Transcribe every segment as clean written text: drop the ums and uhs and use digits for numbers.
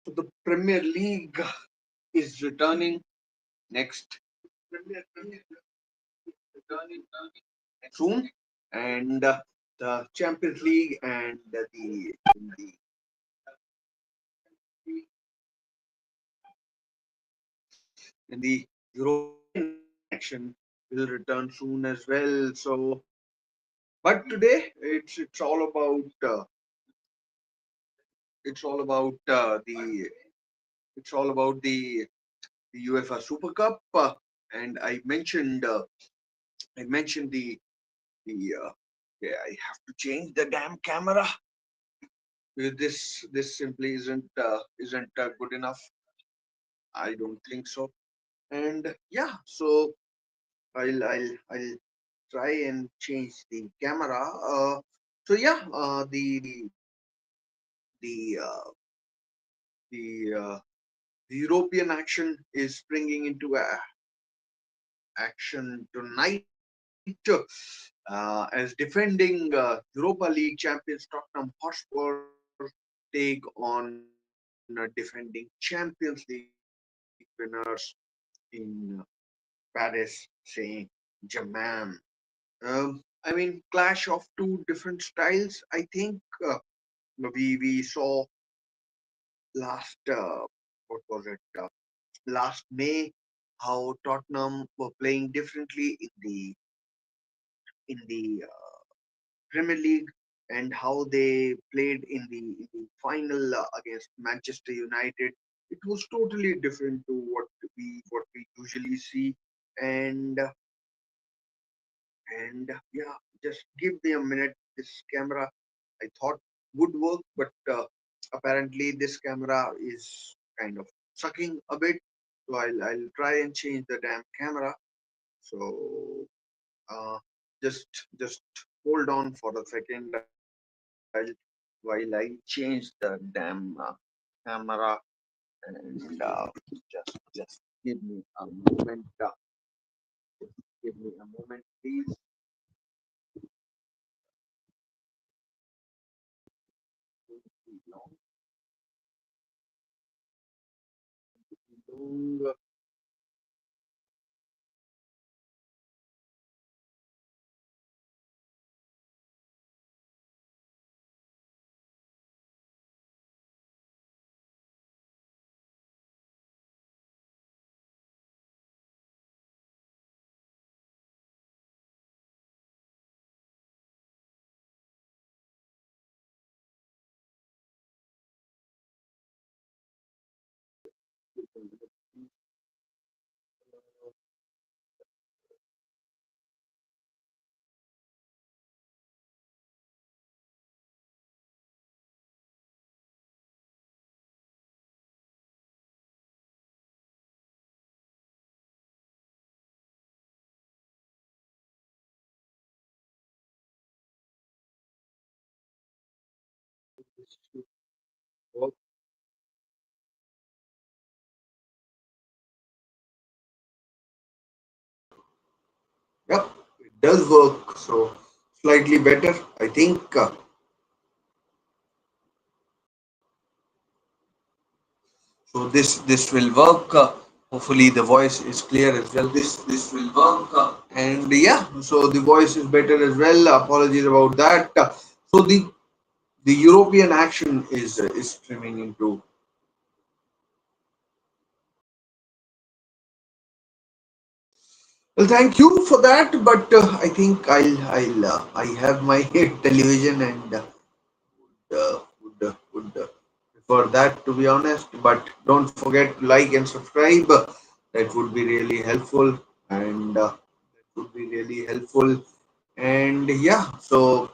So the Premier League is returning next returning soon, and the Champions League and the European action will return soon as well. So, but today it's all about it's all about the UEFA Super Cup, and I mentioned the yeah, I have to change the damn camera. This simply isn't good enough. I don't think so. And yeah, so I'll try and change the camera. So yeah, the uh, the uh, the European action is springing into action tonight, as defending Europa League champions Tottenham Hotspur take on defending Champions League winners in Paris Saint-Germain. I mean, clash of two different styles. I think we saw last what was it last May how Tottenham were playing differently in the Premier League, and how they played in the final against Manchester United. It was totally different to what we usually see, and yeah, just give me a minute. This camera I thought would work, but apparently this camera is kind of sucking a bit. So I'll try and change the damn camera. So uh, just just hold on for a second while I change the damn camera, and just give me a moment. Give me a moment, please. Long, long. This should work. Yep, it does work. So slightly better, I think. So this will work. Hopefully the voice is clear as well. This will work. And yeah, so the voice is better as well. Apologies about that. So the European action is streaming into. Well, thank you for that. But I think I have my television, and would prefer that, to be honest. But don't forget to like and subscribe. That would be really helpful, and that would be really helpful. And yeah, so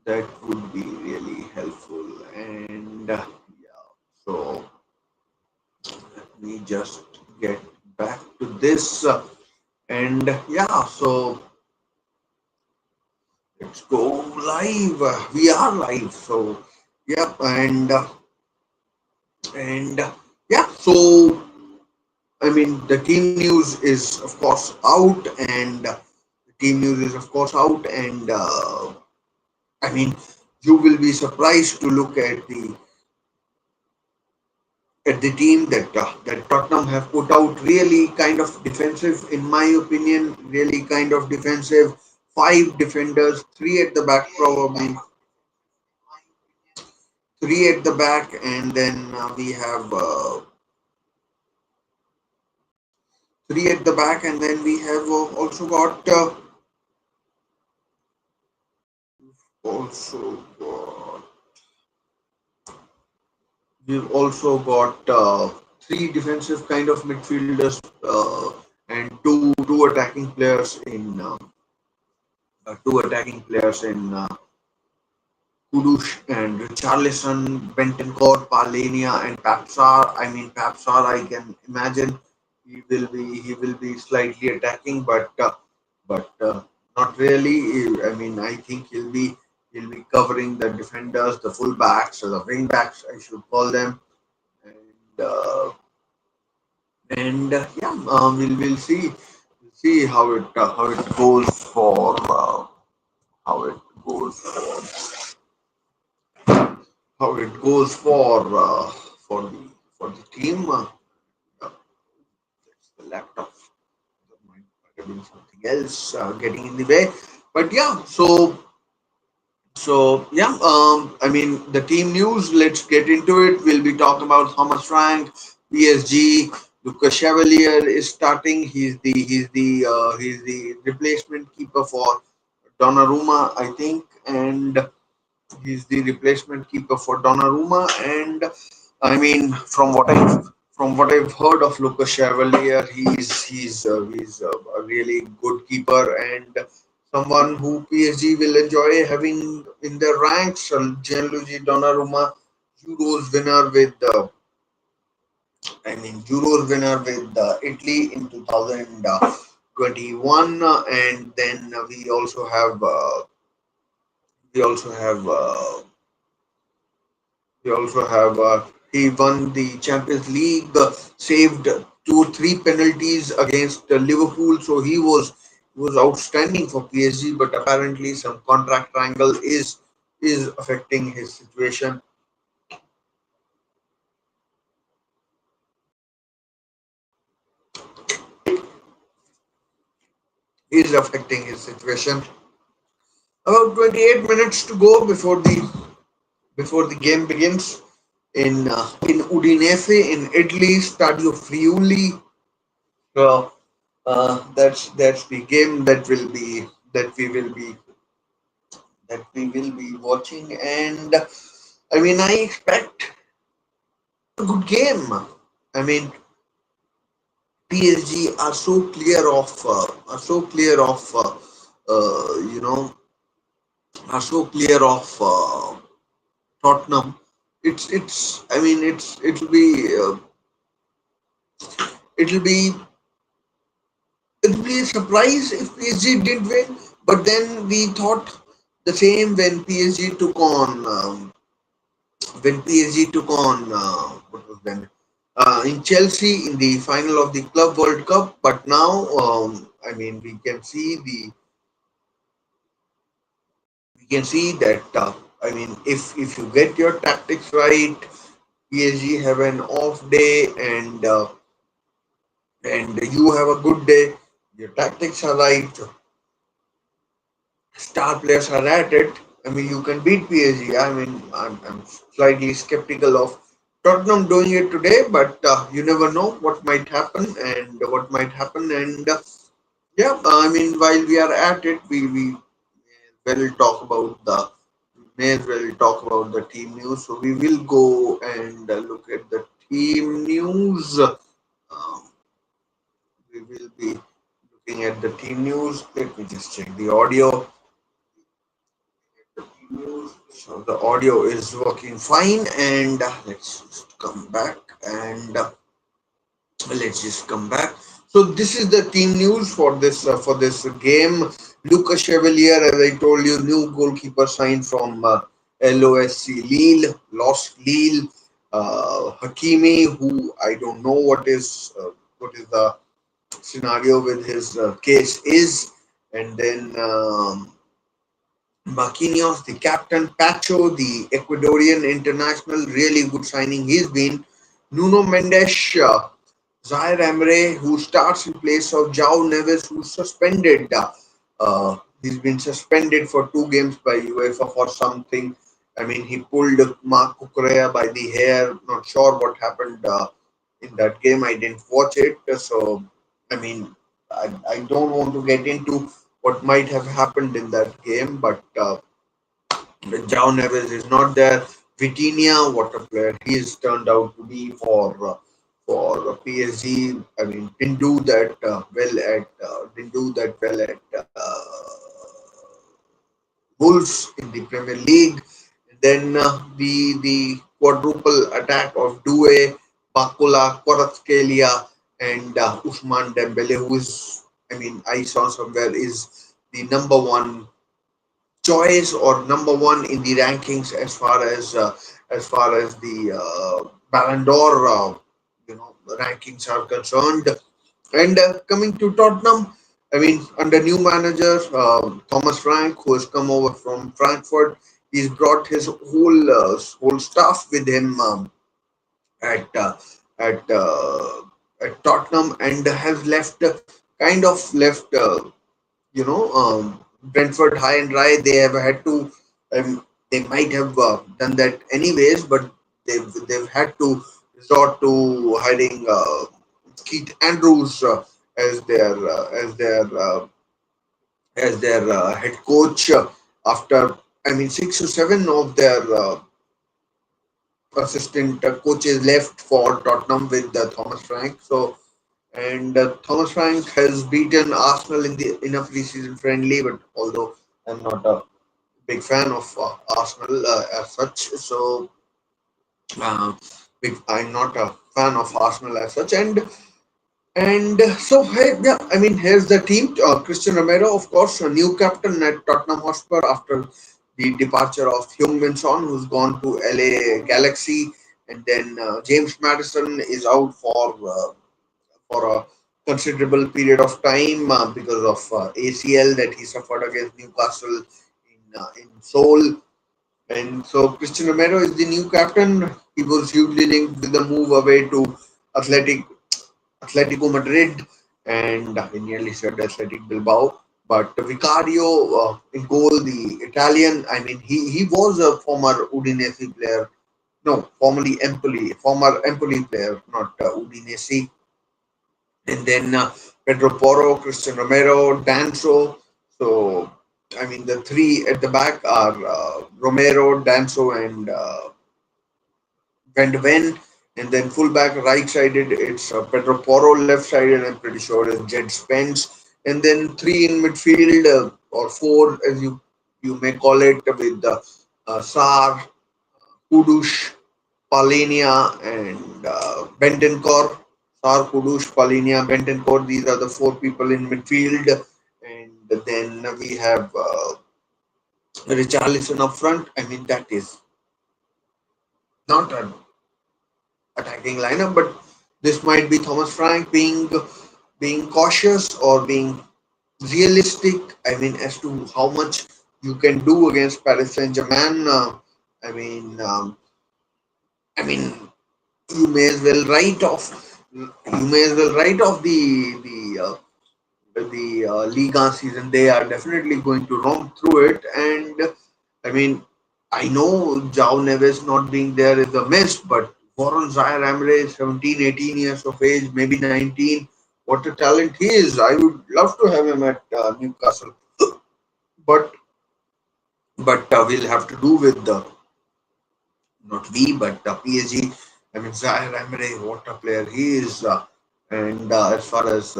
that would be really helpful. And yeah, so let me just get back to this. And yeah, so let's go live. We are live. So yeah, and yeah, so I mean, the team news is of course out, and the team news is of course out, and I mean, you will be surprised to look at the team that Tottenham have put out. Really kind of defensive, in my opinion. Really kind of defensive. Five defenders, three at the back probably, three at the back, and then we have three at the back, and then we have also got also got we've also got three defensive kind of midfielders and two attacking players in two attacking players in Kudush and Richarlison, Bentancur, Palenia, and Papsar. I mean, Papsar, I can imagine he will be slightly attacking, but not really. I mean, I think he'll be covering the defenders, the full backs, or the wing backs, I should call them, and yeah, we'll see how it goes for how it goes how it goes for the team. The laptop might have been something else getting in the way, but yeah. So yeah, I mean the team news. Let's get into it. We'll be talking about Thomas Frank, PSG. Lucas Chevalier is starting. He's the replacement keeper for Donnarumma, I think, and he's the replacement keeper for Donnarumma. And I mean, from what I've heard of Lucas Chevalier, he's a really good keeper and someone who PSG will enjoy having in their ranks. Gianluigi Donnarumma, Euros winner with Euros winner with Italy in 2021, and then we also have he won the Champions League, saved two or three penalties against Liverpool, so he was outstanding for PSG. But apparently, some contract wrangle is affecting his situation. Is affecting his situation. About 28 minutes to go before the game begins in Udinese in Italy, Stadio Friuli. So that's the game that we will be watching, and I expect a good game. I mean, PSG uh, you know are so clear of Tottenham. It's I mean it'll be it'll be a surprise if PSG did win, but then we thought the same when PSG took on what was then in Chelsea in the final of the Club World Cup. But now, we can see that if you get your tactics right, PSG have an off day and you have a good day. Your tactics are right, star players are at it. You can beat PSG. I'm slightly skeptical of Tottenham doing it today, but you never know what might happen and what might happen. And yeah, while we are at it, we may as well talk about the team news. So we will go and look at the team news. We will be looking at the team news. Let me just check the audio. So the audio is working fine, and let's just come back and let's just come back. So this is the team news for this game. Lucas Chevalier, as I told you, new goalkeeper signed from LOSC Lille, lost Lille. Hakimi, who I don't know what is the scenario with his case is, and then Marquinhos, the captain, Pacho, the Ecuadorian international, really good signing he's been. Nuno Mendes, Zaire Emery, who starts in place of João Neves, who's suspended. He's been suspended for 2 games by UEFA for something. I mean, he pulled Marc Cucurella by the hair. Not sure what happened in that game. I didn't watch it. So, I mean, I don't want to get into what might have happened in that game, but João Neves is not there. Vitinha, what a player he has turned out to be for PSG. I mean, didn't do that well at Wolves in the Premier League. And then the quadruple attack of Doué, Bakula, Kvaratskhelia, and Usman Dembele, who is, I mean, I saw somewhere is the number one choice or number one in the rankings as far as the Ballon d'Or rankings are concerned. And coming to Tottenham, I mean under new manager Thomas Frank, who has come over from Frankfurt, he's brought his whole staff with him at at Tottenham and has left kind of left. Brentford high and dry. They have had to. They might have done that anyways, but they've had to resort to hiring Keith Andrews as their head coach after, I mean, 6 or 7 of their assistant coaches left for Tottenham with Thomas Frank. So and Thomas Frank has beaten Arsenal in a preseason friendly, but although I'm not a big fan of Arsenal as such, so uh, I'm not a fan of Arsenal as such, and so hey, yeah, I mean here's the team: Christian Romero, of course, a new captain at Tottenham Hotspur after the departure of Heung-min Son, who's gone to LA Galaxy, and then James Madison is out for a considerable period of time because of ACL that he suffered against Newcastle in Seoul. And so Christian Romero is the new captain. He was hugely linked with the move away to Athletic Atletico Madrid, and I nearly said Athletic Bilbao. But Vicario in goal, the Italian. I mean, he was a former Udinese player. No, former Empoli player, not Udinese. And then Pedro Porro, Christian Romero, Danso. So, I mean, the three at the back are Romero, Danso, and Van de Ven. And then fullback right sided, it's Pedro Porro. Left sided, I'm pretty sure, is Jed Spence. And then three in midfield, or four, as you may call it, with Sar, Kudush, Palinia, and Bentoncourt. Sar, Kudush, Palinia, Bentoncourt. These are the four people in midfield. And then we have Richarlison up front. I mean, that is not an attacking lineup, but this might be Thomas Frank being cautious or being realistic. I mean, as to how much you can do against Paris Saint-Germain. I mean, um, I mean, you may as well write off. You may as well write off the Liga season. They are definitely going to romp through it, and I mean, I know Jao Neves not being there is a miss, but Warren Zaire Emery, 17, 18 years of age, maybe 19. What a talent he is. I would love to have him at Newcastle. But we'll have to do with the, not we, but PSG. I mean, Zaire Emery, what a player he is. And as far as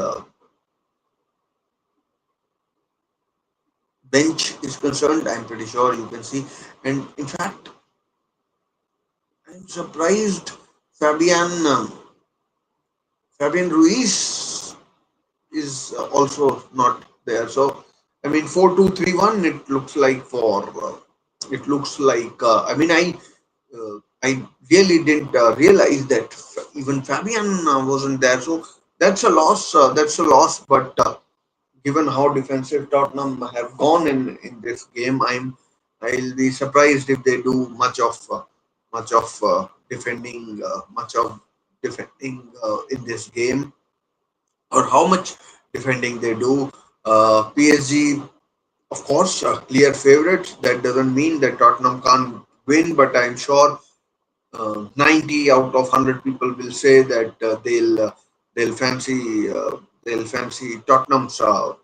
bench is concerned, I'm pretty sure you can see. And in fact, I'm surprised Fabian Fabian Ruiz is also not there. So I mean, 4-2-3-1. It looks like it looks like. I really didn't realize that even Fabian wasn't there. So that's a loss. That's a loss. But given how defensive Tottenham have gone in this game, I'll be surprised if they do much of defending in this game, or how much defending they do. PSG, of course, clear favorites. That doesn't mean that Tottenham can't win, but I'm sure 90 out of 100 people will say that they'll fancy Tottenham's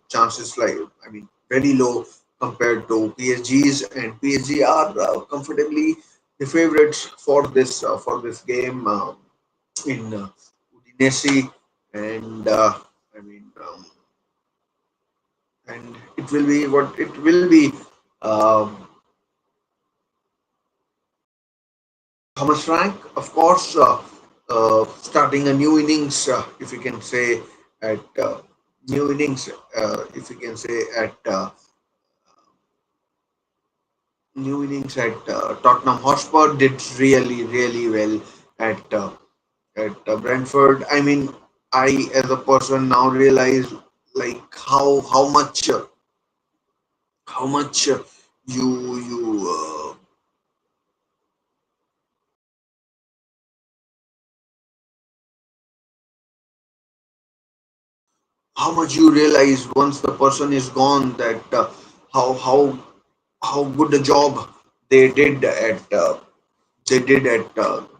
chances, like, I mean, very low compared to PSG's, and PSG are comfortably the favorites for this game in Udinese. And I mean and it will be what it will be. um Thomas Frank, of course, starting a new innings, if you can say, at new innings, if you can say, at new innings at Tottenham Hotspur, did really, really well at Brentford. I mean, I, as a person, now realize, like, how much you how much you realize once the person is gone, that how how how good a job they did at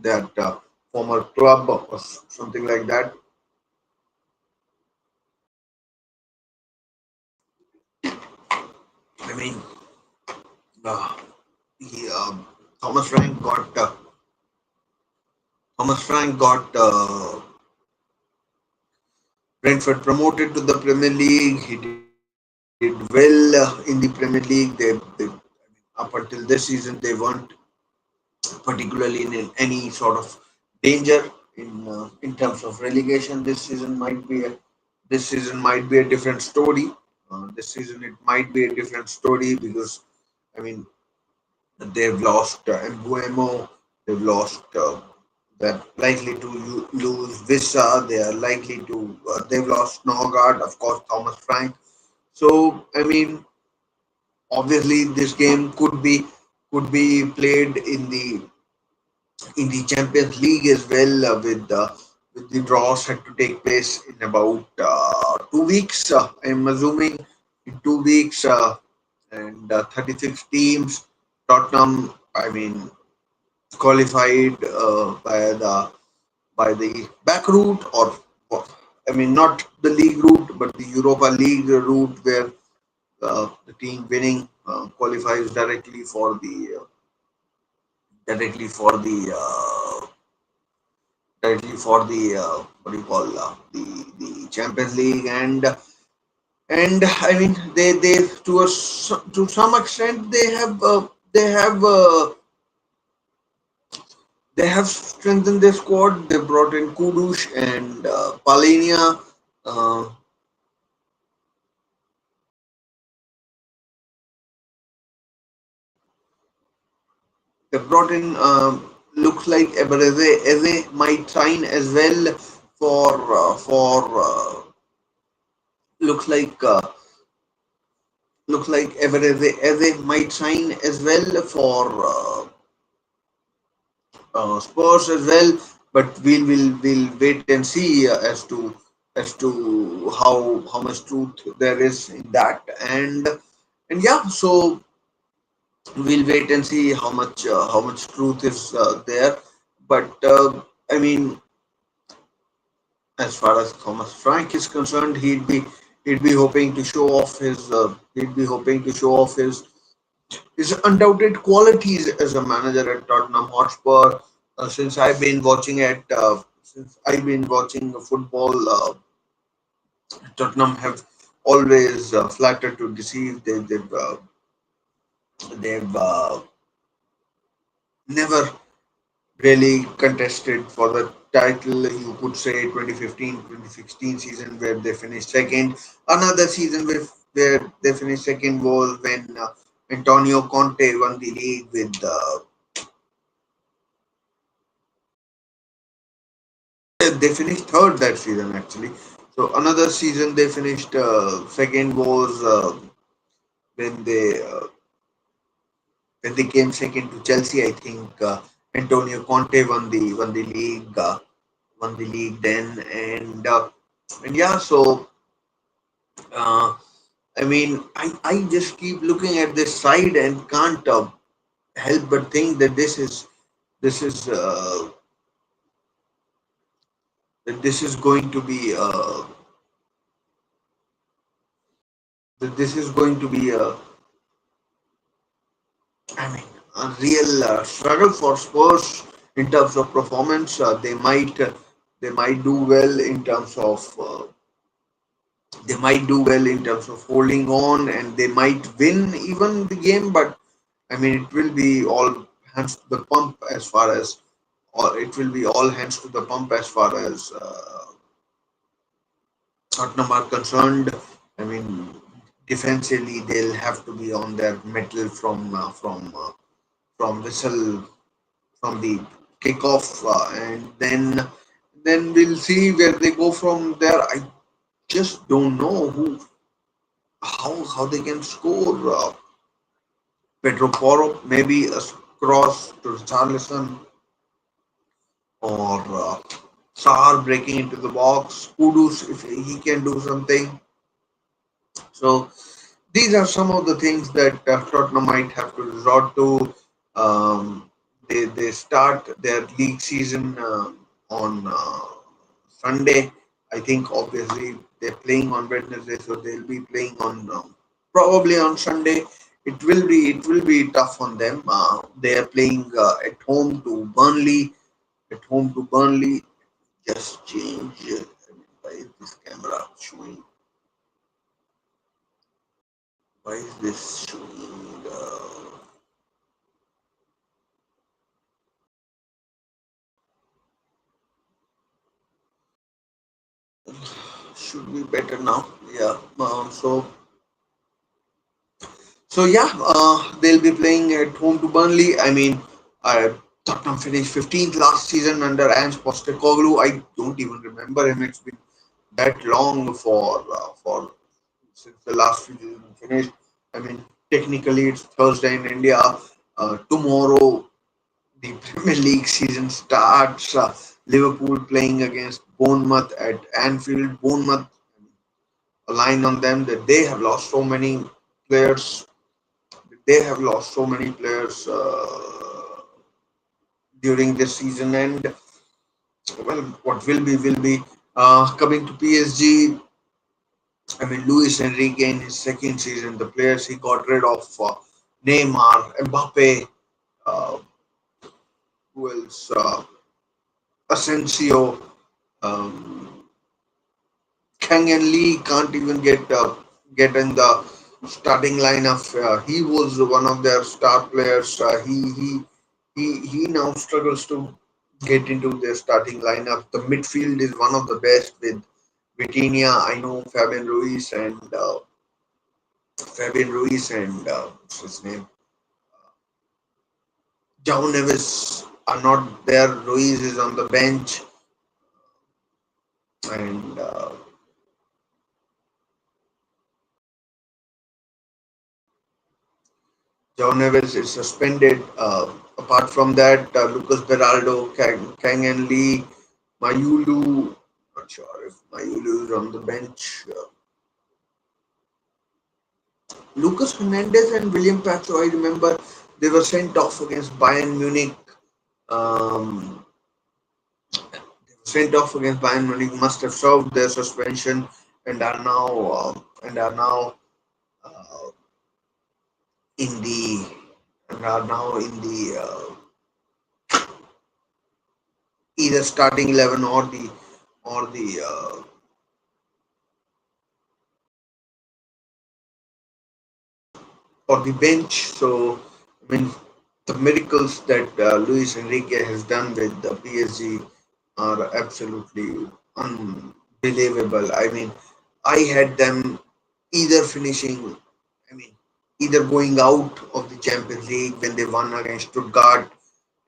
that former club or something like that. I mean, uh, he, Thomas Frank got Brentford promoted to the Premier League. He did well in the Premier League. Up until this season, they weren't particularly in any sort of danger in terms of relegation. This season might be a different story. This season it might be a different story, because I mean, they've lost Mbuemo, they've lost. They're likely to lose Vissa. They are likely to. They've lost Norgard, of course, Thomas Frank. So I mean, obviously, this game could be played in the Champions League as well, with the draws had to take place in about 2 weeks. I'm assuming in 2 weeks, and 36 teams. Tottenham, I mean, qualified by the back route, or I mean, not the league route, but the Europa League route, where the team winning qualifies directly for what do you call, the Champions League. And I mean, they to some extent they have strengthened their squad. They brought in Kudush and Palenia. Uh, they brought in, looks like Ebereze Eze might sign as well for looks like uh, looks like Ebereze Eze might sign as well for Spurs as well. But we'll wait and see as to how much truth there is in that. And yeah, so we'll wait and see how much truth is there. But I mean, as far as Thomas Frank is concerned, he'd be hoping to show off his undoubted qualities as a manager at Tottenham Hotspur. Since I've been watching football, Tottenham have always flattered to deceive. They've never really contested for the title. You could say 2015-2016 season, where they finished second. Another season where they finished second was when Antonio Conte won the league with. They finished third that season, actually. So another season they finished second was when they uh, when they came second to Chelsea. I think Antonio Conte won the league then, and yeah. So I mean, I just keep looking at this side and can't help but think that this is that this is going to be that this is going to be I mean a real struggle for Spurs in terms of performance. They might do well in terms of holding on, and they might win even the game. But I mean, it will be all hands to the pump as far as or it will be all hands to the pump as far as Tottenham are concerned. I mean, defensively they'll have to be on their mettle from whistle from the kickoff, and then we'll see where they go from there. I just don't know how they can score. Pedro Porro, maybe a cross to Charlison, or Sar breaking into the box. Kudus, if he can do something. So these are some of the things that Tottenham might have to resort to. They start their league season on Sunday. I think obviously they're playing on Wednesday, so they'll be playing on probably on Sunday. It will be tough on them. They are playing at home to Burnley. At home to Burnley. Just change. Why is this camera showing? Why is this showing? Should be better now. Yeah. They'll be playing at home to Burnley. I mean, uh, Tottenham finished 15th last season under Ange Postecoglou. I don't even remember him. It's been that long for since the last season finished. I mean, technically it's Thursday in India. Tomorrow the Premier League season starts. Liverpool playing against Bournemouth at Anfield. Bournemouth, a line on them that they have lost so many players. They have lost so many players during this season, and well, what will be. Coming to PSG, I mean, Luis Enrique in his second season, the players he got rid of, Neymar, Mbappe, uh, who else? Asensio, um, Kang and Lee can't even get in the starting lineup. He was one of their star players. He now struggles to get into their starting lineup. The midfield is one of the best with Vitinha. I know Fabian Ruiz and what's his name? Jao Neves are not there. Ruiz is on the bench, and Jao Neves is suspended. Apart from that, Lucas Beraldo, Kang and Lee, Mayulu. Not sure if Mayulu is on the bench. Lucas Hernandez and William Pacho, I remember they were sent off against Bayern Munich. Um, Sent off against Bayern Munich, must have served their suspension and are now uh, in the and are now in the either starting 11 or the bench. So I mean, the miracles that Luis Enrique has done with the PSG are absolutely unbelievable. I mean, I had them either finishing, I mean, either going out of the Champions League when they won against Stuttgart,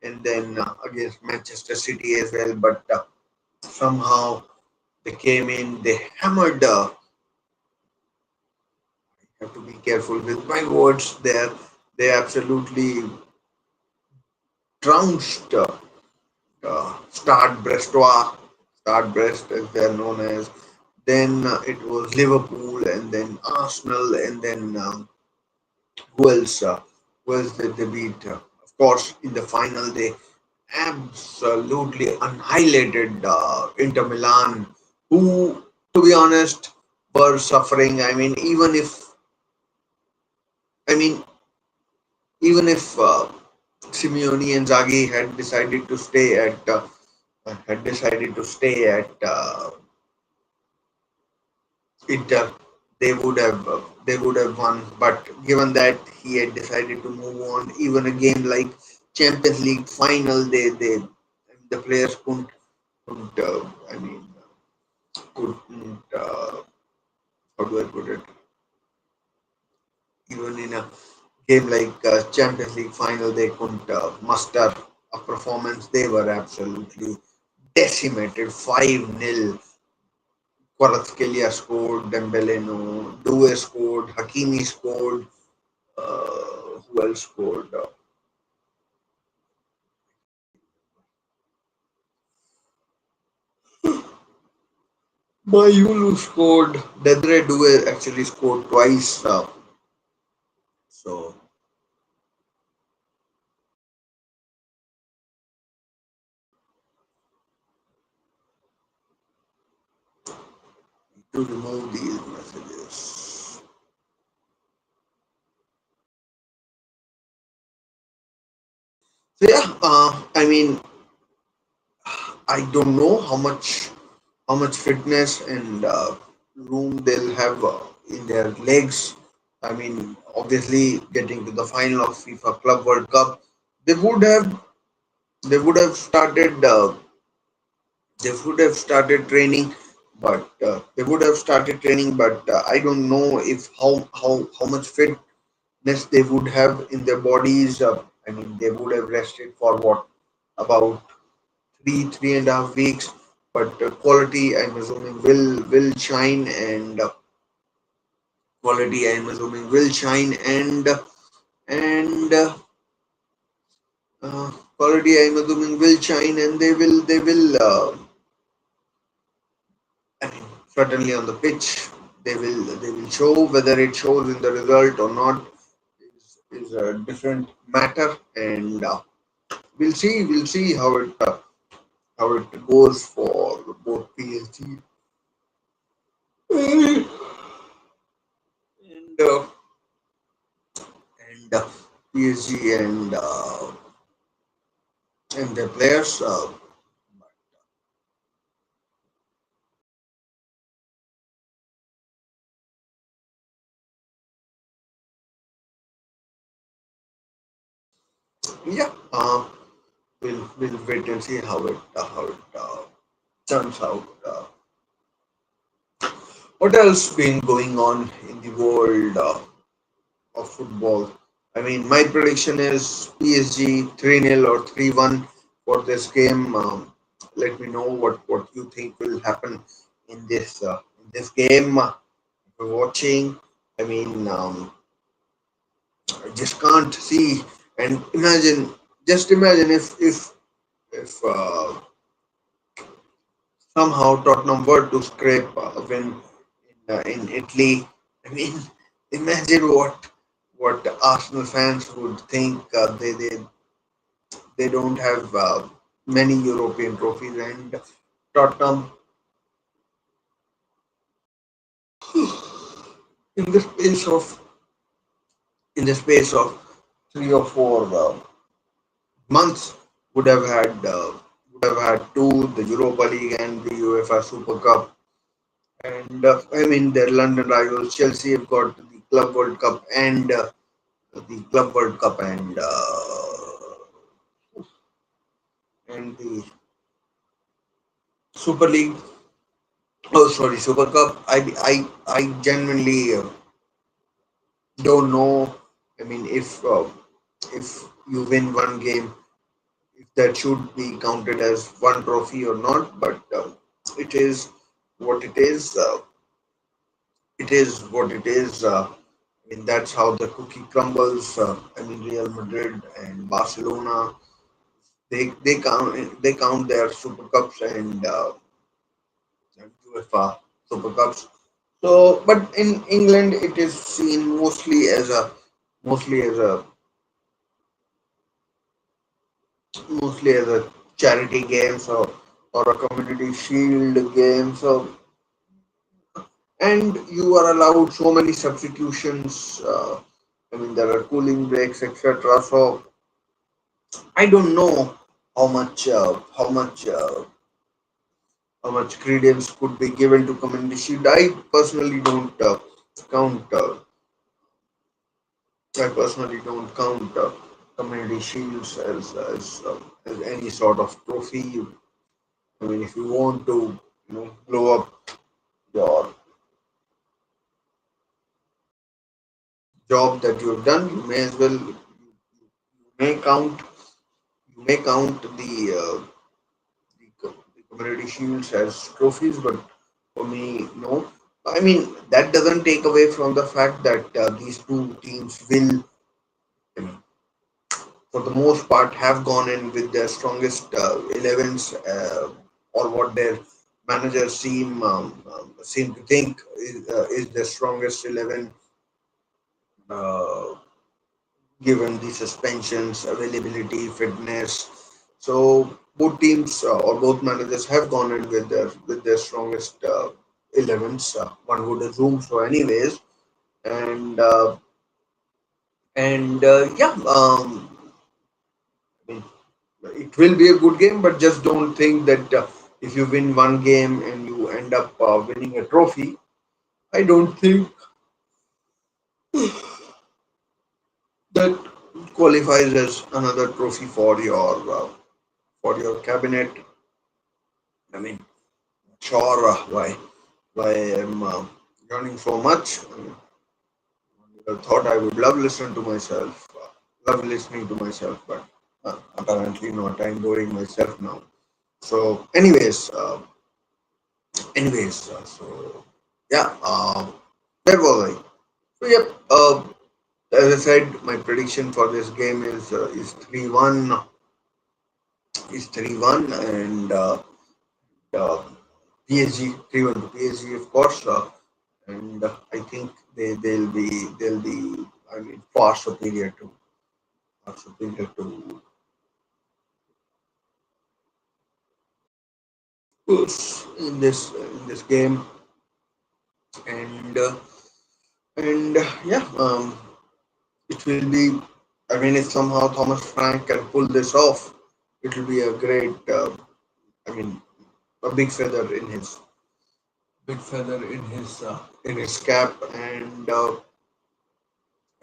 and then against Manchester City as well. But somehow They came in, they hammered. Have to be careful with my words there. They absolutely trounced Stade Brestois, Stade Brest as they're known as. Then it was Liverpool, and then Arsenal, and then who else? Who else did they beat? Of course, in the final, they absolutely annihilated Inter Milan, who, to be honest, were suffering. I mean, even if Simeone and Zaghi had decided to stay at Inter, they would have won. But given that he had decided to move on, even a game like Champions League final, the players couldn't couldn't how do I put it? Even in a game like Champions League final, they couldn't muster a performance. They were absolutely decimated. 5-0. Kvaratskhelia scored, Dembele no, Due scored, Hakimi scored. Who else scored? Mayulu scored. Dedre Due actually scored twice. So to remove these messages. So yeah, I don't know how much fitness and room they'll have in their legs. I mean, obviously, getting to the final of FIFA Club World Cup, they would have they would have started they would have started training, but I don't know if how much fitness they would have in their bodies. I mean, they would have rested for what, about 3.5 weeks, but quality I'm assuming will shine, and quality I'm assuming will shine, and quality I'm assuming will shine, and they will I mean, certainly on the pitch they will show. Whether it shows in the result or not is a different matter, and we'll see how it goes for both PSG and PSG and their players. Yeah, we'll wait and see how it turns out. What else been going on in the world of football? I mean, my prediction is PSG 3-0 or 3-1 for this game. Let me know what you think will happen in this game. We're watching. I mean, I just can't see and imagine. Just imagine if somehow Tottenham were to scrape a win in Italy. I mean, imagine what Arsenal fans would think. They don't have many European trophies, and Tottenham in the space of in the space of 3 or 4 months would have had two, the Europa League and the UEFA Super Cup. And I mean, their London rivals Chelsea have got the Club World Cup and the Super League. Oh, sorry, Super Cup. I genuinely don't know. I mean, if you win one game, if that should be counted as one trophy or not. But it is. what it is. It is what it is. I mean, that's how the cookie crumbles. I mean, Real Madrid and Barcelona, they count their Super Cups and UEFA Super Cups. So, but in England, it is seen mostly as a mostly as a charity game, or a community shield game. So, and you are allowed so many substitutions. I mean, there are cooling breaks, etc. So, I don't know how much uh, how much uh, how much credence could be given to community shield. Personally don't count. I personally don't count community shields as any sort of trophy. I mean, if you want to, blow up your job that you have done, you may as well. You may count. You may count the community shields as trophies, but for me, no. I mean, that doesn't take away from the fact that these two teams will, I mean, for the most part, have gone in with their strongest 11s, or what their managers seem to think is their strongest 11, uh, given the suspensions, availability, fitness. So both teams or both managers have gone in with their strongest 11s. One would assume so, anyways. And yeah, I mean, it will be a good game, but just don't think that if you win one game and you end up winning a trophy, I don't think that qualifies as another trophy for your cabinet. I mean, sure, why I'm learning so much. I thought I would love listening to myself, but apparently not. I'm boring myself now. So, so yeah, where was I? So, yep. As I said, my prediction for this game is 3-1, and PSG 3-1 to PSG, of course, and I think they'll be I mean far superior to us in this game, and yeah, it will be. I mean, if somehow Thomas Frank can pull this off, it will be a great. I mean, a big feather in his cap, and a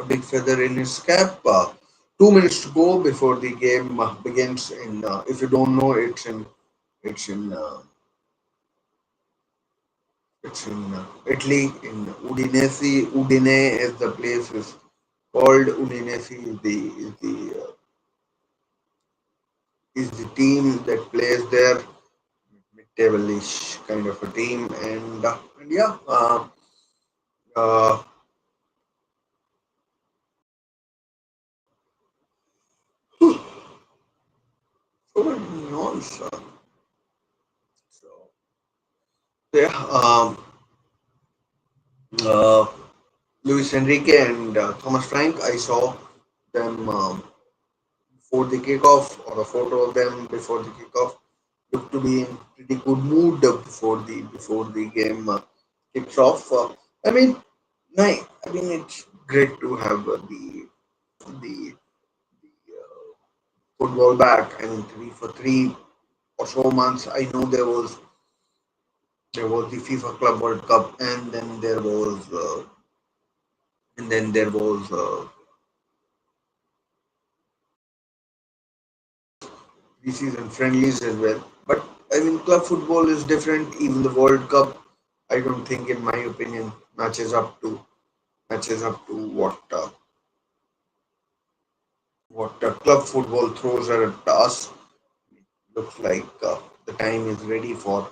big feather in his cap. 2 minutes to go before the game begins. If you don't know, it's in Italy, in Udinese. Udine, as the place is called. Udinese is the team that plays there. Mid-table-ish kind of a team, and yeah, uh, so many noise. So yeah, uh, Luis Enrique and Thomas Frank. I saw them before the kickoff, or a photo of them before the kickoff. Look to be in pretty good mood before the game kicks off. I mean, I mean, it's great to have the football back. I mean, for 3 or so months, I know there was the FIFA Club World Cup, and then there was preseason friendlies as well. But I mean, club football is different. Even the World Cup, I don't think, in my opinion, matches up to what club football throws at us. Looks like the time is ready for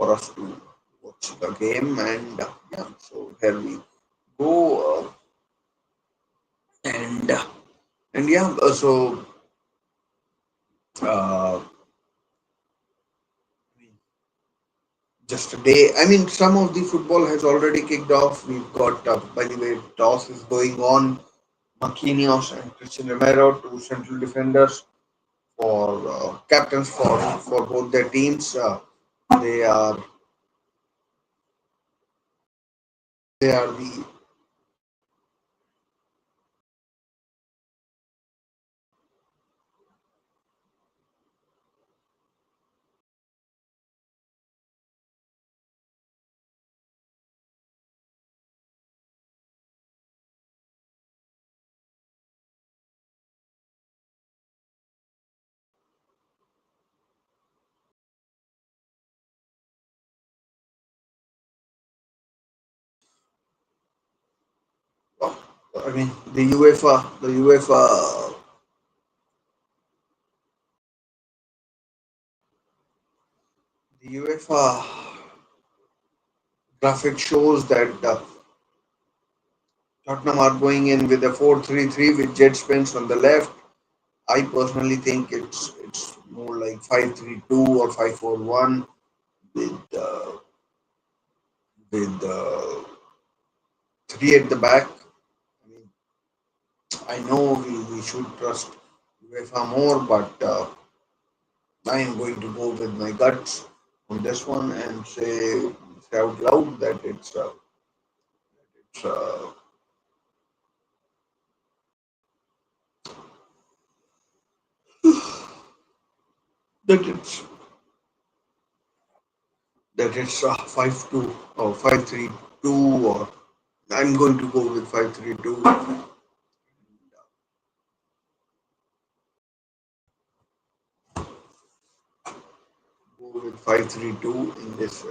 us to watch the game, and yeah, so here we go, and and yeah, uh, just a day. I mean, some of the football has already kicked off. We've got, by the way, toss is going on. Marquinhos and Christian Romero, two central defenders for captains for both their teams. They are they are the I mean the UEFA graphic shows that Tottenham are going in with a 4-3-3 with jet spins on the left. I personally think it's more like 5-3-2 or 5-4-1 with three at the back. I mean, I know we should trust UEFA more, but I am going to go with my guts on this one and say out loud that it's that it's 5-2 or 5-3-2, or I'm going to go with 5-3-2. Go with 5-3-2 in this.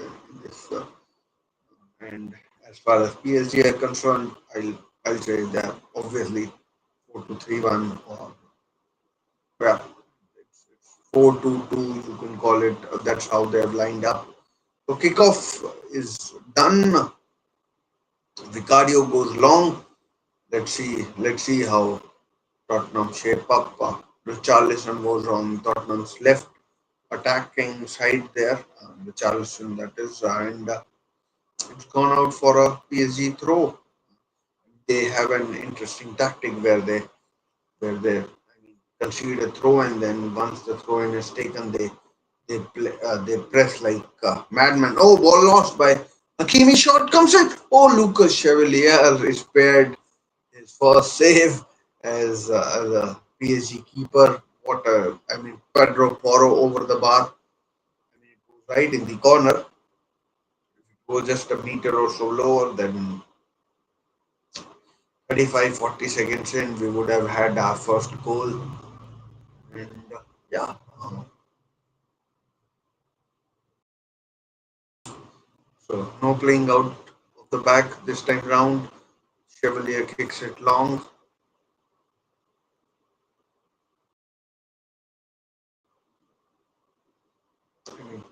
And as far as PSG are concerned, I'll say that obviously 4-2-3-1, or yeah, it's 4-2-2. You can call it. That's how they have lined up. So kickoff is done. Vicario goes long. Let's see how Tottenham shape up. Richarlison was on Tottenham's left attacking side there. Richarlison, that is, and it's gone out for a PSG throw. They have an interesting tactic where they I mean, concede a throw, and then once the throw in is taken, they press like madmen. Oh, ball lost by Hakimi. Shot comes in. Oh, Lucas Chevalier is spared his first save as a PSG keeper. What a I mean, Pedro Porro over the bar. I mean, it was right in the corner. If it was just a meter or so lower, then 35-40 seconds in, we would have had our first goal. And yeah, so no playing out of the back this time round. Chevalier kicks it long. I mean,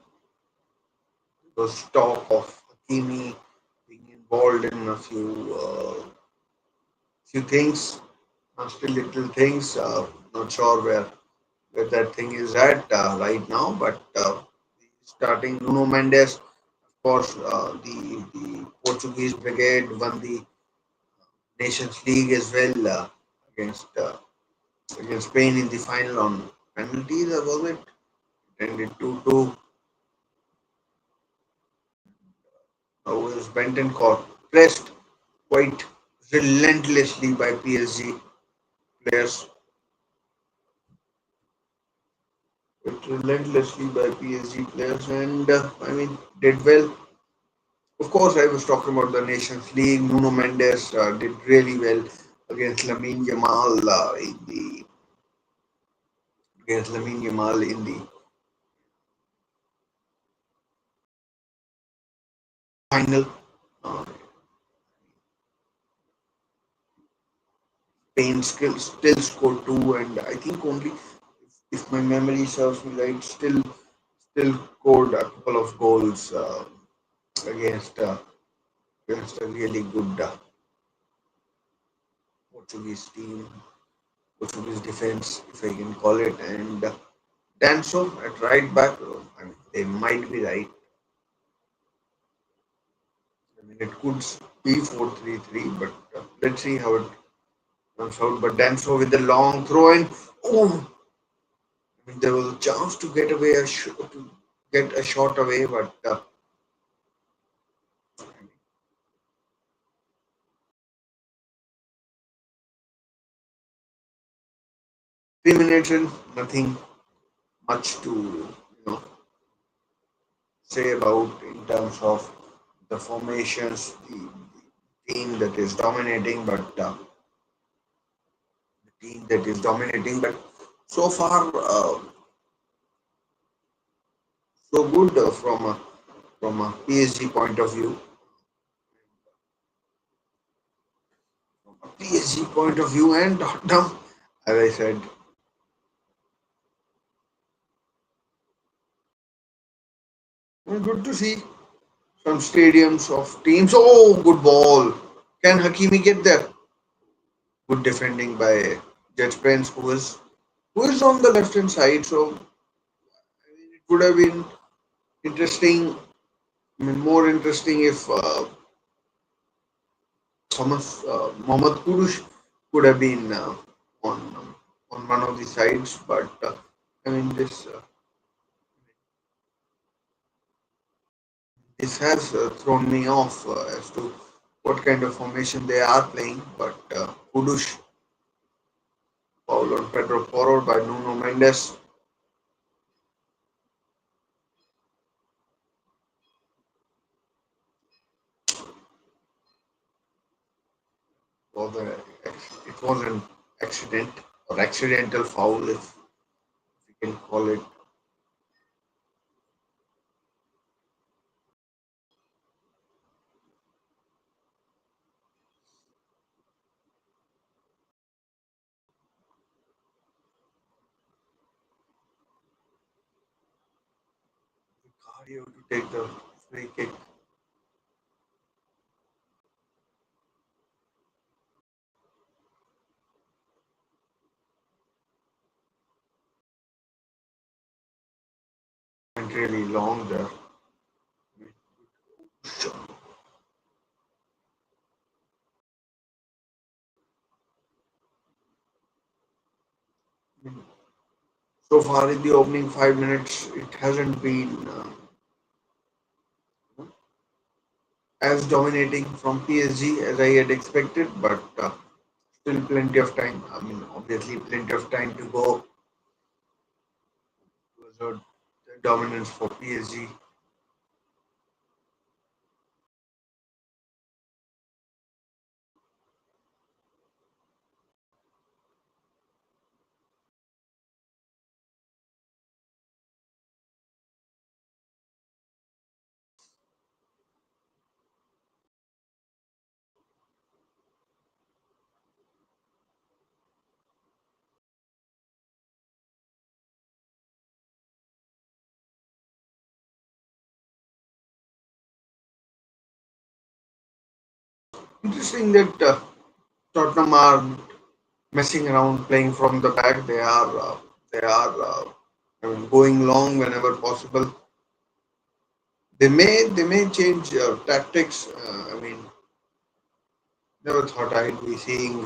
there was talk of Hakimi being involved in a few things, still little things. Not sure where that thing is at right now, but starting Nuno Mendes, of course, the Portuguese brigade won the Nations League as well against against Spain in the final on penalties. Was it? Ended 2-2. Was Bentoncourt pressed quite relentlessly by PSG players. Quite relentlessly by PSG players, and I mean did well. Of course, I was talking about the Nations League. Nuno Mendes did really well against Lamine Yamal in the final. Uh, Spain still scored two, and I think only, if my memory serves me right, still scored a couple of goals. against against a really good Portuguese team, Portuguese defense, if I can call it, and Danso at right back. I mean, they might be right. I mean, it could be 4-3-3, but let's see how it comes out. But Danso with the long throw in. Oh, I mean, there was a chance to get away to get a shot away, but 3 minutes in, nothing much to say about in terms of the formations, the team that is dominating, but the team that is dominating. But so far, so good from a PSG point of view. PSG point of view and Tottenham, as I said, good to see some stadiums of teams. Oh, good ball. Can Hakimi get there? Good defending by Jet Prince, who is on the left hand side. So it would have been interesting. I mean, more interesting if Thomas Mohammad Kurush could have been on one of the sides, but I mean this has thrown me off as to what kind of formation they are playing. But Kudush, Paulo Pedro Porro by Nuno Mendes was it was an accident or accidental foul, if you can call it. Cardio to take the free kick. Went really long there. So far in the opening 5 minutes, it hasn't been as dominating from PSG as I had expected, but still plenty of time. I mean, obviously, plenty of time to go towards the dominance for PSG. Interesting that Tottenham are messing around, playing from the back. They are I mean, going long whenever possible. They may change tactics. I mean, never thought I'd be seeing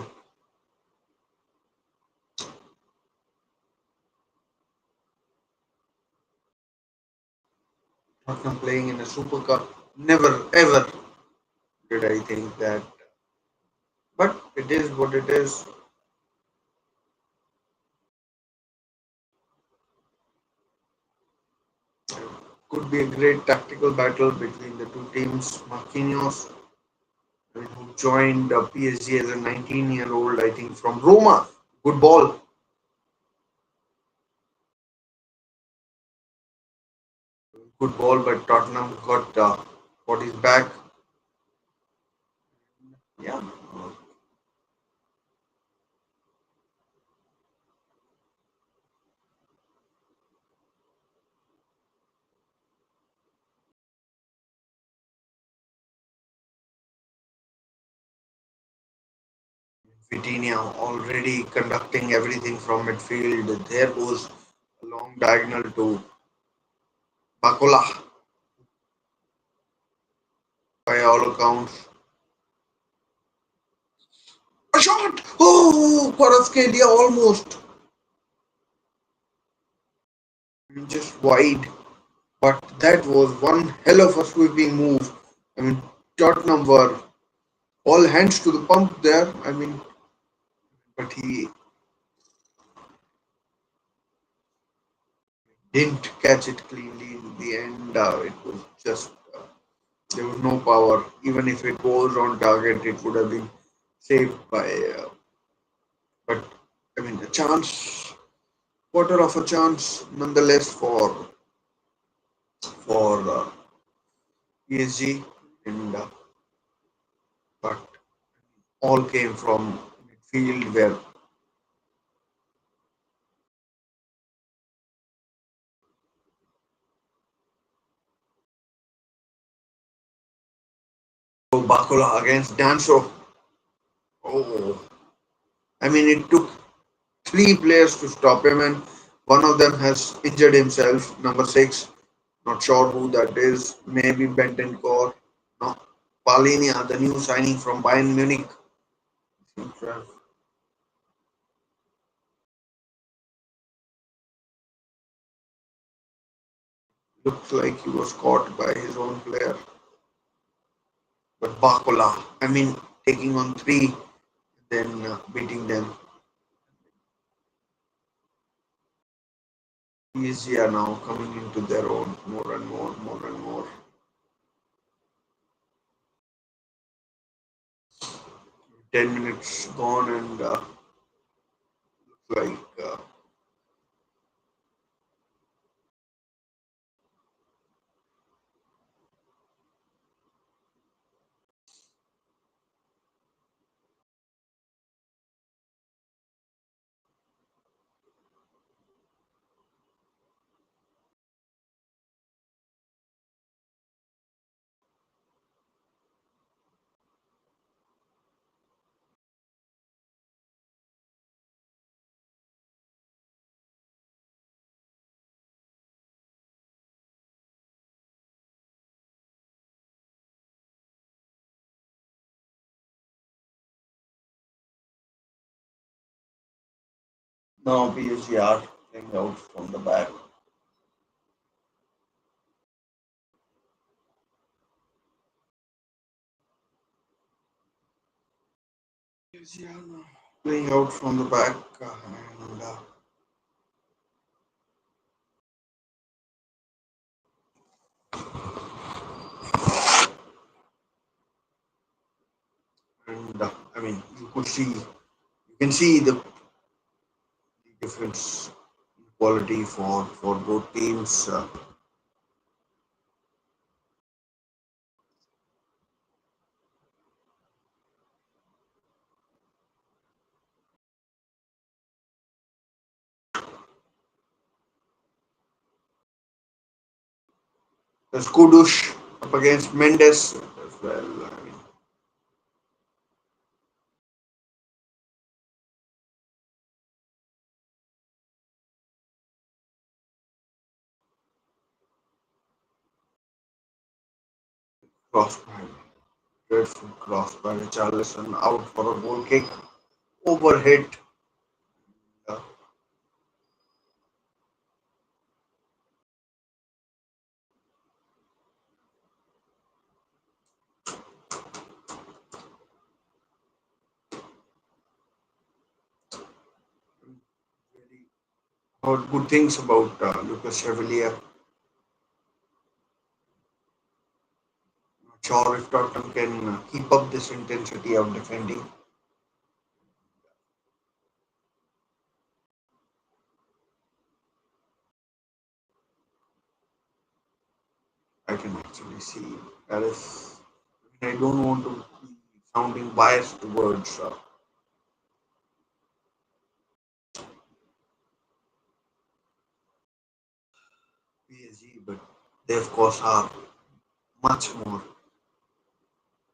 Tottenham playing in a Super Cup. Never ever did I think that, but it is what it is. Could be a great tactical battle between the two teams. Marquinhos, who joined PSG as a 19-year-old, I think, from Roma. Good ball. Good ball, but Tottenham got his back. Yeah, Vitinha already conducting everything from midfield. There goes a long diagonal to Bakola by all accounts. A shot! Oh, Kvaratskhelia almost just wide. But that was one hell of a sweeping move. I mean, Tottenham were all hands to the pump there. I mean, but he didn't catch it cleanly in the end. It was just there was no power. Even if it was on target, it would have been saved by. But I mean, a chance, quarter of a chance, nonetheless for PSG, and but all came from midfield where Bakula against Danso. Oh, I mean, it took three players to stop him, and one of them has injured himself. Number six, not sure who that is. Maybe Bentancur. No, Palinia, the new signing from Bayern Munich. Seems to have- Looks like he was caught by his own player. But Bakula, I mean, taking on three, then beating them. PSG are now coming into their own more and more, more and more. 10 minutes gone, and like now PSG are playing out from the back. PSG are now playing out from the back, and I mean, you can see the difference in quality for both teams. There's Kudush up against Mendes as well. I mean, crossed by dreadful cross by Richarlison out for a goal kick, overhit. Uh, really heard good things about Lucas Chevalier. Not sure if Tottenham can keep up this intensity of defending. I can actually see Paris. I don't want to be sounding biased towards PSG, but they of course are much more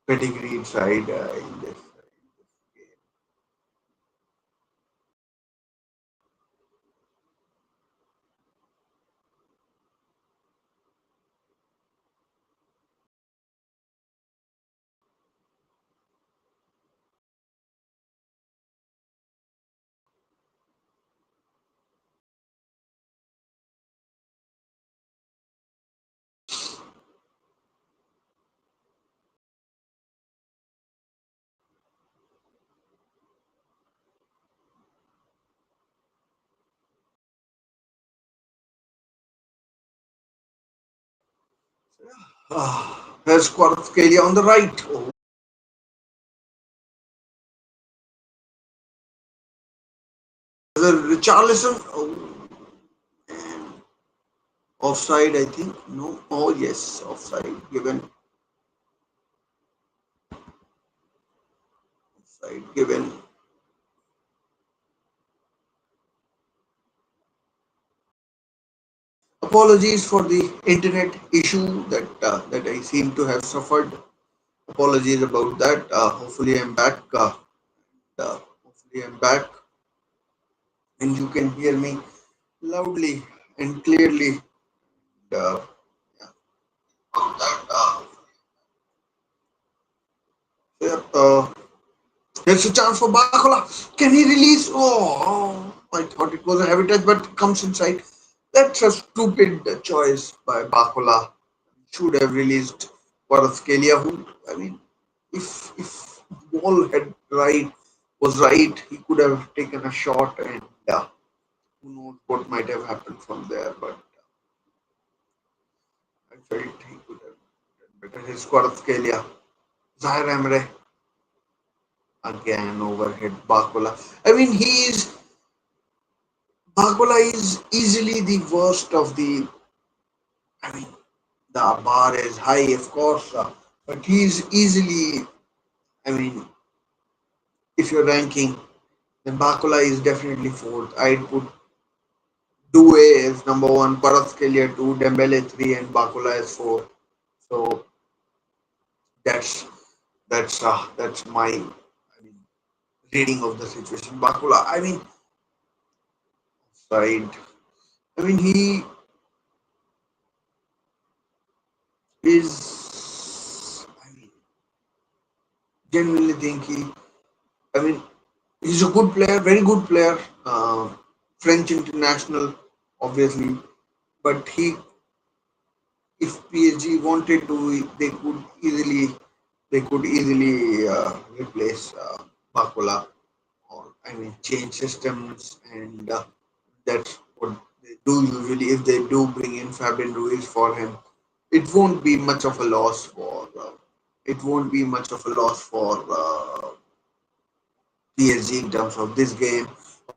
pedigreed side in this game. Here's Kvaratskhelia on the right. Oh, Richarlison. Oh, and offside, I think. No. Oh, yes, offside. Given. Apologies for the internet issue that I seem to have suffered. Apologies about that. Hopefully, I'm back. Hopefully, I'm back, and you can hear me loudly and clearly. Uh, yeah, about that. Yeah, here's a chance for Bakola. Can he release? I thought it was a heavy touch, but it comes inside. That's a stupid choice by Bakola. Should have released Kvaratskhelia, who, I mean, if ball had was right, he could have taken a shot, and who knows what might have happened from there. But I felt he could have done better. His Kvaratskhelia, Zaire Emre again overhead Bakola. I mean, Bakola is easily the worst of the. I mean, the bar is high, of course, but he's easily. I mean, if you're ranking, then Bakola is definitely fourth. I'd put Due is number one, Kvaratskhelia two, Dembele three, and Bakola is four. So that's that's my reading of the situation. Bakola, I mean, side. I mean, he is. I mean, genuinely think he. I mean, he's a good player, very good player. French international, obviously, but he, if PSG wanted to, they could easily replace Bakola, or I mean change systems, and that's what they do usually. If they do bring in Fabian Ruiz for him, it won't be much of a loss for. It won't be much of a loss for PSG in terms of this game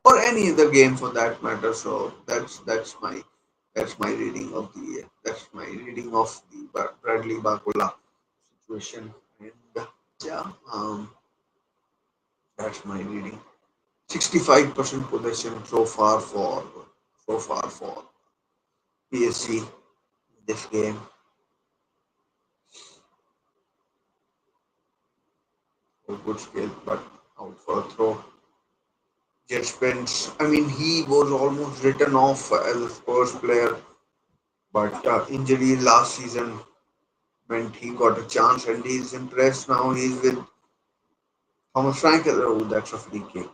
or any other game for that matter. So that's my reading of the Bradley Bakula situation, and yeah, that's my reading. 65% possession so far for PSG in this game. A good skill, but out for a throw. Jet Spence, I mean, he was almost written off as a Spurs player, but injury last season meant he got a chance, and he's impressed now. He's with Thomas Frankel. Oh, that's a free kick.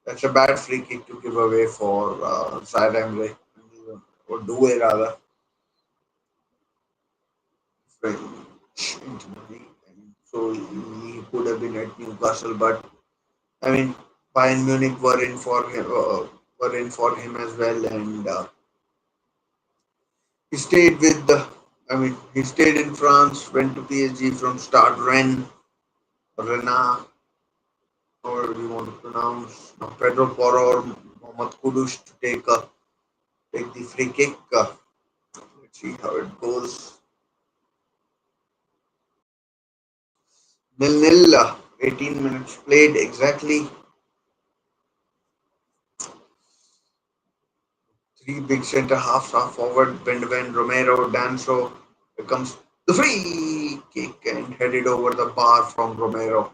That's a bad free kick to give away for Zaire Emre, or Doué rather. French internationally. So he could have been at Newcastle, but I mean, Bayern Munich were in for him as well, and he stayed with the. I mean, he stayed in France, went to PSG from start. Rennes, or you want to pronounce Pedro Porro or Mohamed Kudus to take the free kick. Let's see how it goes. 0-0. 18 minutes played exactly. Three big centre halves are forward. Benjamin Romero, Danso becomes the free kick and headed over the bar from Romero.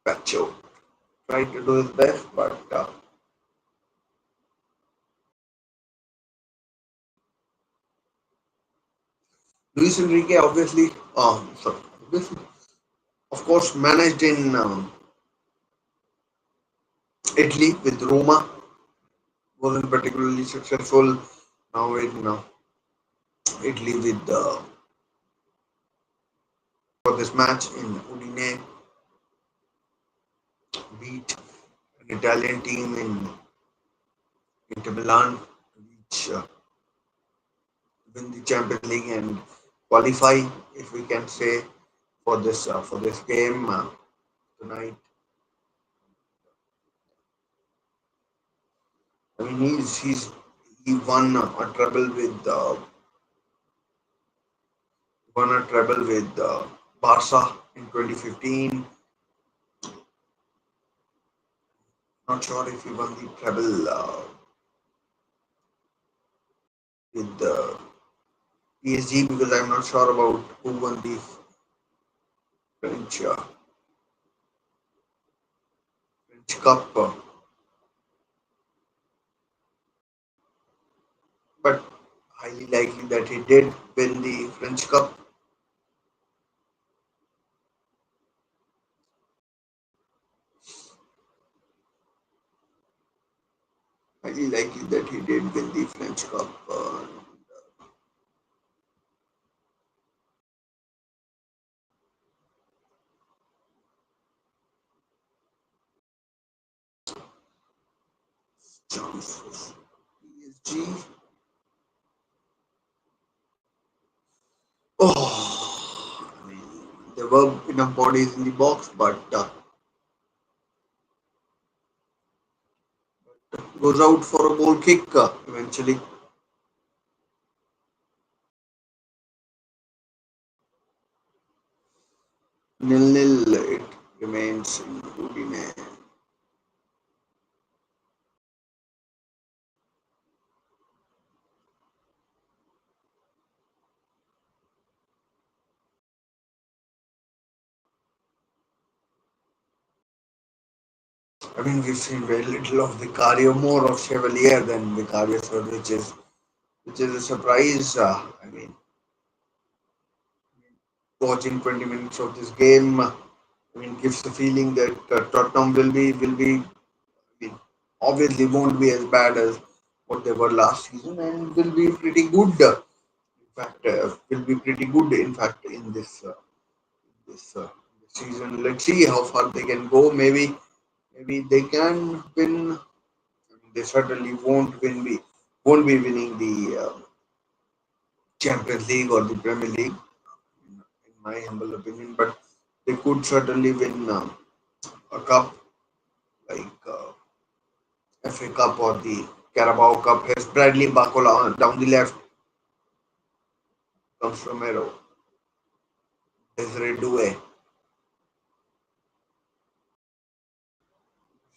Pacho tried to do his best, but Luis Enrique obviously, of course, managed in Italy with Roma, wasn't particularly successful. Now in Italy with for this match in Udine, beat an Italian team in Inter Milan to reach win the Champions League and qualify, if we can say, for this game tonight. I mean, he won a treble with Barca in 2015. Not sure if he won the treble with PSG, because I'm not sure about who won the French French Cup. But highly likely that he did win the French Cup. Highly likely that he did win the French Cup. Chance for PSG. Oh, I mean, there were enough bodies in the box, but goes out for a goal kick eventually. Nil-nil it remains in Udine. I mean, we've seen very little of Vicario, more of Chevalier than Vicario, sir, which is a surprise. I mean, watching 20 minutes of this game, I mean, gives the feeling that Tottenham will be. I mean, obviously won't be as bad as what they were last season, and will be pretty good. In fact, will be pretty good. In fact, in this season, let's see how far they can go. Maybe they can win. I mean, they certainly won't be winning the Champions League or the Premier League, in my humble opinion. But they could certainly win a cup like FA Cup or the Carabao Cup. Here's Bradley Bacola down the left. Comes Romero. Desiree Doué.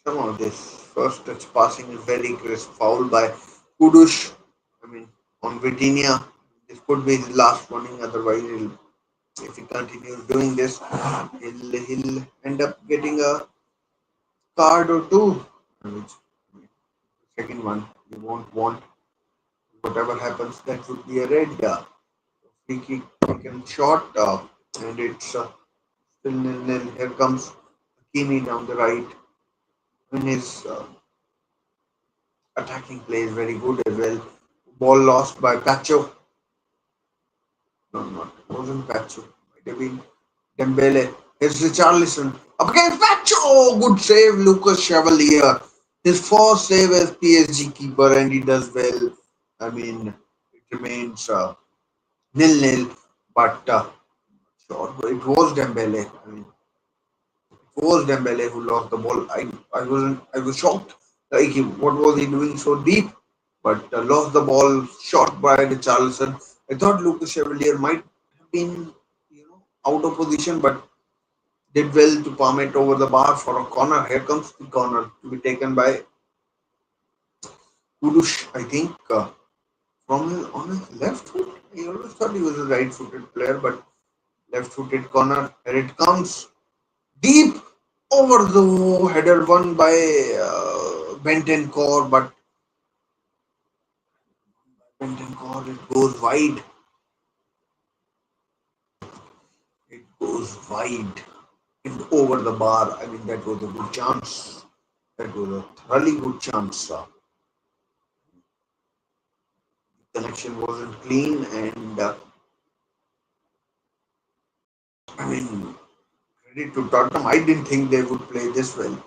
Some of this first touch passing is very crisp. Foul by Kudush. I mean, on Vitinha. This could be his last warning. Otherwise, if he continues doing this, he'll end up getting a card or two. Which second one you won't want. Whatever happens, that would be a red. Free kick taken short, and it's still nil-nil. Here comes Hakimi down the right. And his attacking play is very good as well. Ball lost by Pacho. No, not wasn't Pacho. Might have been Dembele. Here's Richarlison. Up against Pacho. Oh, good save, Lucas Chevalier. His first save as PSG keeper, and he does well. I mean, it remains nil-nil, but sure, it was Dembele. I mean, it was Dembele who lost the ball. I was shocked. Like, what was he doing so deep? But lost the ball, shot by Richarlison. I thought Lucas Chevalier might have been, out of position, but did well to palm it over the bar for a corner. Here comes the corner to be taken by Kudush, I think, from on his left foot. I always thought he was a right-footed player, but left-footed corner. Here it comes, deep over the header, won by Bentoncourt, but Bentoncourt, it goes wide. It goes wide and over the bar. I mean, that was a good chance. That was a thoroughly good chance. Connection wasn't clean, and I mean, credit to Tottenham. I didn't think they would play this well.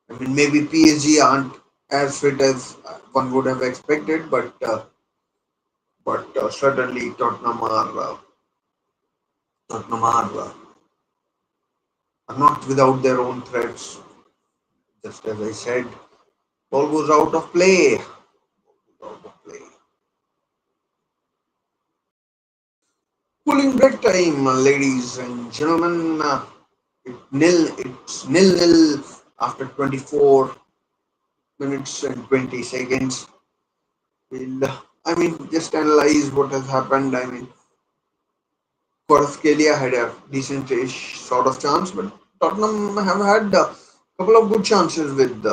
I mean, maybe PSG aren't as fit as one would have expected, but but certainly Tottenham are not without their own threats. Just as I said, ball goes out of play. Out of play. Cooling break time, ladies and gentlemen. It's nil nil after 24 minutes and 20 seconds. I mean, just analyze what has happened. I mean, Kvaratskhelia had a decent-ish sort of chance, but Tottenham have had a couple of good chances with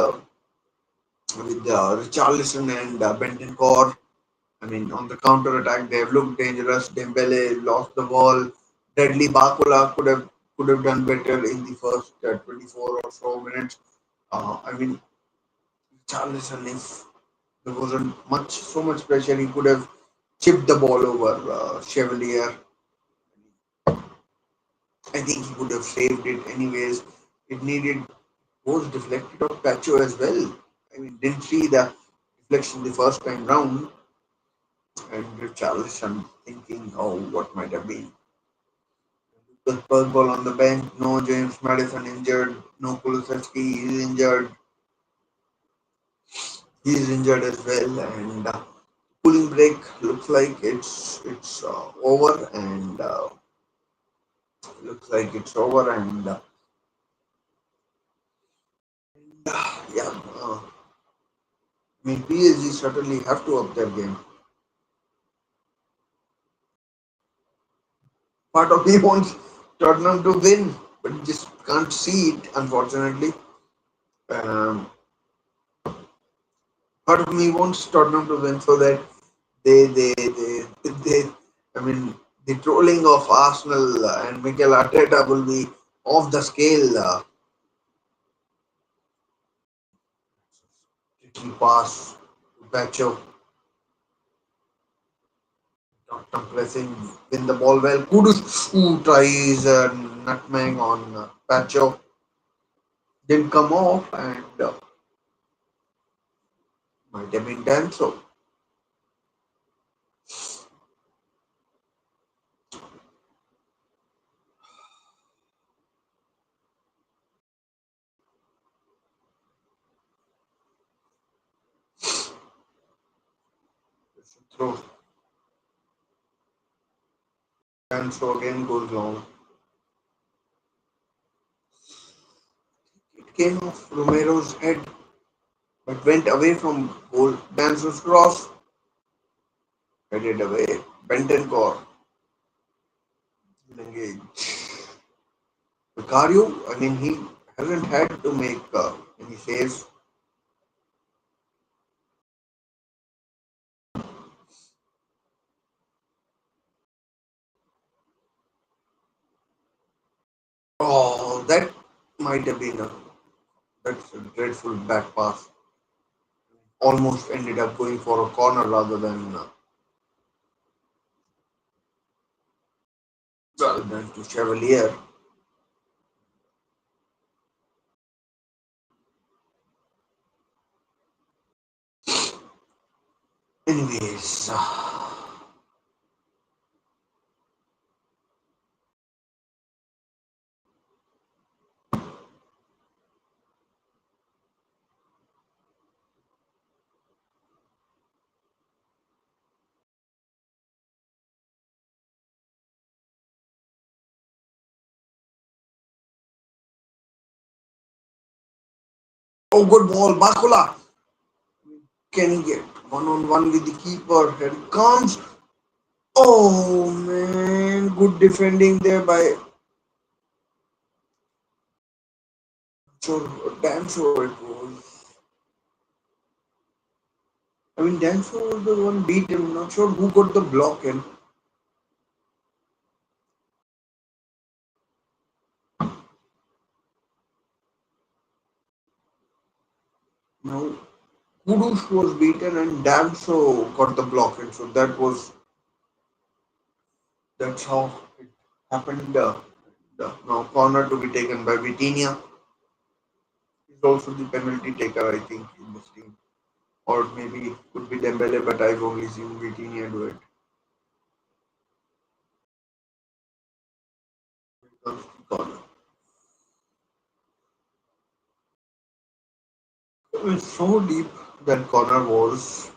Richarlison and Bentancur. I mean, on the counter attack, they have looked dangerous. Dembele lost the ball. Deadly Bakula could have done better in the first 24 or so minutes. I mean, Richarlison, if there wasn't so much pressure, he could have chipped the ball over Chevalier. I think he would have saved it anyways. It needed was deflected off Pacho as well. I mean, didn't see the deflection the first time round, and Richarlison thinking, oh, what might have been. The Spurs ball on the bench, no James Madison injured, no Kulusevski is injured, he is injured as well, and cooling break looks like it's over, and looks like it's over, and yeah, I mean PSG certainly have to up their game. Part of me wants Tottenham to win, but just can't see it, unfortunately. Um, Part of me wants Tottenham to win so that they I mean, the trolling of Arsenal and Mikel Arteta will be off the scale. Tricky pass to Pacho, Tottenham pressing, win the ball well. Kudus, who tries nutmeg on Pacho, didn't come off, and might have been done so. Throw, and so again goes long. It came off Romero's head, but went away from goal. Dancer's cross, headed away. Bentancur, engage. Vicario, I mean, he hasn't had to make any saves. Oh, that might have been that's a dreadful back pass. Almost ended up going for a corner rather than to Chevalier. Anyways, oh, good ball, Bakula. Can he get one on one with the keeper? Here it comes. Oh man, good defending there by sure, damn sure it was. I mean, damn sure was the one beat him. Not sure who got the block in. Now, Kudus was beaten and Damso got the block in. So that's how it happened. The now corner to be taken by Vitinha. He's also the penalty taker, I think, in this team. Or maybe it could be Dembele, but I've only seen Vitinha do it. It's so deep that corner was.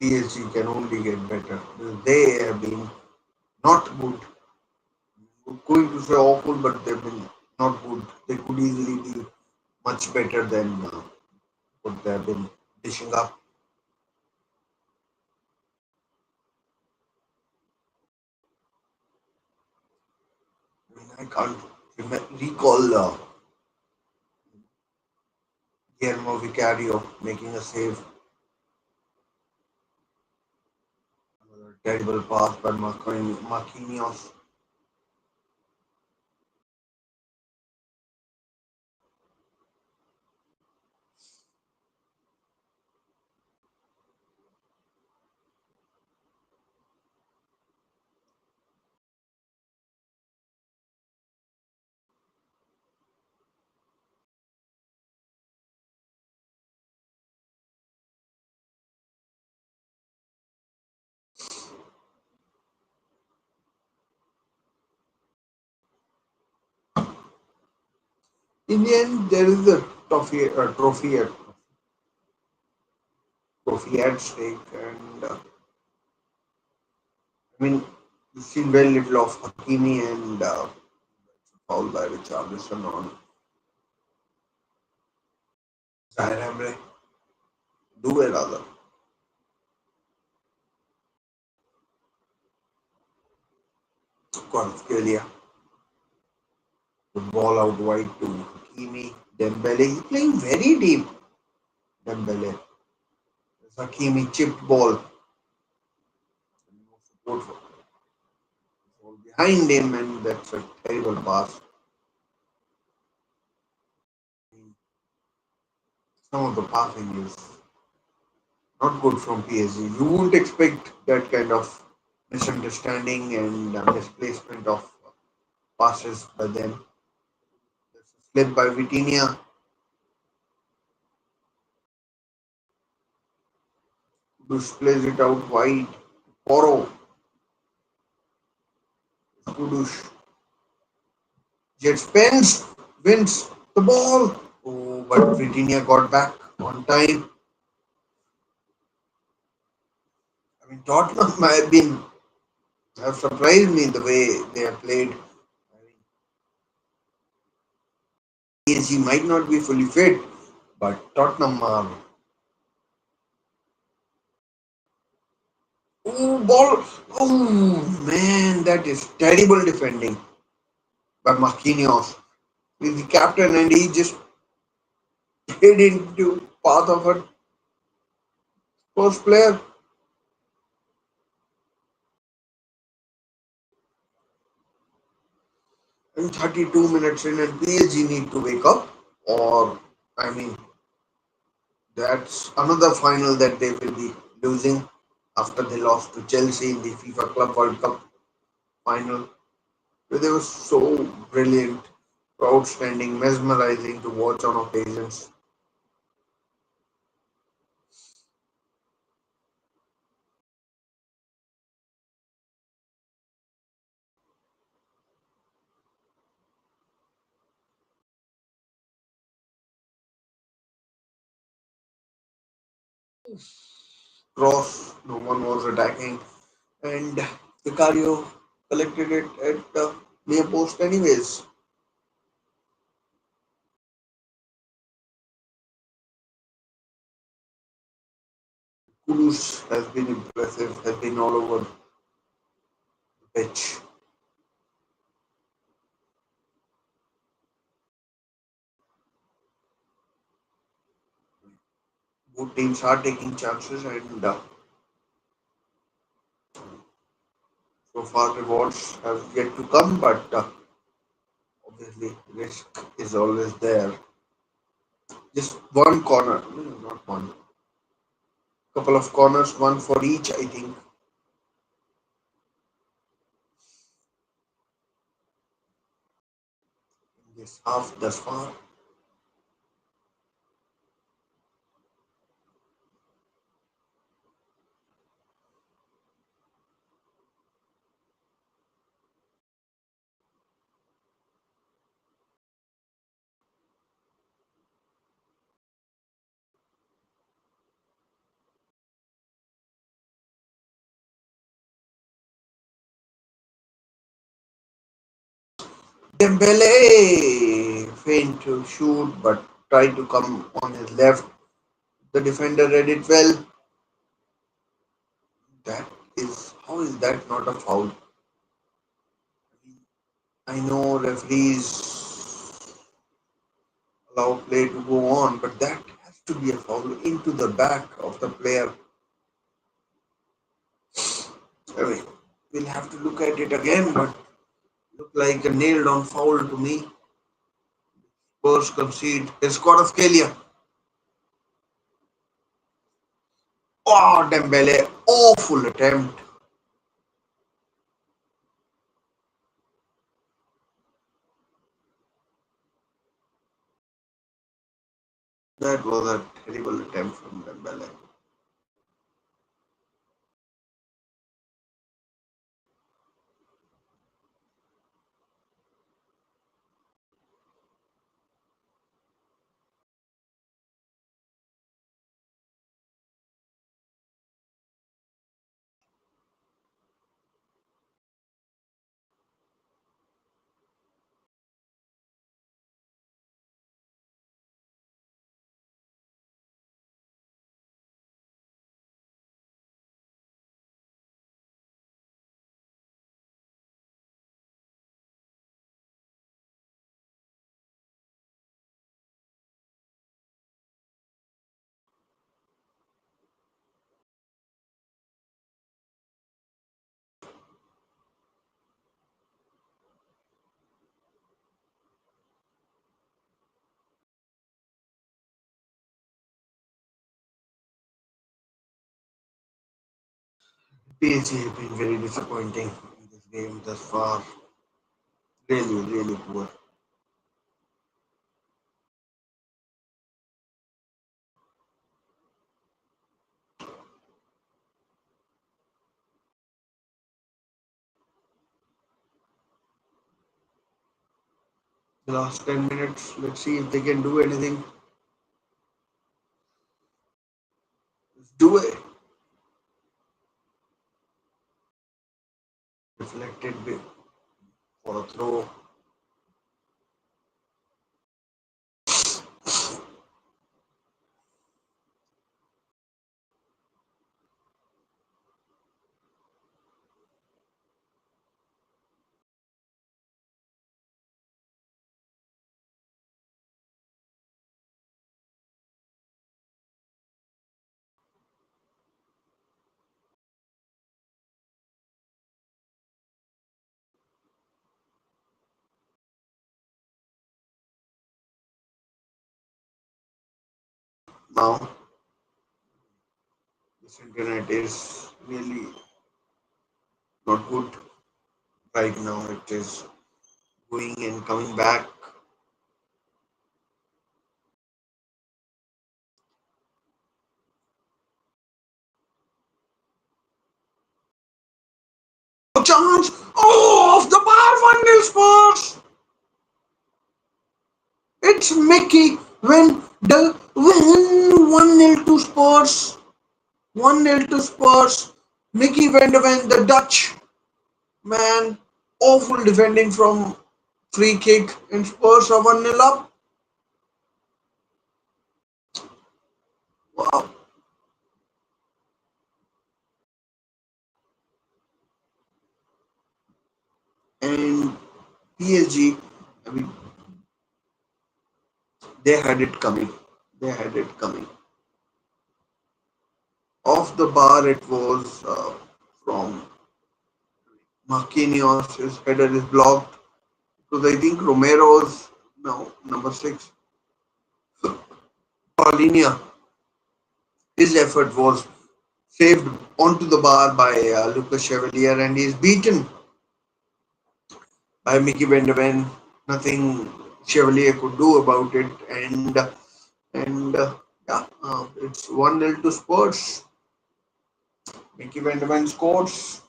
PSG can only get better. They have been not good. Going to say awful, but they've been not good. They could easily be much better than what they have been dishing up. I mean, I can't recall Guillermo Vicario making a save. Another terrible pass by Marquinhos. In the end, there is a trophy at stake, and I mean, we've seen very little of Hakimi and foul by Richarlison on Zaire Emery. Do it rather. Kvaratskhelia. The ball out wide to Hakimi. Dembele. He's playing very deep. Dembele. Hakimi chipped ball. No support for ball behind him, and that's a terrible pass. Some of the passing is not good from PSG. You wouldn't expect that kind of misunderstanding and misplacement of passes by them. Slip by Vitinha. Bush plays it out wide. Poro. Kudush. Jet spins. Wins the ball. Oh, but Vitinha got back on time. I mean, Tottenham have surprised me the way they have played. I mean, PSG might not be fully fit, but Tottenham are. Oh, ball. Oh, man, that is terrible defending by Marquinhos. He's the captain and he just hid into path of a first player. And 32 minutes in, and PSG need to wake up. Or, I mean, that's another final that they will be losing after they lost to Chelsea in the FIFA Club World Cup final. Where they were so brilliant, outstanding, mesmerizing to watch on occasions. Cross, no one was attacking, and Vicario collected it at the near post anyways. Kudus has been impressive, has been all over the pitch. Both teams are taking chances, and so far rewards have yet to come, but obviously risk is always there. Just one corner, no, not one, couple of corners, one for each, I think, in this half thus far. Dembele failed to shoot but tried to come on his left. The defender read it well. That is how is that not a foul? I know referees allow play to go on, but that has to be a foul into the back of the player. I mean, we'll have to look at it again, but look like a nailed on foul to me. Spurs concede. They scored of failure. Oh, Dembele, awful attempt. That was a terrible attempt from Dembele. PSG have been very disappointing in this game thus far. Really, really poor. The last 10 minutes, let's see if they can do anything. Let's do it. Deflected for a throw. Now, this internet is really not good right now. It is going and coming back. A chance! Oh, off the bar, 1-0 Spurs! It's Mickey when 1-0 to Spurs. 1-0 to Spurs. Mickey Van de Ven, the Dutch man. Awful defending from free kick, and Spurs are 1-0 up. Wow. And PSG, I mean, they had it coming. They had it coming. Off the bar, it was from Marquinhos. His header is blocked. Because I think Romero's, no, number 6, Paulinia, his effort was saved onto the bar by Lucas Chevalier, and he's beaten by Mickey Van de Ven. Nothing Chevalier could do about it. And yeah, it's 1-0 to Spurs. Mickey Van de Ven scores.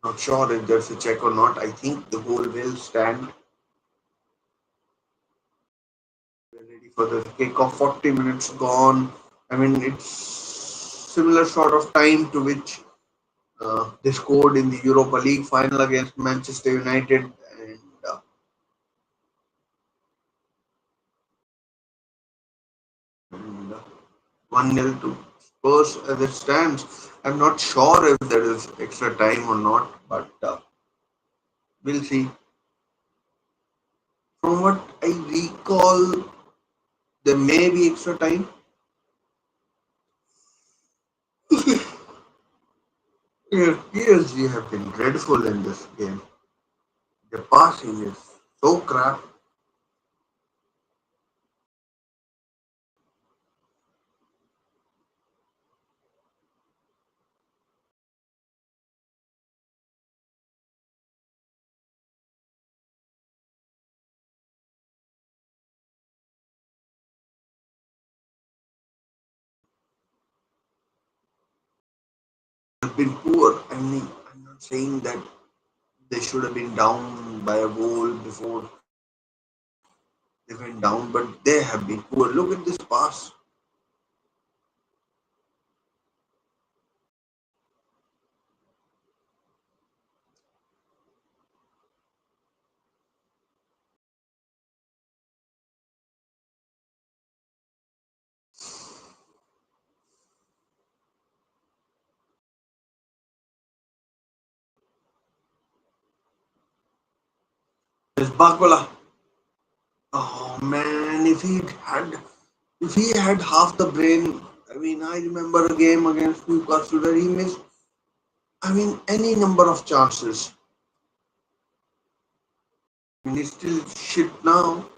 Not sure if there's a check or not. I think the goal will stand. for the kickoff. 40 minutes gone. I mean, it's similar sort of time to which they scored in the Europa League final against Manchester United, and 1-0 to Spurs as it stands. I'm not sure if there is extra time or not, but we'll see. From what I recall, there may be extra time. Yeah, PSG have been dreadful in this game. The passing is so crap. Have been poor. I mean, I'm not saying that they should have been down by a goal before they went down, but they have been poor. Look at this pass. There's Bakola. Oh man, if he had half the brain, I mean, I remember a game against Newcastle where he missed, I mean, any number of chances. I mean, he's still shit now.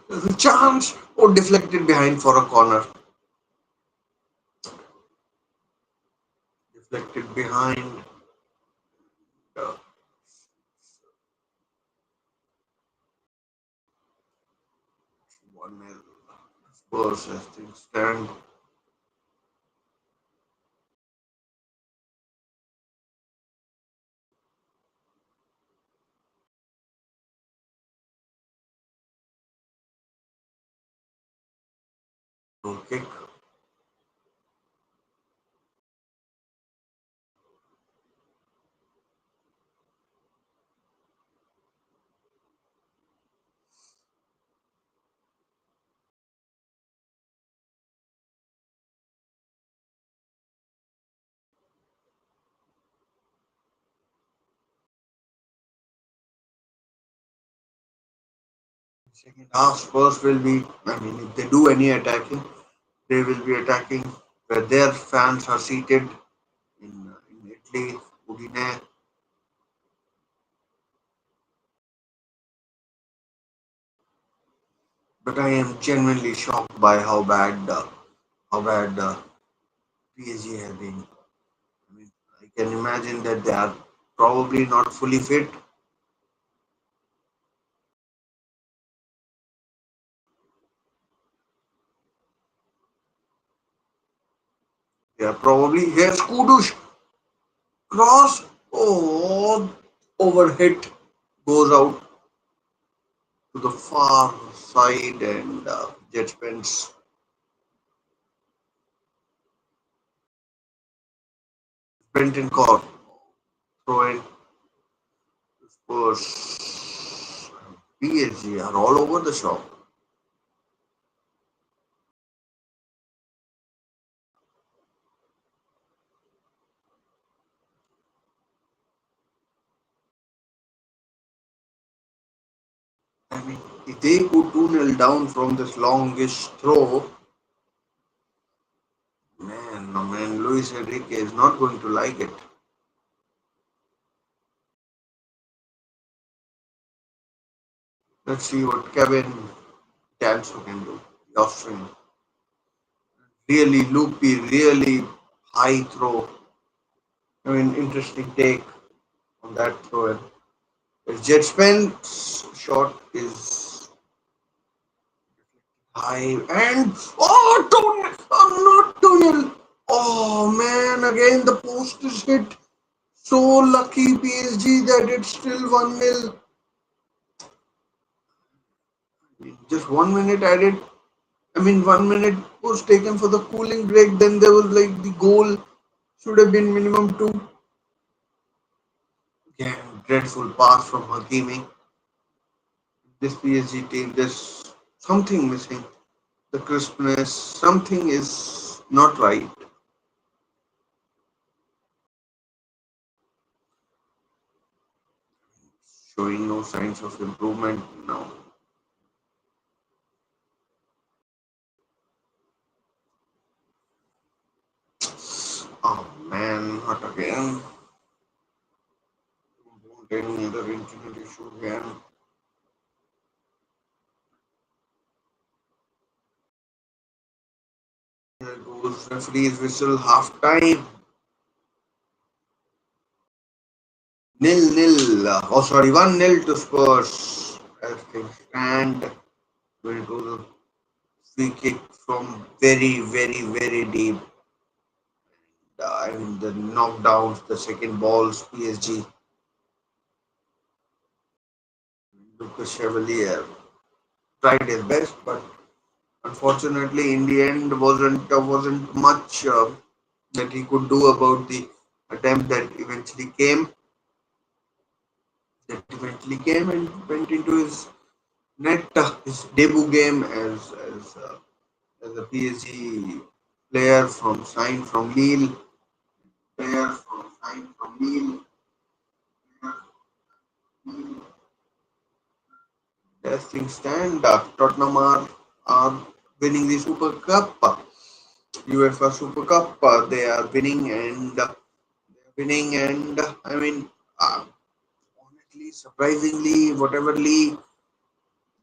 There's a chance or deflected behind for a corner. Deflected behind. Uh, 1-0. Spurs as things stand. Goal kick. Second half, Spurs will be, I mean, if they do any attacking, they will be attacking where their fans are seated in Italy, Udine. But I am genuinely shocked by how bad PSG have been. I mean, I can imagine that they are probably not fully fit. They are probably here's Kudush cross. Oh, overhit goes out to the far side and Jet spends Brenton Core throw in Spurs. PSG are all over the shop. I mean, if they go 2-0 down from this longish throw, man, no man, Luis Enrique is not going to like it. Let's see what Kevin Danso can do. The Austrian. Really loopy, really high throw. I mean, interesting take on that throw. Jetspin's shot is High and not tunnel. Oh man, again the post is hit. So lucky PSG that it's still 1-0. Just 1 minute added. I mean, 1 minute was taken for the cooling break. Then there was like the goal should have been minimum two. Again, dreadful pass from Hakimi. This PSG team, there's something missing. The crispness, something is not right. Showing no signs of improvement now. Oh man, not again. Don't any other internet issue again. There goes referee's whistle, half time. Nil nil. Oh, sorry, 1-0 to Spurs. As things stand, when it was a free kick from very deep. I mean, the knockdowns, the second balls, PSG. Lucas Chevalier tried his best, but unfortunately, in the end, wasn't much that he could do about the attempt that eventually came and went into his net, his debut game as a PSG player from signed from Lille, player from signed from Lille. As things stand, Tottenham are winning the Super Cup, UEFA Super Cup. They are winning, and I mean, honestly, surprisingly, whatever league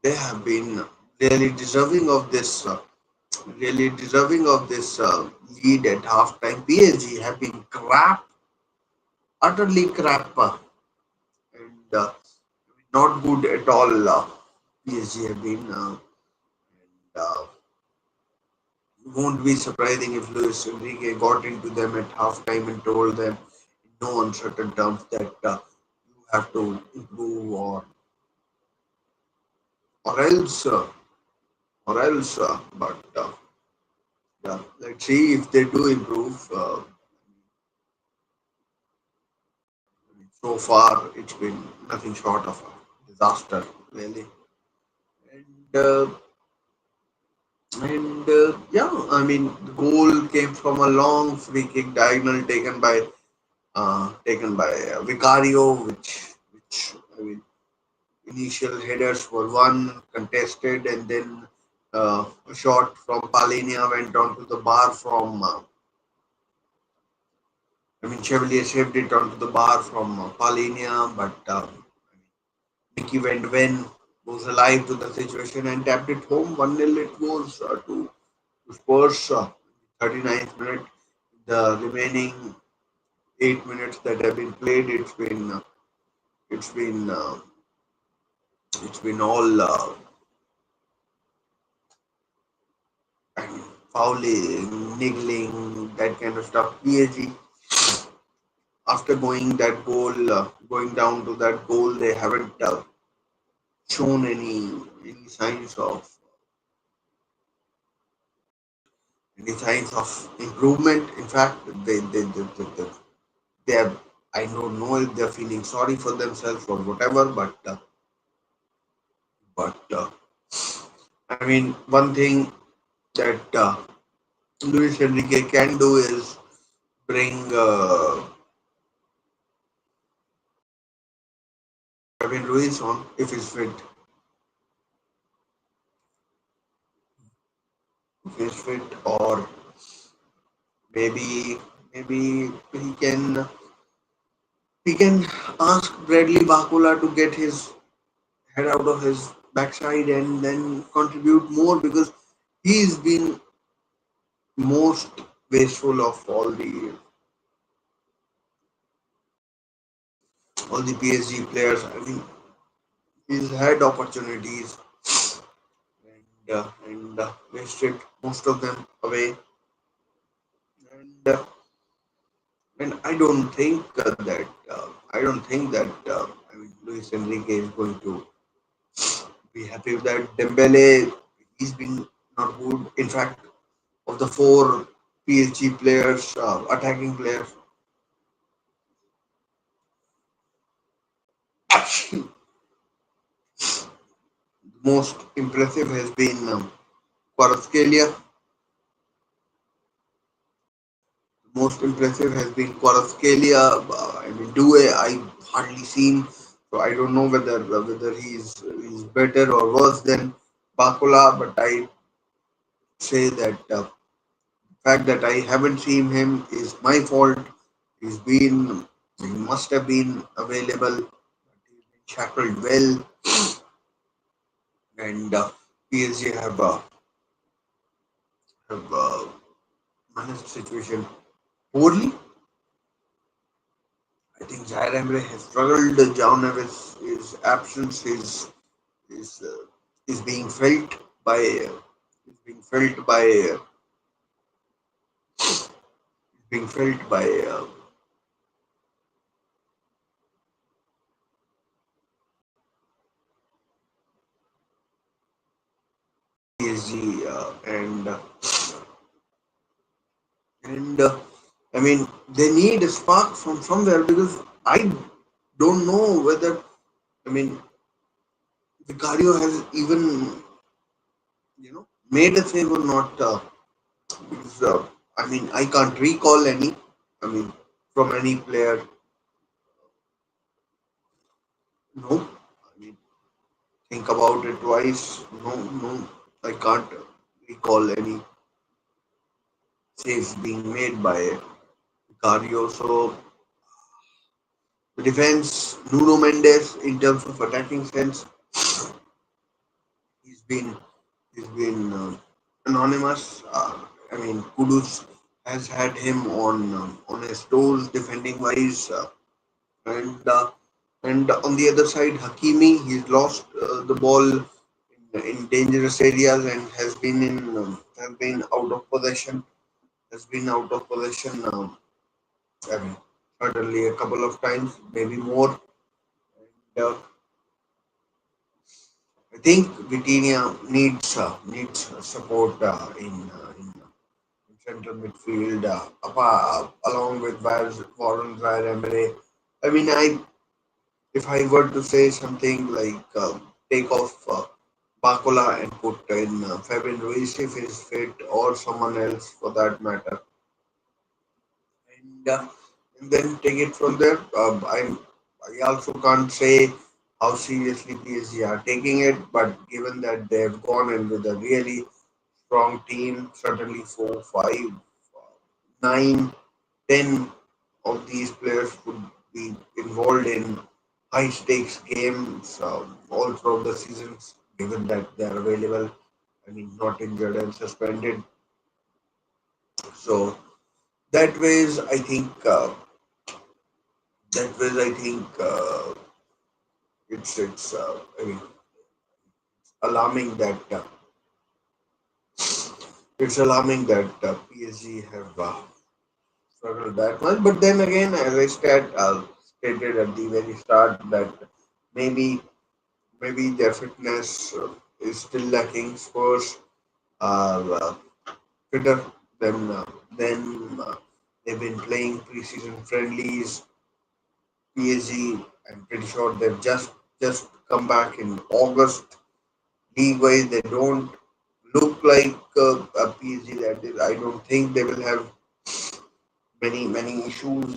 they have been really deserving of this. Really deserving of this lead at halftime. PSG have been crap, utterly crap, and not good at all. PSG have been, and it won't be surprising if Luis Enrique got into them at halftime and told them in no uncertain terms that you have to improve or else, but yeah, let's see if they do improve. So far, it's been nothing short of a disaster, really. And yeah, I mean, the goal came from a long free kick diagonal taken by Vicario, which I mean, initial headers were one contested, and then a shot from Palinia went onto the bar from. I mean, Chevalier saved it onto the bar from Palinia, but Nicky Van Ven was alive to the situation and tapped it home. 1-0 it was to Spurs. 39th minute. The remaining 8 minutes that have been played, it's been it's been all I mean, fouling, niggling, that kind of stuff. PSG after going down to that goal, they haven't shown any signs of improvement. In fact, they are, I don't know if they're feeling sorry for themselves or whatever, but I mean, one thing that Luis Enrique can do is bring Kevin Ruiz on if he's fit, or maybe he can ask Bradley Bakula to get his head out of his backside and then contribute more, because he's been most wasteful of all the PSG players. I mean, he's had opportunities, and wasted most of them away. And I don't think that I don't think that I mean Luis Enrique is going to be happy with that. Dembele, he's been not good. In fact, of the four PSG players, attacking players, the most impressive has been Kvaratskhelia. Most impressive has been Kvaratskhelia. I mean, Due, I hardly seen, so I don't know whether he's better or worse than Bakula. But I say that fact that I haven't seen him is my fault. He's been he must have been available. He's been shackled well, and PSG have managed the situation poorly. I think Zaire Emery has struggled. John Neves' absence is is being felt by is being felt by being felt by PSG and I mean they need a spark from somewhere because I don't know whether I mean Vicario has even made a save or not. Because, I mean I can't recall any. I mean from any player. No. I mean think about it twice. No, no, I can't recall any saves being made by Vicario. So the defense, Nuno Mendes, in terms of attacking sense, he's been he's been anonymous. I mean, Kudus has had him on his toes defending wise, and and on the other side, Hakimi, he's lost the ball in dangerous areas and has been out of possession. Has been out of possession. I mean, certainly a couple of times, maybe more. And, I think Vitinha needs support in central midfield, along with Warren Zaire Emery. I mean, if I were to say something like take off Bacola and put in Fabian Ruiz if he's fit or someone else for that matter, and then take it from there. I also can't say how seriously PSG are taking it, but given that they've gone in with a really strong team, certainly 4, 5, 9, 10 of these players would be involved in high stakes games all throughout the seasons, given that they're available. I mean, not injured and suspended. So that ways, I think it's I mean alarming that PSG have struggled that much. But then again, as I stated at the very start, that maybe maybe their fitness is still lacking. Spurs are fitter than they've been playing preseason friendlies. PSG, I'm pretty sure they've just come back in August. League wise, they don't look like a PSG that is. I don't think they will have many issues.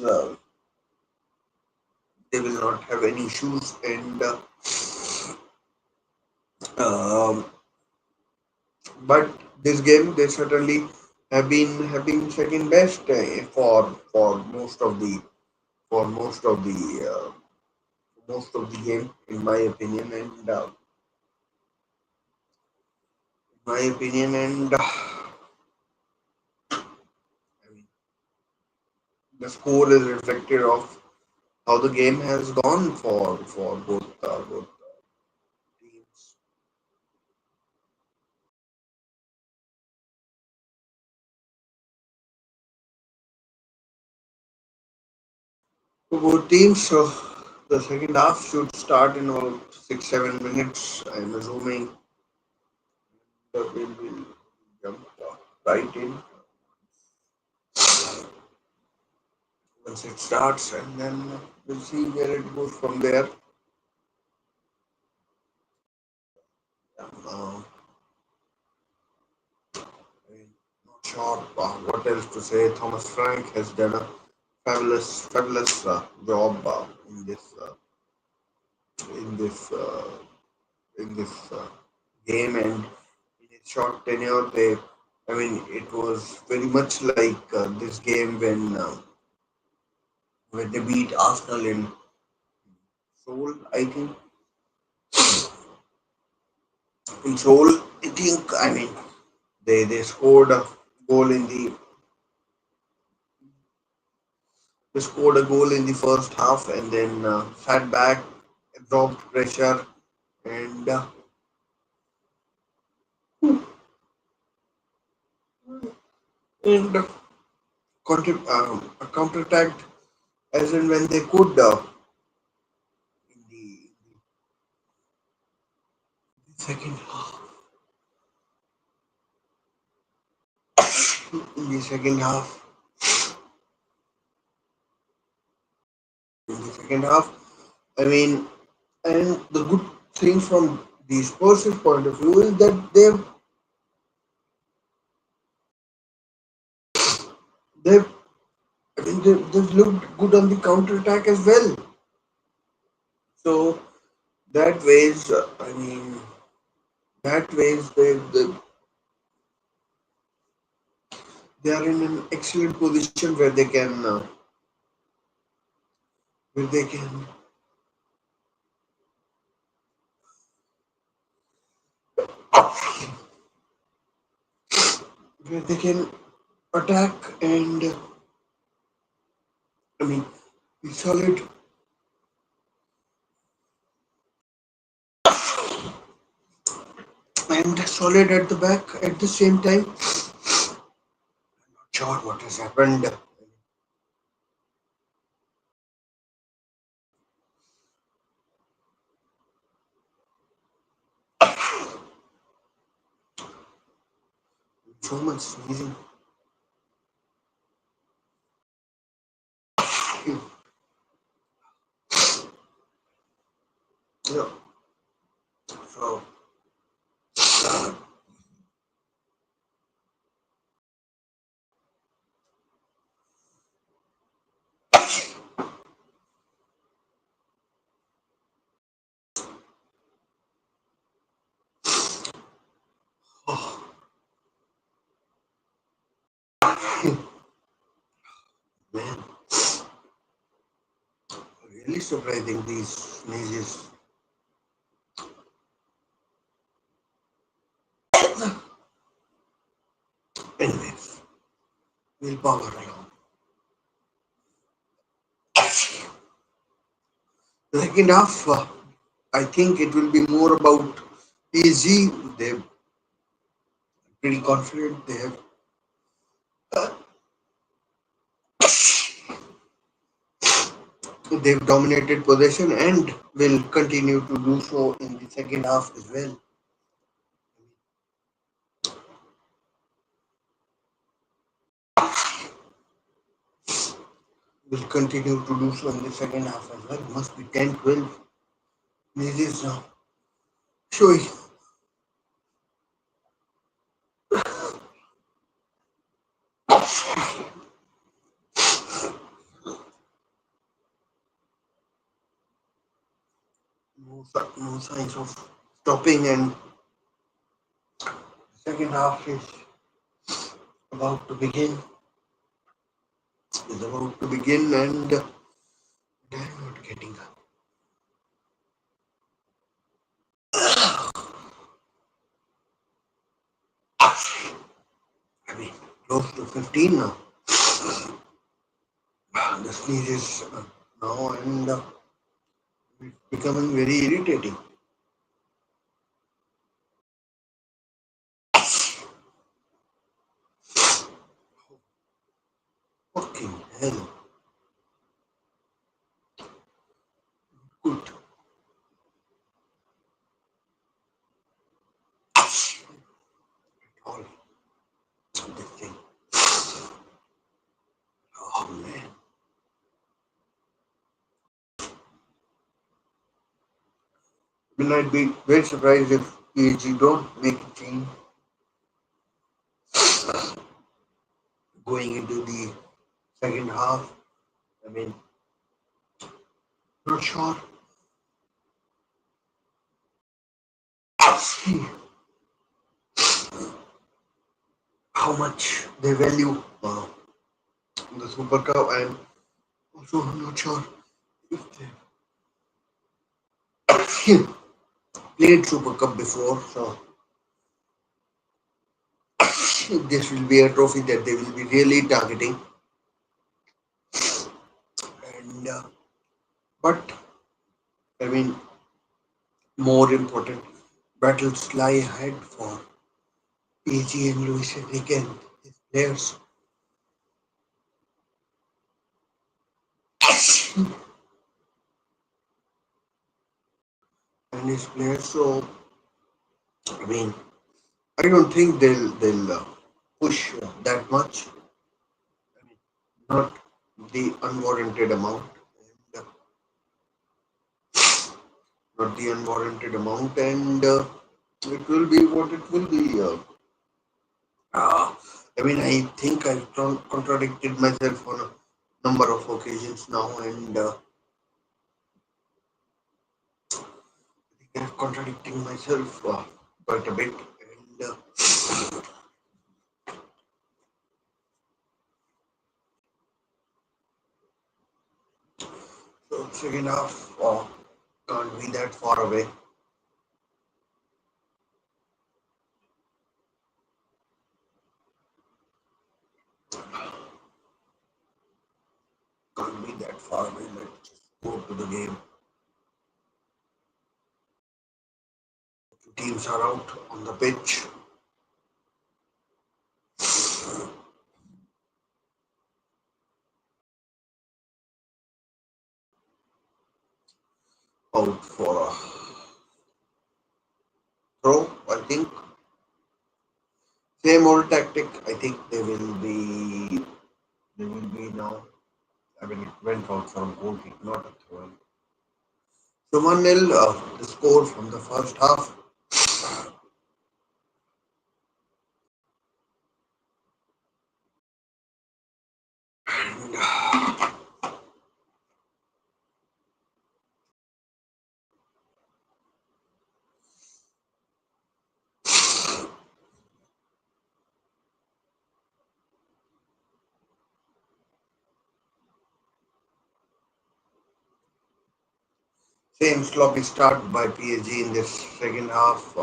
They will not have any issues, and um, but this game they certainly have been second best for most of the game, in my opinion, and I mean, the score is reflective of how the game has gone for both teams. for both teams. So the second half should start in about 6 7 minutes. I'm assuming that we will jump right in once it starts, and then we'll see where it goes from there. Uh, I'm not sure what else to say. Thomas Frank has done a fabulous job in this in this game, and in its short tenure, they. I mean, it was very much like this game when they beat Arsenal in Seoul. I think in Seoul, I think. I mean, they scored a goal in the they scored a goal in the first half, and then sat back, absorbed pressure, and and counterattacked as and when they could in the second in the second half. In the second half, I mean, and the good thing from the Spurs' point of view is that they've I mean, they've looked good on the counter attack as well. So that ways, I mean, that ways they are in an excellent position where they can where they can attack and I mean be solid and solid at the back at the same time. Not sure what has happened. So much sneezing. Yeah. So oh, man, really surprising these sneezes. Anyways, we'll power along. The second half, I think it will be more about PSG. They're pretty confident. They've dominated possession and will continue to do so in the second half as well. Will continue to do so in the second half as well. Must be 10-12. This is showing no signs of stopping, and second half about to begin. Is about to begin, and I'm not getting up. I mean, close to 15 now. The sneeze is now and it's becoming very irritating. Fucking hell. I'd be very surprised if PSG don't make a change going into the second half. I mean, not sure how much they value the Super Cup, and also I'm not sure if they played Super Cup before. So this will be a trophy that they will be really targeting. And but I mean, more important battles lie ahead for PG and Luis Enrique and his players. And his players. So I mean, I don't think they'll push that much. I mean, not the unwarranted amount, and not the unwarranted amount, and it will be what it will be. Uh, I mean, I think I've contradicted myself on a number of occasions now, and I think I'm contradicting myself quite a bit. And so second half can't be that far away. Can't be that far away. Let's just go to the game. Two teams are out on the pitch. Out for a throw, I think. Same old tactic. I think they will be now. I mean, it went out for a goal kick, not a throw. So 1-0, the score from the first half. And, same sloppy start by PSG in this second half.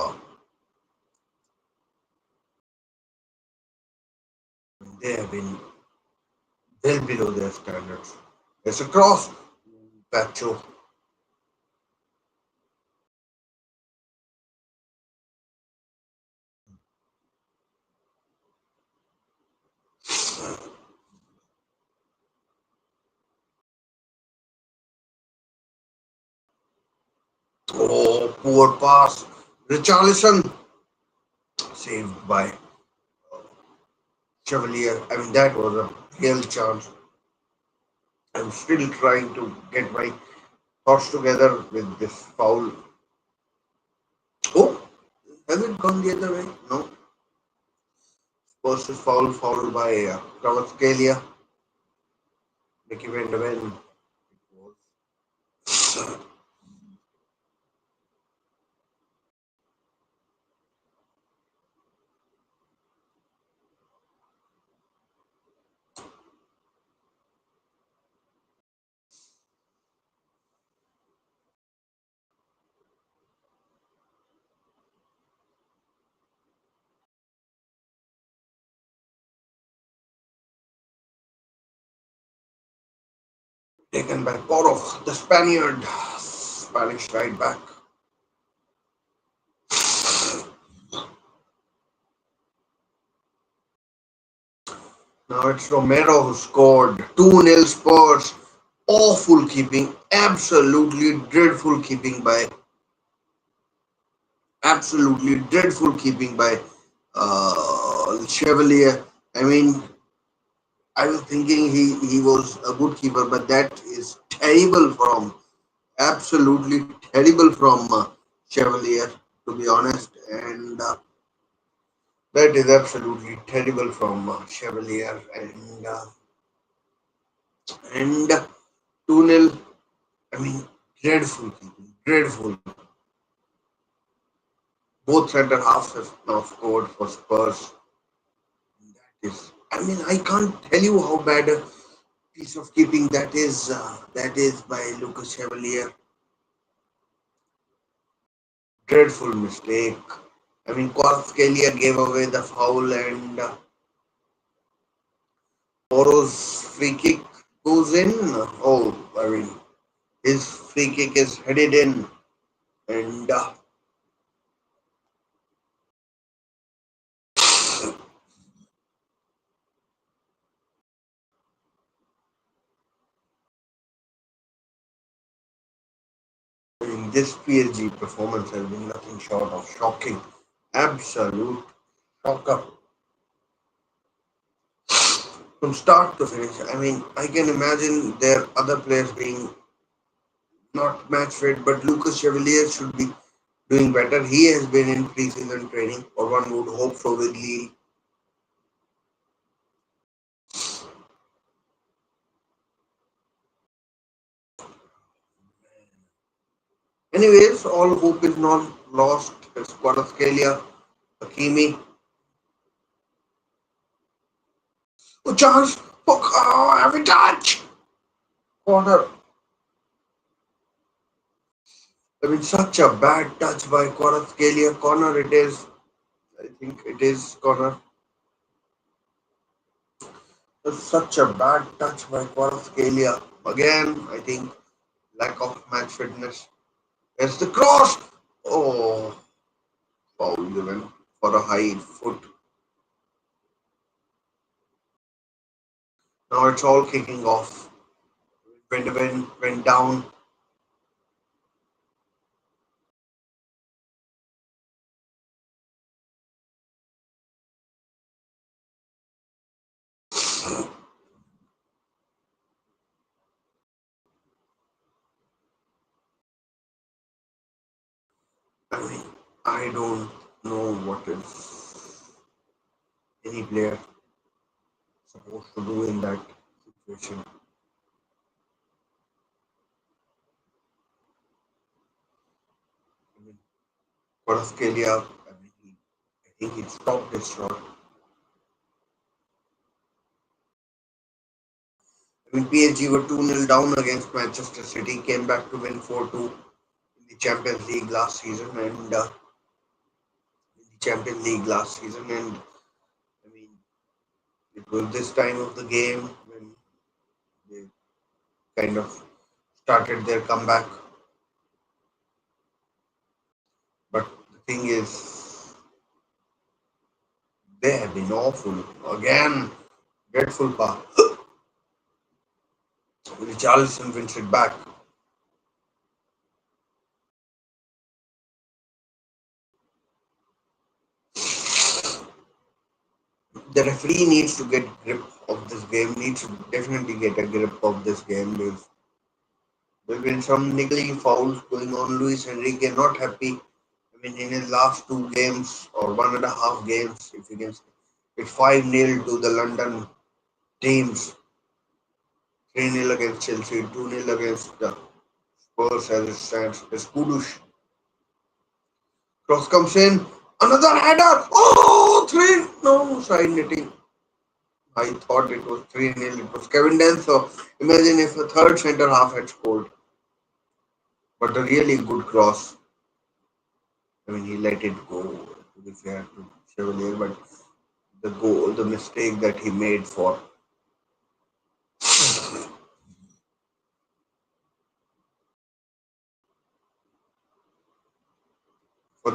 They have been well below their standards. It's a cross. Pacho. Oh, poor pass. Richarlison saved by Chevalier. I mean, that was a real chance. I'm still trying to get my thoughts together with this foul. Oh, has it gone the other way? No. Versus foul by Kvaratskhelia. Mickey Van de Ven. Taken by Porro, the Spaniard. Spanish right back. Now it's Romero who scored. 2-0 Spurs. Awful keeping. Absolutely dreadful keeping by. Absolutely dreadful keeping by Chevalier. I mean, I was thinking he was a good keeper, but that is terrible from absolutely terrible from Chevalier, to be honest, and that is absolutely terrible from Chevalier, and 2-0. I mean, dreadful, dreadful. Both centre halves have now scored for Spurs. That is, I mean, I can't tell you how bad a piece of keeping that is. That is by Lucas Chevalier. Dreadful mistake. I mean, Kvaratskhelia gave away the foul, and Oro's free kick goes in. Oh, I mean, his free kick is headed in, and I mean, this PSG performance has been nothing short of shocking. Absolute shocker from start to finish. I mean, I can imagine their other players being not match fit, but Lucas Chevalier should be doing better. He has been in pre-season training, or one would hope so, with Lille. Anyways, all hope is not lost. It's Kvaratskhelia, Hakimi. Oh, chance! Oh, every touch! Corner. I mean, such a bad touch by Kvaratskhelia. Corner it is. I think it is corner. Such a bad touch by Kvaratskhelia. Again, I think lack of match fitness. There's the cross! Oh, foul given for a high foot. Now it's all kicking off. Went down. I mean, I don't know what is any player supposed to do in that situation. I mean, Kvaratskhelia, I think he stopped his shot. I mean, PSG were 2-0 down against Manchester City, came back to win 4-2 in the Champions League last season, and I mean, it was this time of the game when they kind of started their comeback. But the thing is, they have been awful again. Dreadful pass. Richarlison wins it back. The referee needs to get grip of this game. Needs to definitely get a grip of this game. There's been some niggling fouls going on. Luis Enrique not happy. I mean, in his last two games or one and a half games, if you can say, it's 5-0 to the London teams. 3-0 against Chelsea, 2-0 against the Spurs as it stands. It's Kudush. Cross comes in. Another header. Oh, three. No, side netting. I thought it was 3-0. It was Kevin Dance. So imagine if a third centre half had scored. But a really good cross. I mean, he let it go, to be fair to Chevalier, but the goal, the mistake that he made for the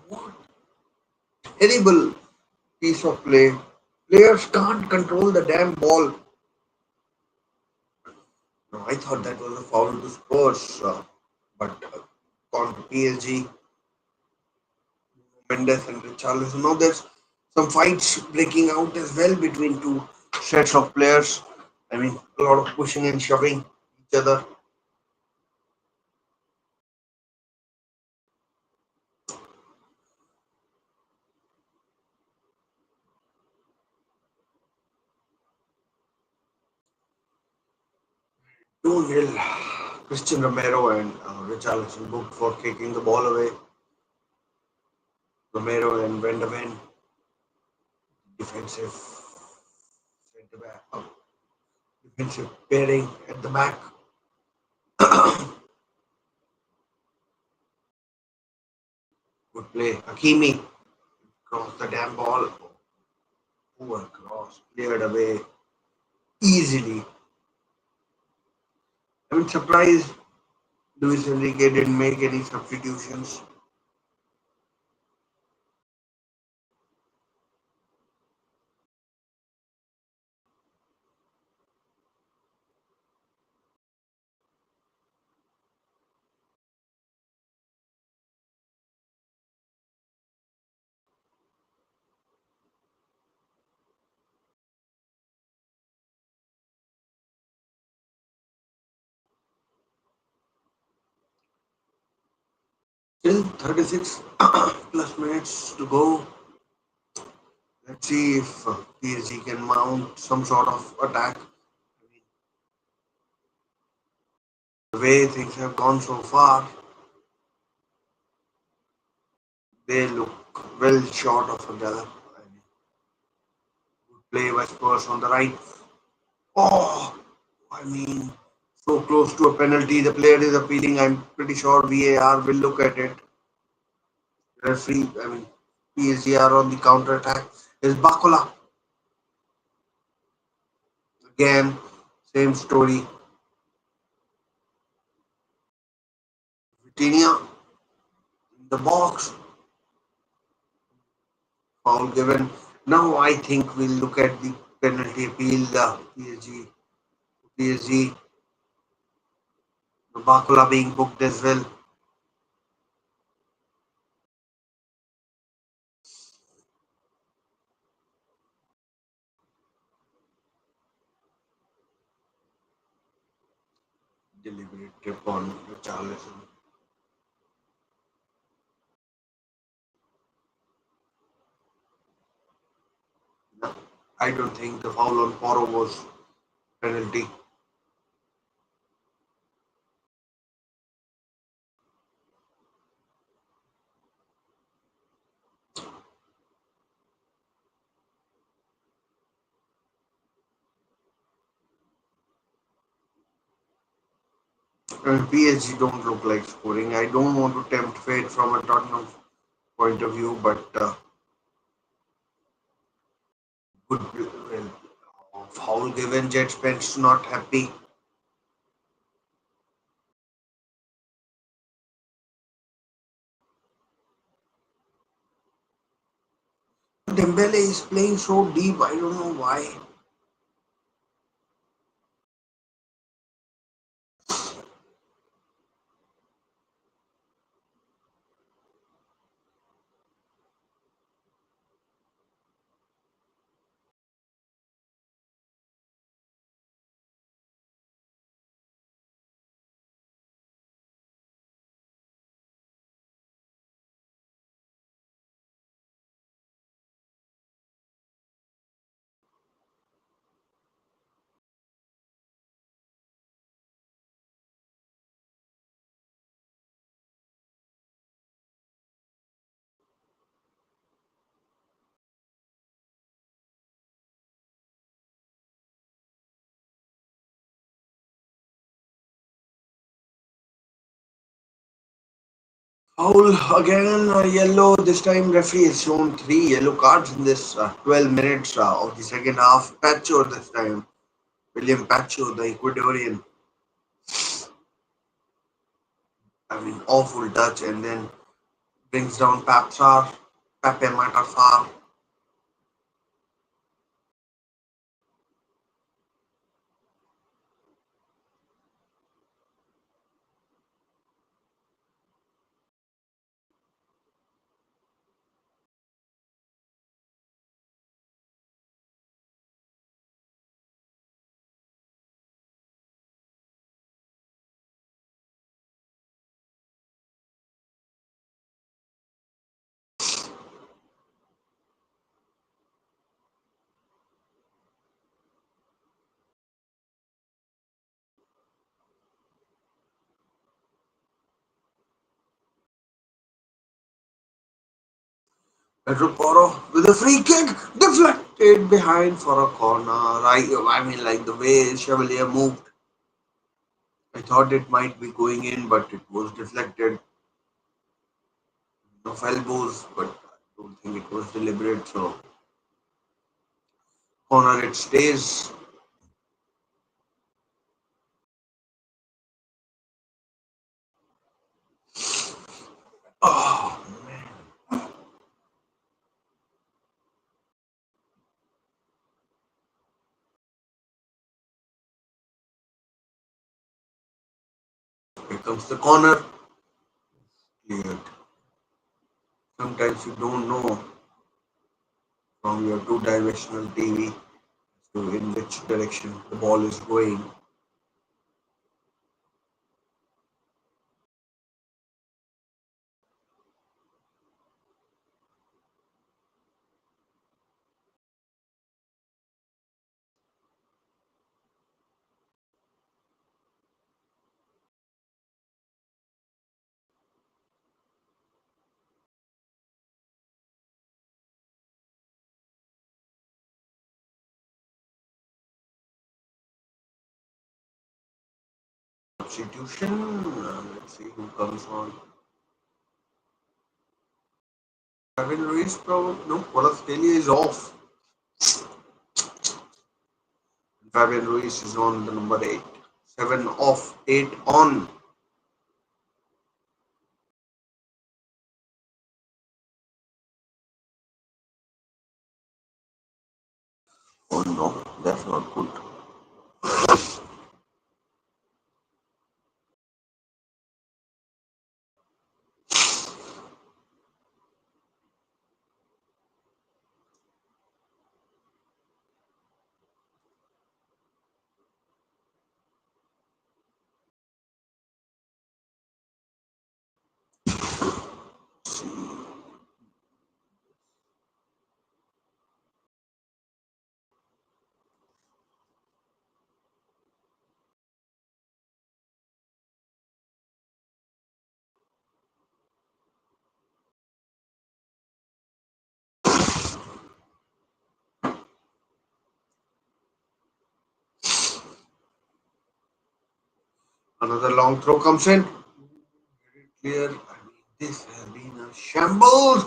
what terrible piece of play. Players can't control the damn ball. No, I thought that was a foul to Spurs, but gone to PSG, Mendes and Richarlison. Now there's some fights breaking out as well between two sets of players. I mean, a lot of pushing and shoving each other. 2-0. Christian Romero and Richarlison booked for kicking the ball away. Romero and Van de Ven, defensive centre back, defensive pairing at the back. Good play. Hakimi crossed the damn ball. Poor cross, cleared away easily. I'm surprised Luis Enrique didn't make any substitutions. Still 36 plus minutes to go. Let's see if PSG can mount some sort of attack. The way things have gone so far, they look well short of a gallop. I mean, play by Spurs on the right. Oh, I mean, so close to a penalty. The player is appealing. I'm pretty sure VAR will look at it. Referee, I mean, PSG are on the counter attack. Is Bakola again? Same story. Vitinha in the box. Foul given. Now I think we'll look at the penalty appeal. PSG, Bakola being booked as well. Deliberate trip on Richarlison. No, I don't think the foul on Poro was penalty. I mean, PSG don't look like scoring. I don't want to tempt fate from a Tottenham point of view, but good foul given. Jet Spence not happy. Dembele is playing so deep. I don't know why. Foul again, yellow. This time, referee has shown three yellow cards in this 12 minutes of the second half. Pacho this time. William Pacho, the Ecuadorian. I mean, awful touch, and then brings down Papsar, Pape Matar. Pedro Porro with a free kick deflected behind for a corner. I mean, like the way Chevalier moved, I thought it might be going in, but it was deflected of elbows. But I don't think it was deliberate. So corner it stays. Oh man, here comes the corner. Cleared. Sometimes you don't know from your two-dimensional TV to in which direction the ball is going. Substitution. Let's see who comes on. Fabian Ruiz probably. No, Kvaratskhelia is off. Fabian Ruiz is on the number 8. 7 off, 8 on. Oh no, that's not good. Another long throw comes in. Very clear. I mean, this has been a shambles.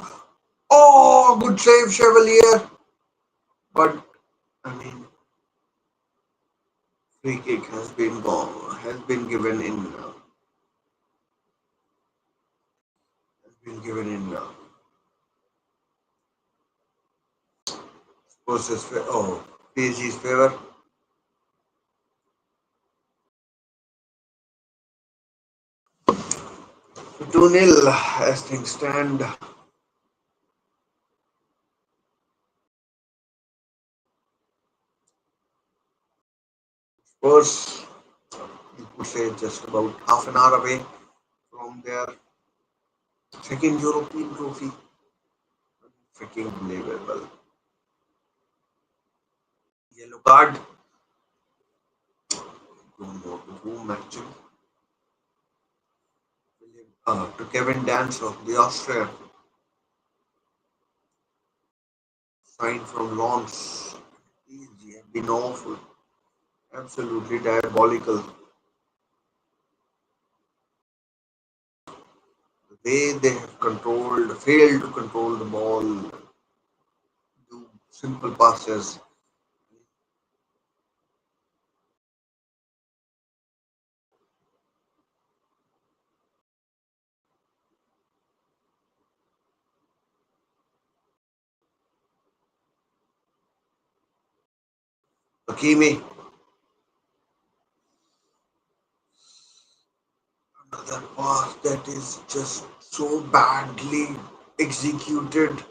Oh, good save, Chevalier. But, I mean, free kick has been given in, has been given in, versus, oh, PSG's favor. 2-0 as things stand. Spurs, you could say, just about half an hour away from their second European trophy. Freaking unbelievable. Yellow card. Don't know to whom actually. To Kevin Danso, the Austrian, signed from Lens. PSG have been awful, absolutely diabolical. The way they have failed to control the ball, do simple passes. Hakimi, another pass that is just so badly executed.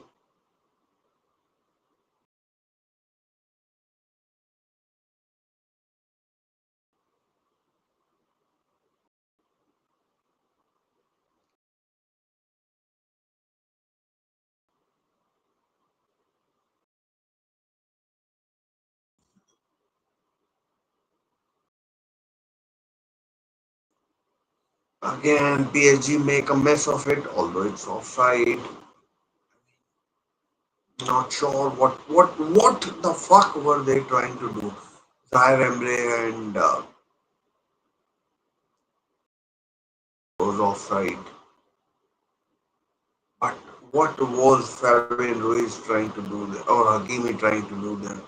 Again, PSG make a mess of it, although it's offside. Not sure what the fuck were they trying to do. Zaire Emre and was offside. But what was Fabian Ruiz trying to do there, or Hakimi trying to do there?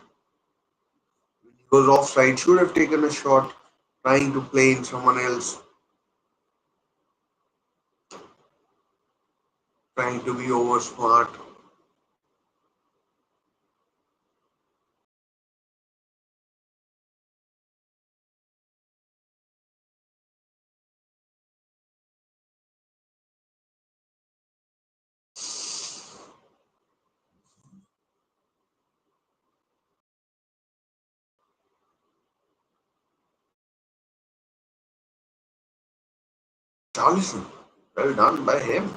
He was offside, should have taken a shot, trying to play in someone else, trying to be over smart. Allison, well done by him.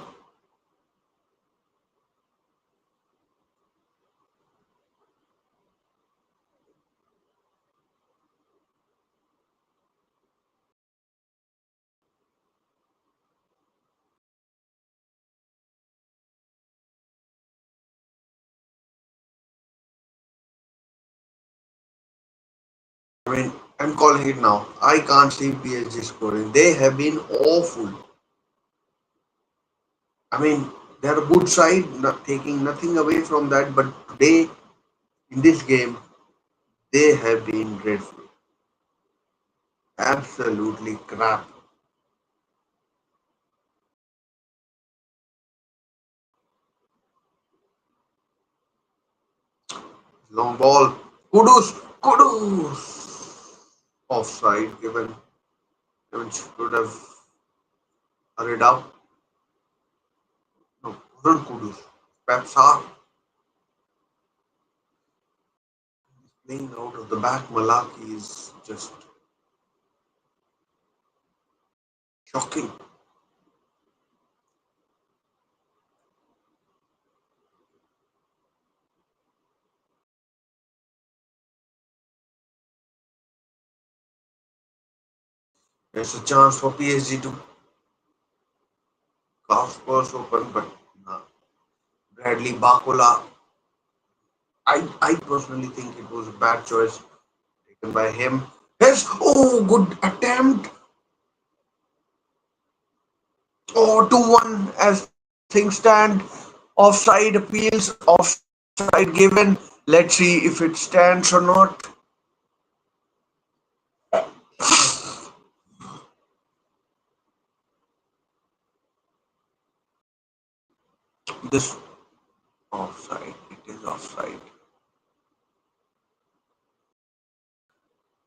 I mean, I'm calling it now. I can't see PSG scoring. They have been awful. I mean, they're a good side, not taking nothing away from that, but today, in this game, they have been dreadful. Absolutely crap. Long ball. Kudus! Kudus! Offside given should have hurried up. No, wasn't Kudus. Pepsar playing out of the back. Malaki is just shocking. There's a chance for PSG to carve Spurs open, but nah. Bradley Bakula. I personally think it was a bad choice taken by him. Yes, oh, good attempt. Oh, 2-1 as things stand. Offside appeals, offside given. Let's see if it stands or not. This offside, it is offside.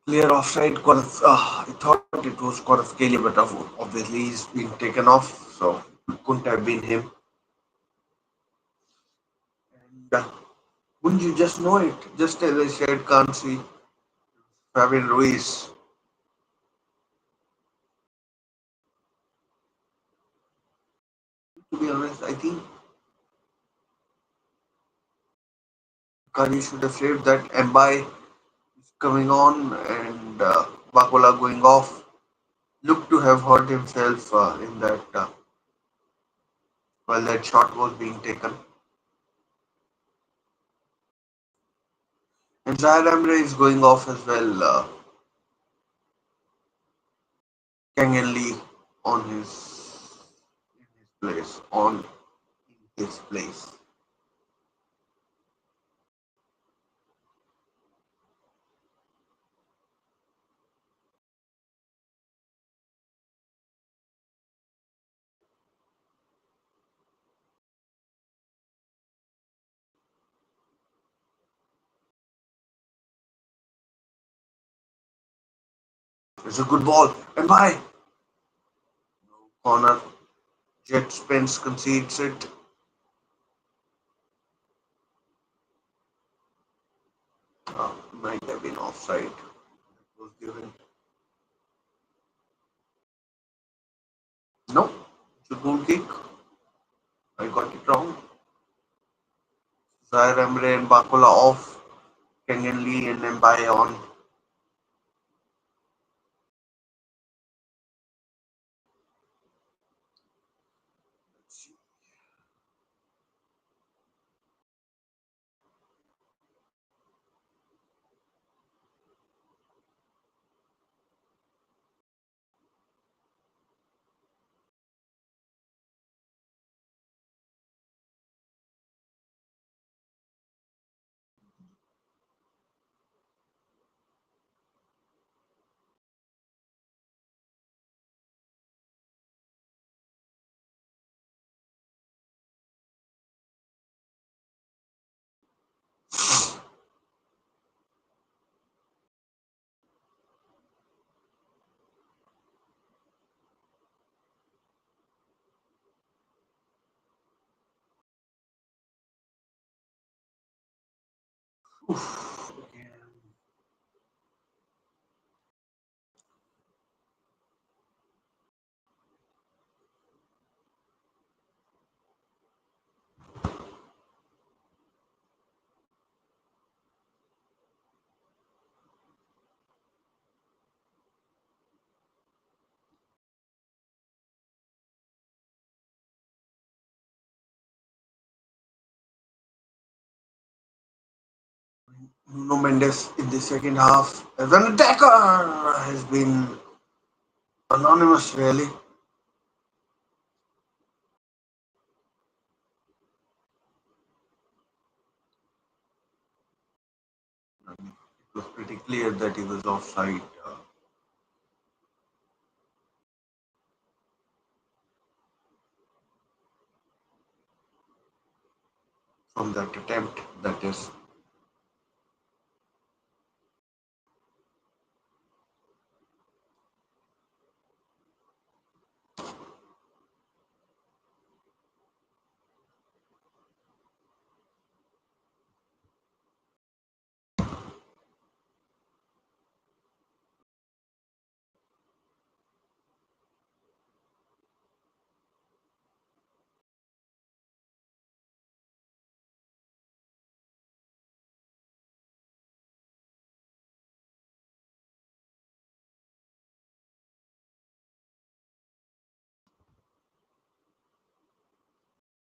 Clear offside. I thought it was Kvaratskhelia, but obviously he's been taken off, so it couldn't have been him. And wouldn't you just know it? Just as I said, can't see Fabian Ruiz. To be honest, I think Kari should have saved that. Mbai is coming on and Bakola going off. Looked to have hurt himself in that while that shot was being taken. And Zaire Emre is going off as well. Kang Lee on his place. On his place. It's a good ball. Mbai corner. Jet Spence concedes it. Might have been offside. It was given. No, it's a goal kick. I got it wrong. Zaire Emre and Bakola off. Kenyan Lee and Mbaye on. Oof, okay. Nuno Mendes in the second half as an attacker has been anonymous, really. It was pretty clear that he was offside from that attempt. That is,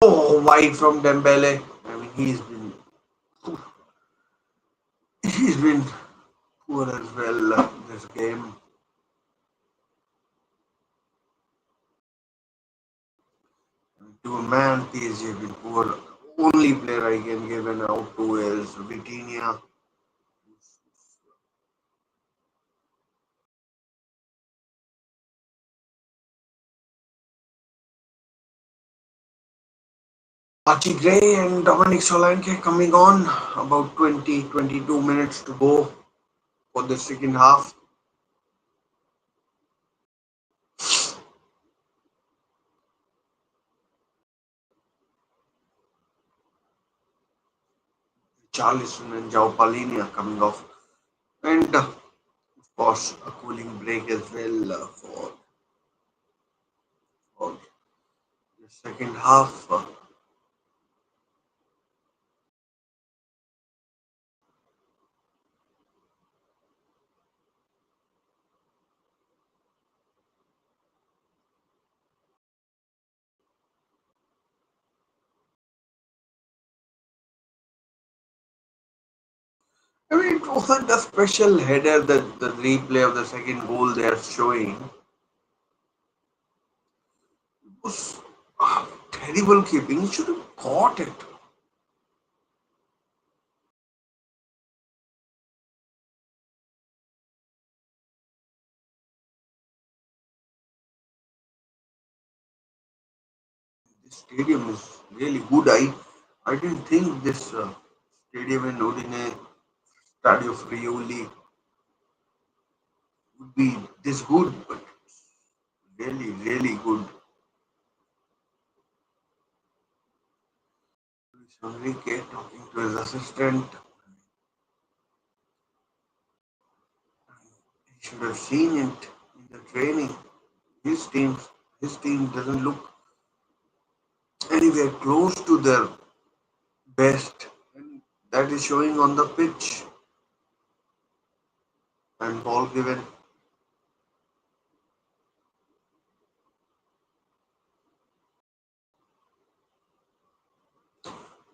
oh, wide from Dembele. I mean, he's been poor as well this game. To a man, PSG have been poor. Only player I can give an out to is Vitinha. Archie Gray and Dominic Solanke coming on. About 20-22 minutes to go for the second half. Charlison and João Palhinha coming off. And of course, a cooling break as well for the second half. I mean, it wasn't a special header that the replay of the second goal they are showing. It was terrible keeping. He should have caught it. This stadium is really good. I didn't think this stadium in Udine, Stadio Friuli, would be this good, but really, really good. Luis Enrique talking to his assistant. He should have seen it in the training. His team, his team doesn't look anywhere close to their best, and that is showing on the pitch. And ball given.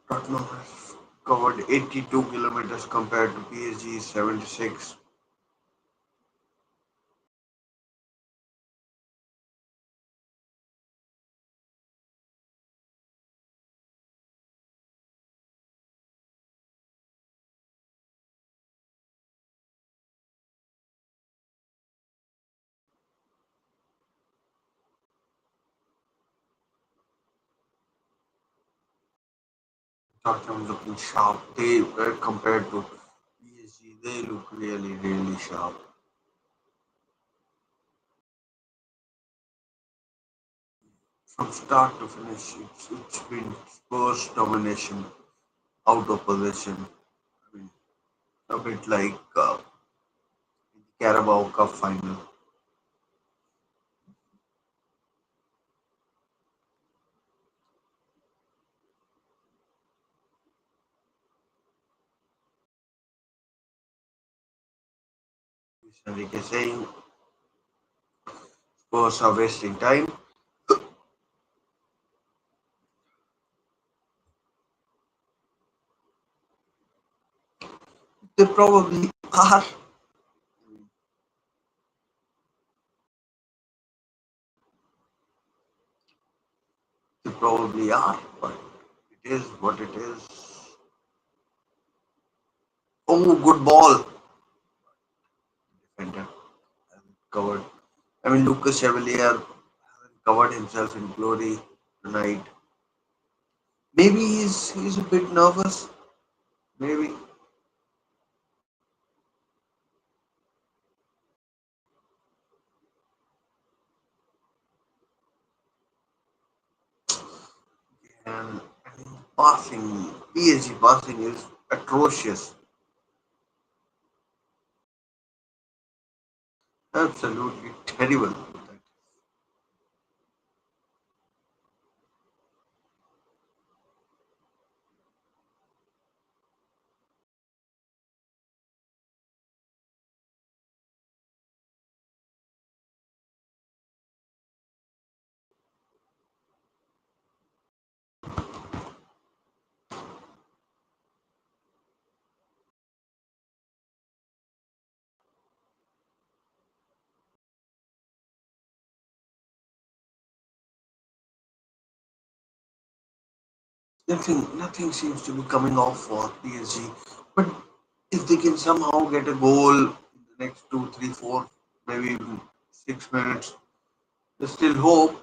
Tottenham has covered 82 kilometers compared to PSG's 76. Tottenham looking sharp. They compared to PSG, they look really, really sharp. From start to finish, it's been Spurs domination out of possession. a bit like Carabao Cup final. Luis Enrique saying Spurs are wasting time. They probably are. They probably are, but it is what it is. Oh, good ball. Defender covered. I mean, Lucas Chevalier covered himself in glory tonight. Maybe he's a bit nervous. Maybe. And passing, PSG passing is atrocious. Absolutely terrible. Nothing seems to be coming off for PSG. But if they can somehow get a goal in the next two, three, four, maybe even 6 minutes, there's still hope.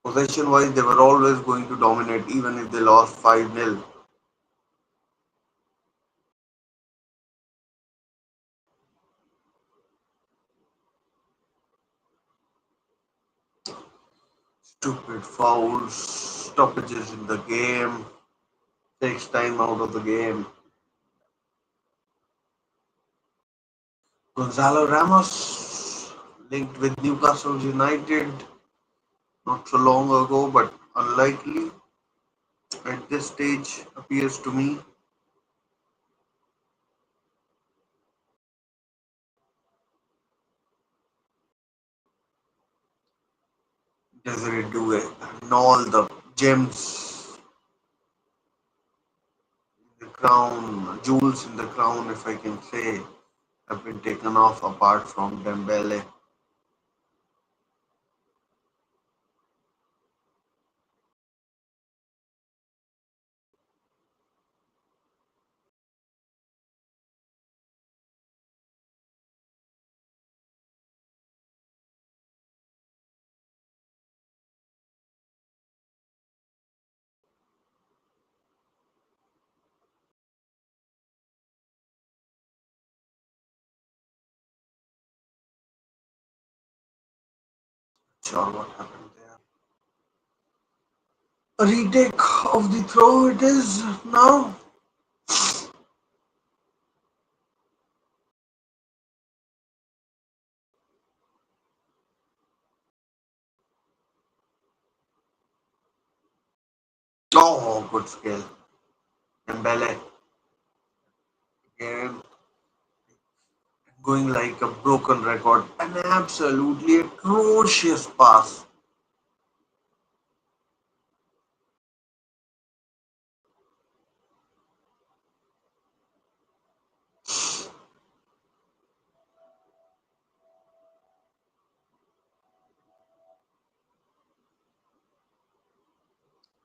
Possession wise, they were always going to dominate, even if they lost 5-0. Stupid fouls, stoppages in the game, takes time out of the game. Gonzalo Ramos linked with Newcastle United not so long ago, but unlikely at this stage appears to me. Desiree Doué and all the gems in the crown, jewels in the crown, if I can say, have been taken off apart from Dembele. Sure, what happened there? A retake of the throw it is now. Oh, good skill. Dembele again going like a broken record. An absolutely atrocious pass.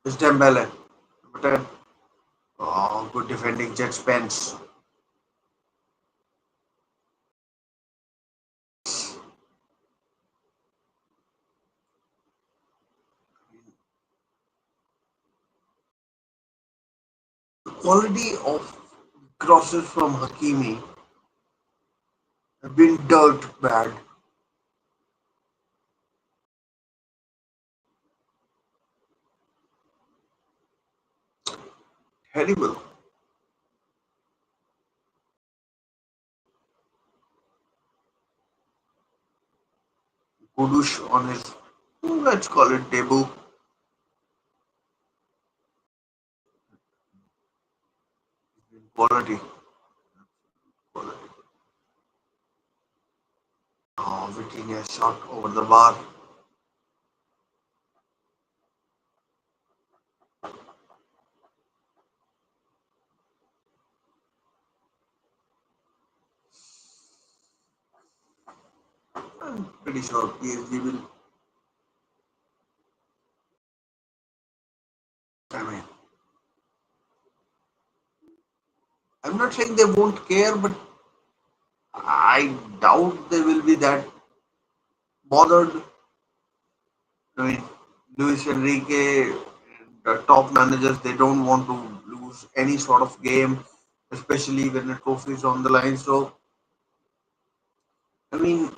It's Dembele. Number 10. Oh, good defending, Jet Spence. The quality of crosses from Hakimi have been dirt bad. Terrible. Kudush on his, let's call it debut. Quality. Quality. Hitting a shot over the bar. I'm pretty sure PSG will. I mean, I'm not saying they won't care, but I doubt they will be that bothered. I mean, Luis Enrique, the top managers, they don't want to lose any sort of game, especially when the trophy is on the line. So, I mean,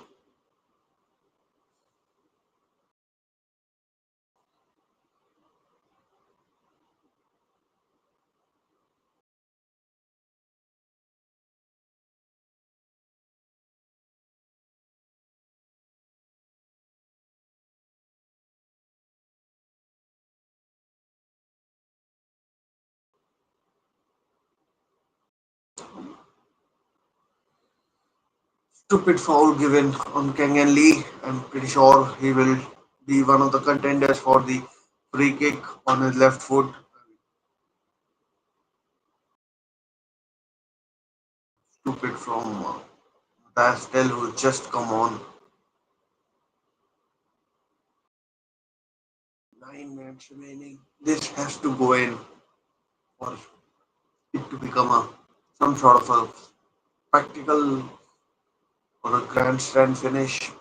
stupid foul given on Kang and Lee. I'm pretty sure he will be one of the contenders for the free kick on his left foot. Stupid from Pastel, who just come on. 9 minutes remaining. This has to go in for it to become a some sort of a practical or a grandstand finish.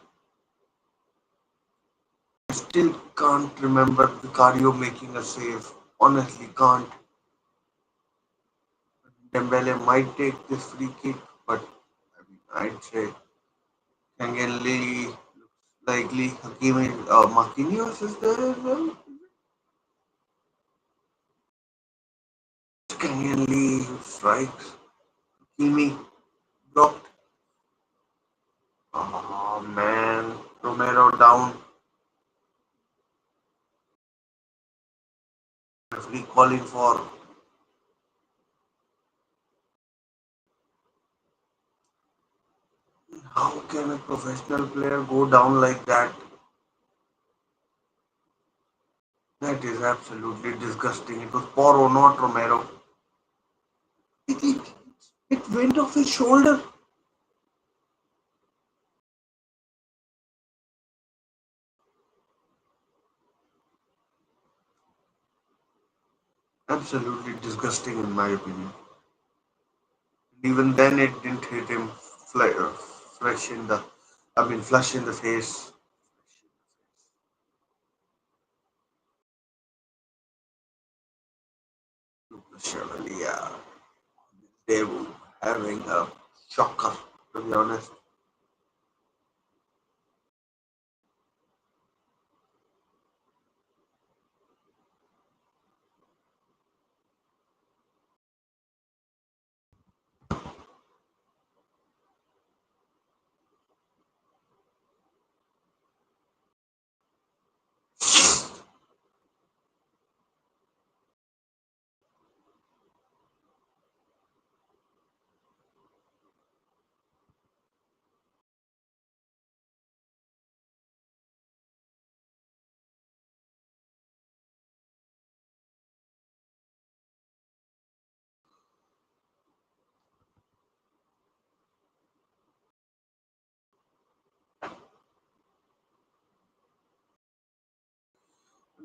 I still can't remember Vicario making a save. Honestly, can't. Dembele might take this free kick, but I'd say Kangenli looks likely. Hakimi, Marquinhos is there as well. Kangenli strikes. Hakimi blocked. Oh man, Romero down. Referee calling for. How can a professional player go down like that? That is absolutely disgusting. It was Poro, not Romero. It, it, it went off his shoulder. Absolutely disgusting, in my opinion. Even then, it didn't hit him fresh in the, flush in the face. Chevalier, they were having a shocker, to be honest.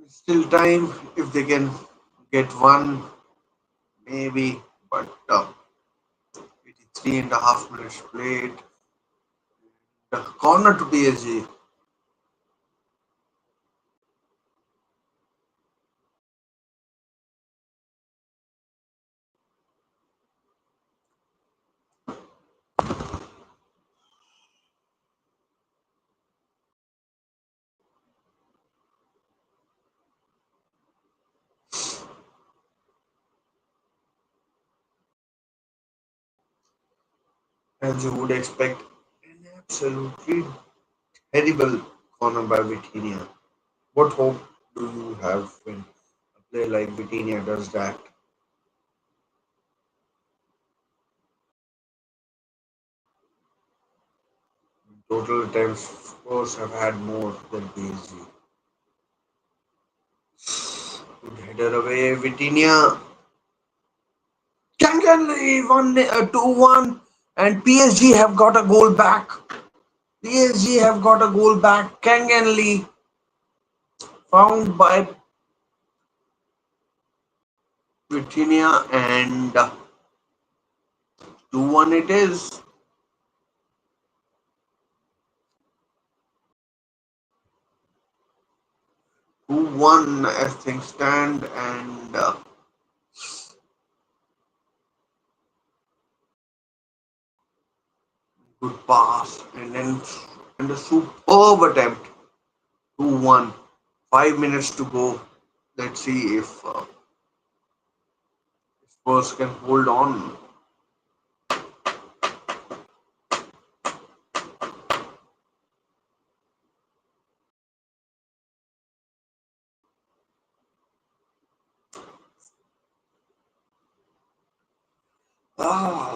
Still time if they can get one, maybe, but 83.5 minutes played. The corner to PSG. As you would expect, an absolutely terrible corner by Vitinha. What hope do you have when a player like Vitinha does that? Total attempts, Spurs have had more than PSG. Good header away, Vitinha. Kanganli 2-1, and PSG have got a goal back. PSG have got a goal back. Kanganli found by Vitinha, and 2-1 it is. 2-1 as things stand, and good pass, and a superb attempt. 2-1. 5 minutes to go. Let's see if Spurs can hold on. Ah,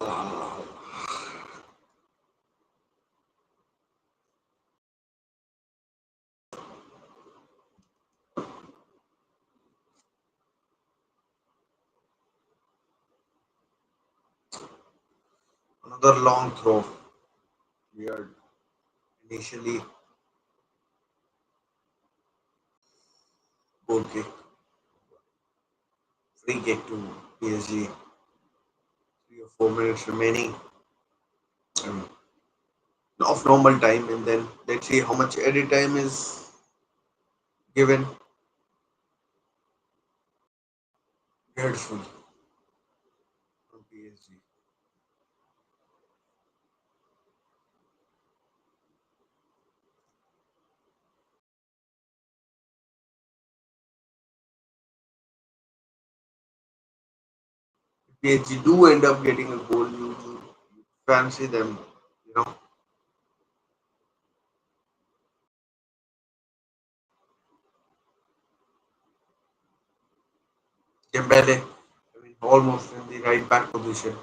another long throw. Cleared initially. Goal kick. Free kick to PSG. 3 or 4 minutes remaining um, of normal time, and then let's see how much edit time is given. Beautiful from PSG. PSG do end up getting a goal, you fancy them, you know. Dembele, I mean, almost in the right back position.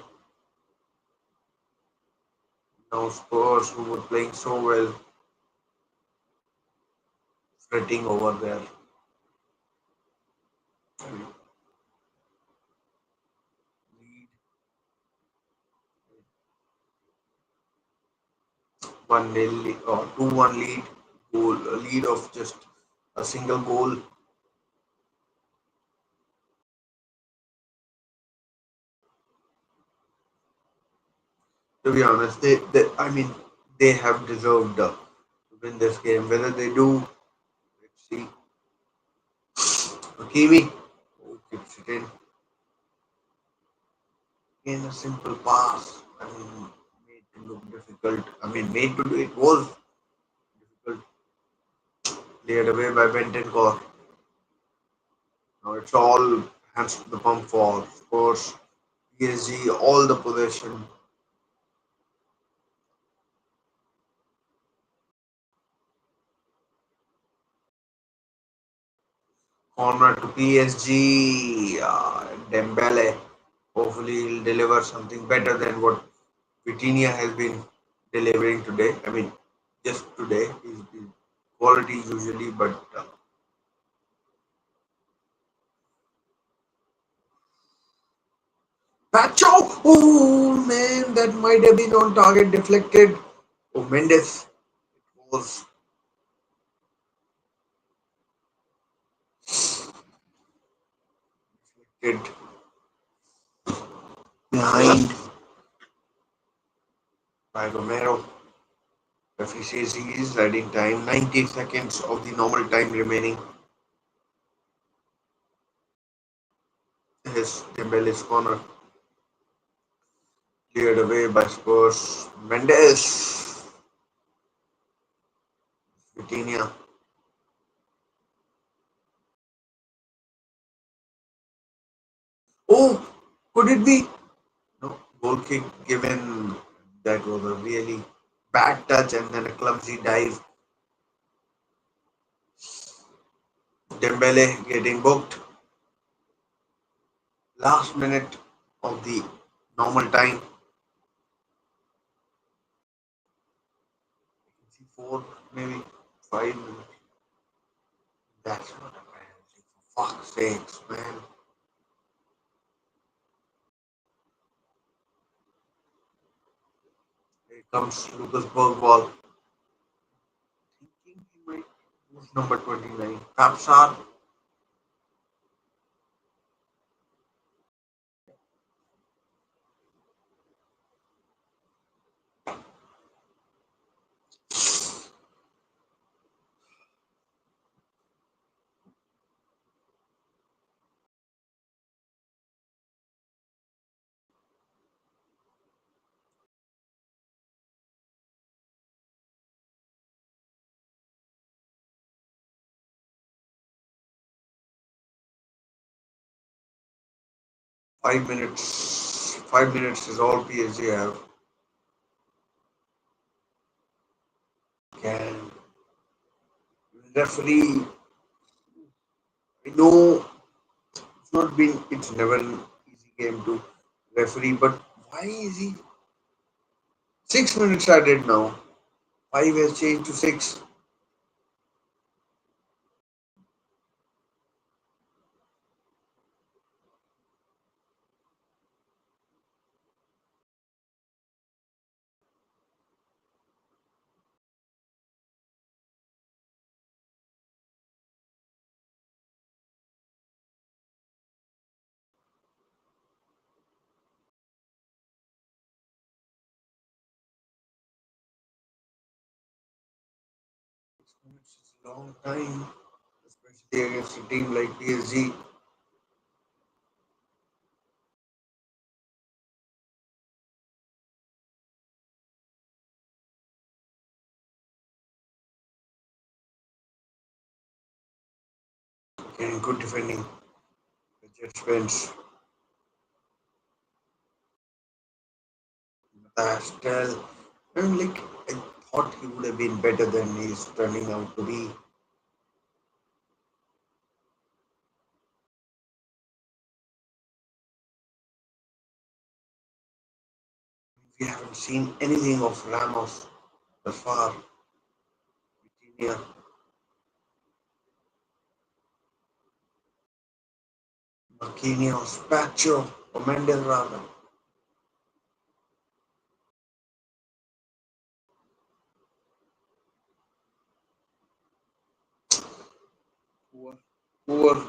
Now Spurs, who were playing so well, fretting over there. I mean, lead 1-0 or 2-1 lead, goal a lead of just a single goal. To be honest, they I mean, they have deserved to win this game. Whether they do, let's see. Hakimi, who keeps it in a simple pass. I mean, made to look difficult. I mean, made to do it was difficult. Cleared away by Bentancur. Now it's all hands to the pump for Spurs. PSG, all the possession. Corner to PSG. Dembele. Hopefully, he'll deliver something better than what Vitinha has been delivering today. I mean, just today. His quality usually, but Pacho! Oh man, that might have been on target, deflected. Oh, Mendes was deflected behind by Romero. Referee says he is adding time. 90 seconds of the normal time remaining. His Dembele's corner cleared away by Spurs. Mendes, Vitinha. Oh, could it be? No, goal kick given. That was a really bad touch and then a clumsy dive. Dembele getting booked last minute of the normal time. 4, maybe 5 minutes. That's not a penalty. For fuck's sakes, man. Here comes Lucas Bergwall. Thinking he might use number 29. Kapsar. 5 minutes. 5 minutes is all PSG have. Can referee. I know it's never an easy game to referee, but why is he 6 minutes added now? Five has changed to six. It's a long time, especially against a team like PSG. Getting good defending. The Jets bench. Still, I mean, like I thought he would have been better than he's turning out to be. We haven't seen anything of Ramos thus far. Vitinha, Marquinhos, Pacho, or Mendes rather. Poor, poor.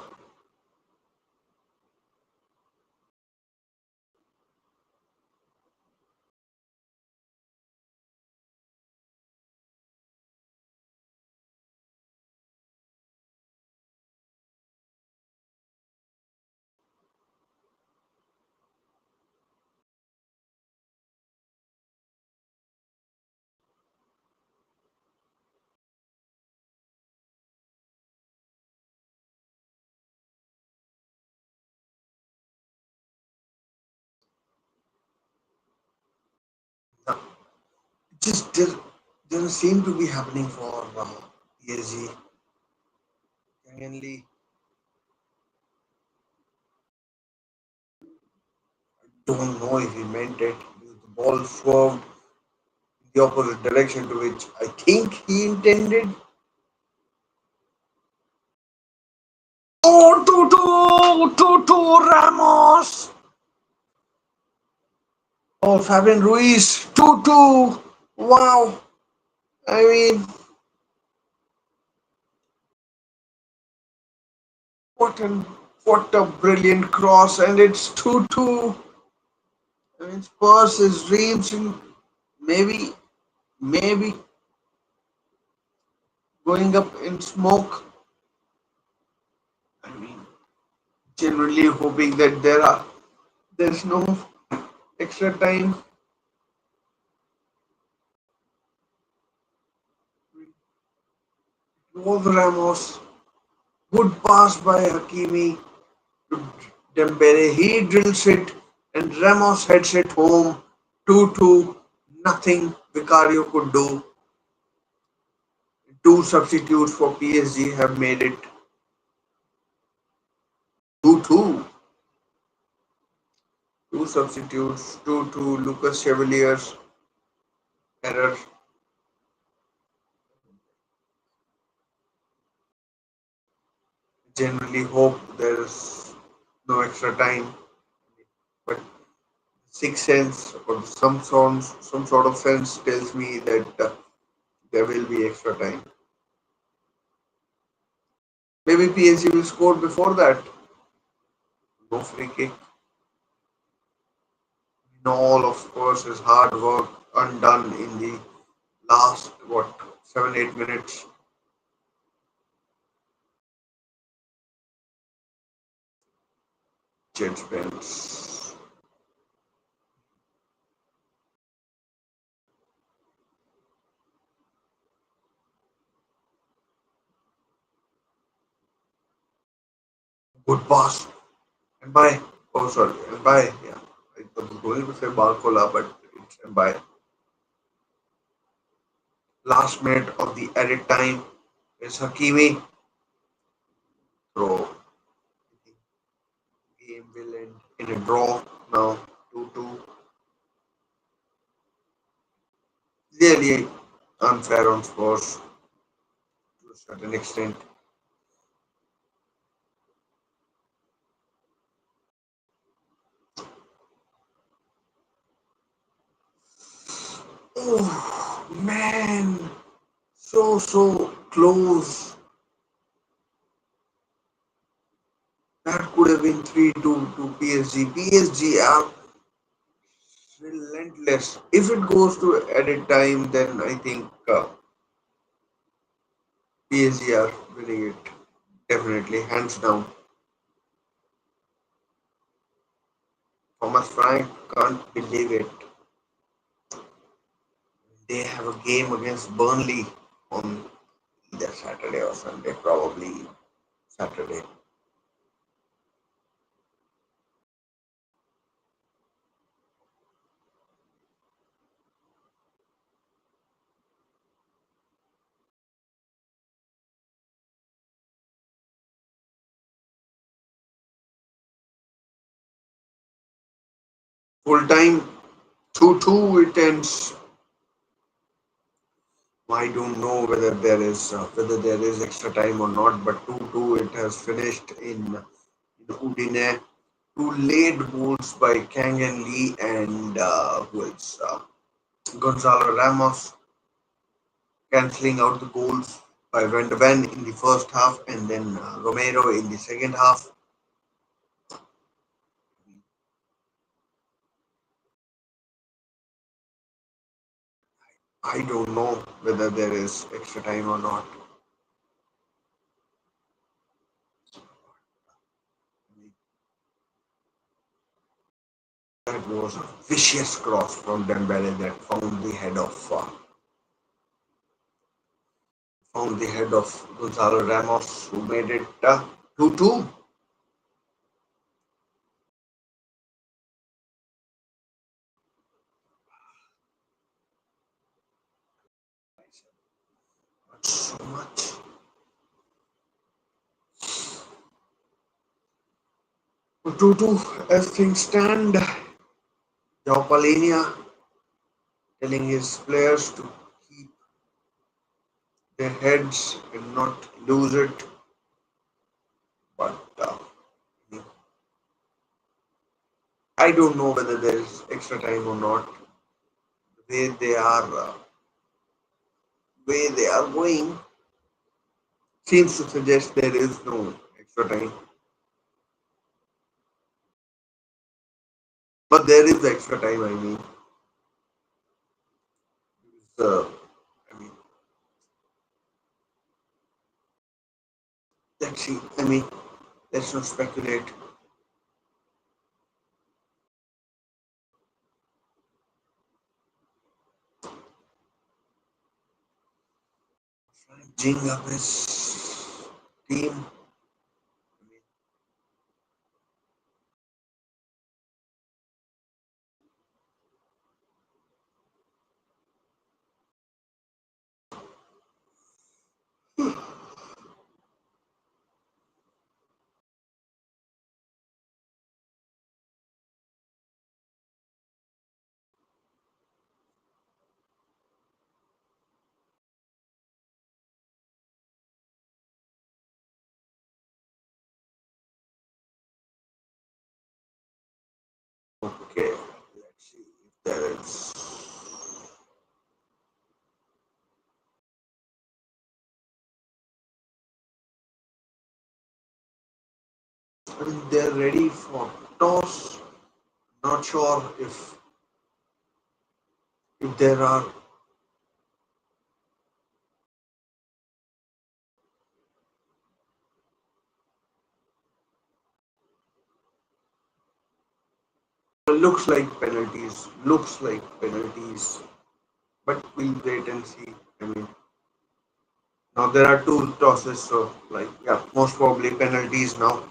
No, it just doesn't seem to be happening for PSG. Genuinely, don't know if he meant it. The ball swerved in the opposite direction to which I think he intended. Oh, Tutu Ramos. Oh, Fabian Ruiz, 2-2. Wow. I mean, what an what a brilliant cross, and it's 2-2. I mean, Spurs is dreams in maybe maybe going up in smoke. I mean, generally hoping that there's no extra time. Was Ramos, good pass by Hakimi to Dembele. He drills it, and Ramos heads it home. 2-2. Nothing Vicario could do. Two substitutes for PSG have made it. 2-2. Two substitutes, 2-2. Lucas Chevalier's error. Generally hope there's no extra time, but sixth sense or some sort of sense tells me that there will be extra time. Maybe PSG will score before that. No free kick. All, of course, is hard work undone in the last, what, 7, 8 minutes. Judgments. Good pass. And by. Oh, sorry. And by. Yeah. I was going to say Barcola, but it's and by. Last minute of the added time is Hakimi. Throw. Game will end in a draw now. 2-2. Really unfair on Spurs to a certain extent. Oh, man. So close. That could have been 3-2 to PSG. PSG are relentless. If it goes to added time, then I think PSG are winning it. Definitely, hands down. Thomas Frank can't believe it. They have a game against Burnley on either Saturday or Sunday, probably Saturday. Full time 2-2 it ends. I don't know whether there is extra time or not, but 2-2 it has finished in Udine. Two late goals by Kang and Lee and who else? Gonzalo Ramos cancelling out the goals by Van de Ven in the first half and then Romero in the second half. I don't know whether there is extra time or not. That was a vicious cross from Dembele that found the head of Gonzalo Ramos, who made it 2-2. So much. 2-2 as things stand. João Palhinha telling his players to keep their heads and not lose it. But I don't know whether there is extra time or not. The way they are going seems to suggest there is no extra time. But there is extra time. Uh, I mean, let's see. Let's not speculate. Jing up his team. There is. I mean, they're ready for toss. Not sure if there are. Looks like penalties. Looks like penalties. But we'll wait and see. I mean, now there are two tosses, so like yeah, most probably penalties now.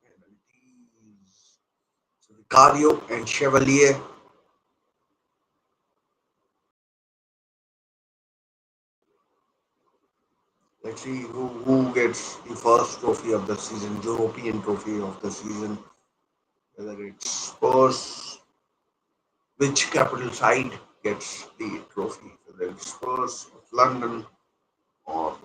Penalties. So Vicario and Chevalier. Let's see who gets the first trophy of the season, European trophy of the season. Whether it's Spurs, which capital side gets the trophy? Whether it's Spurs of London or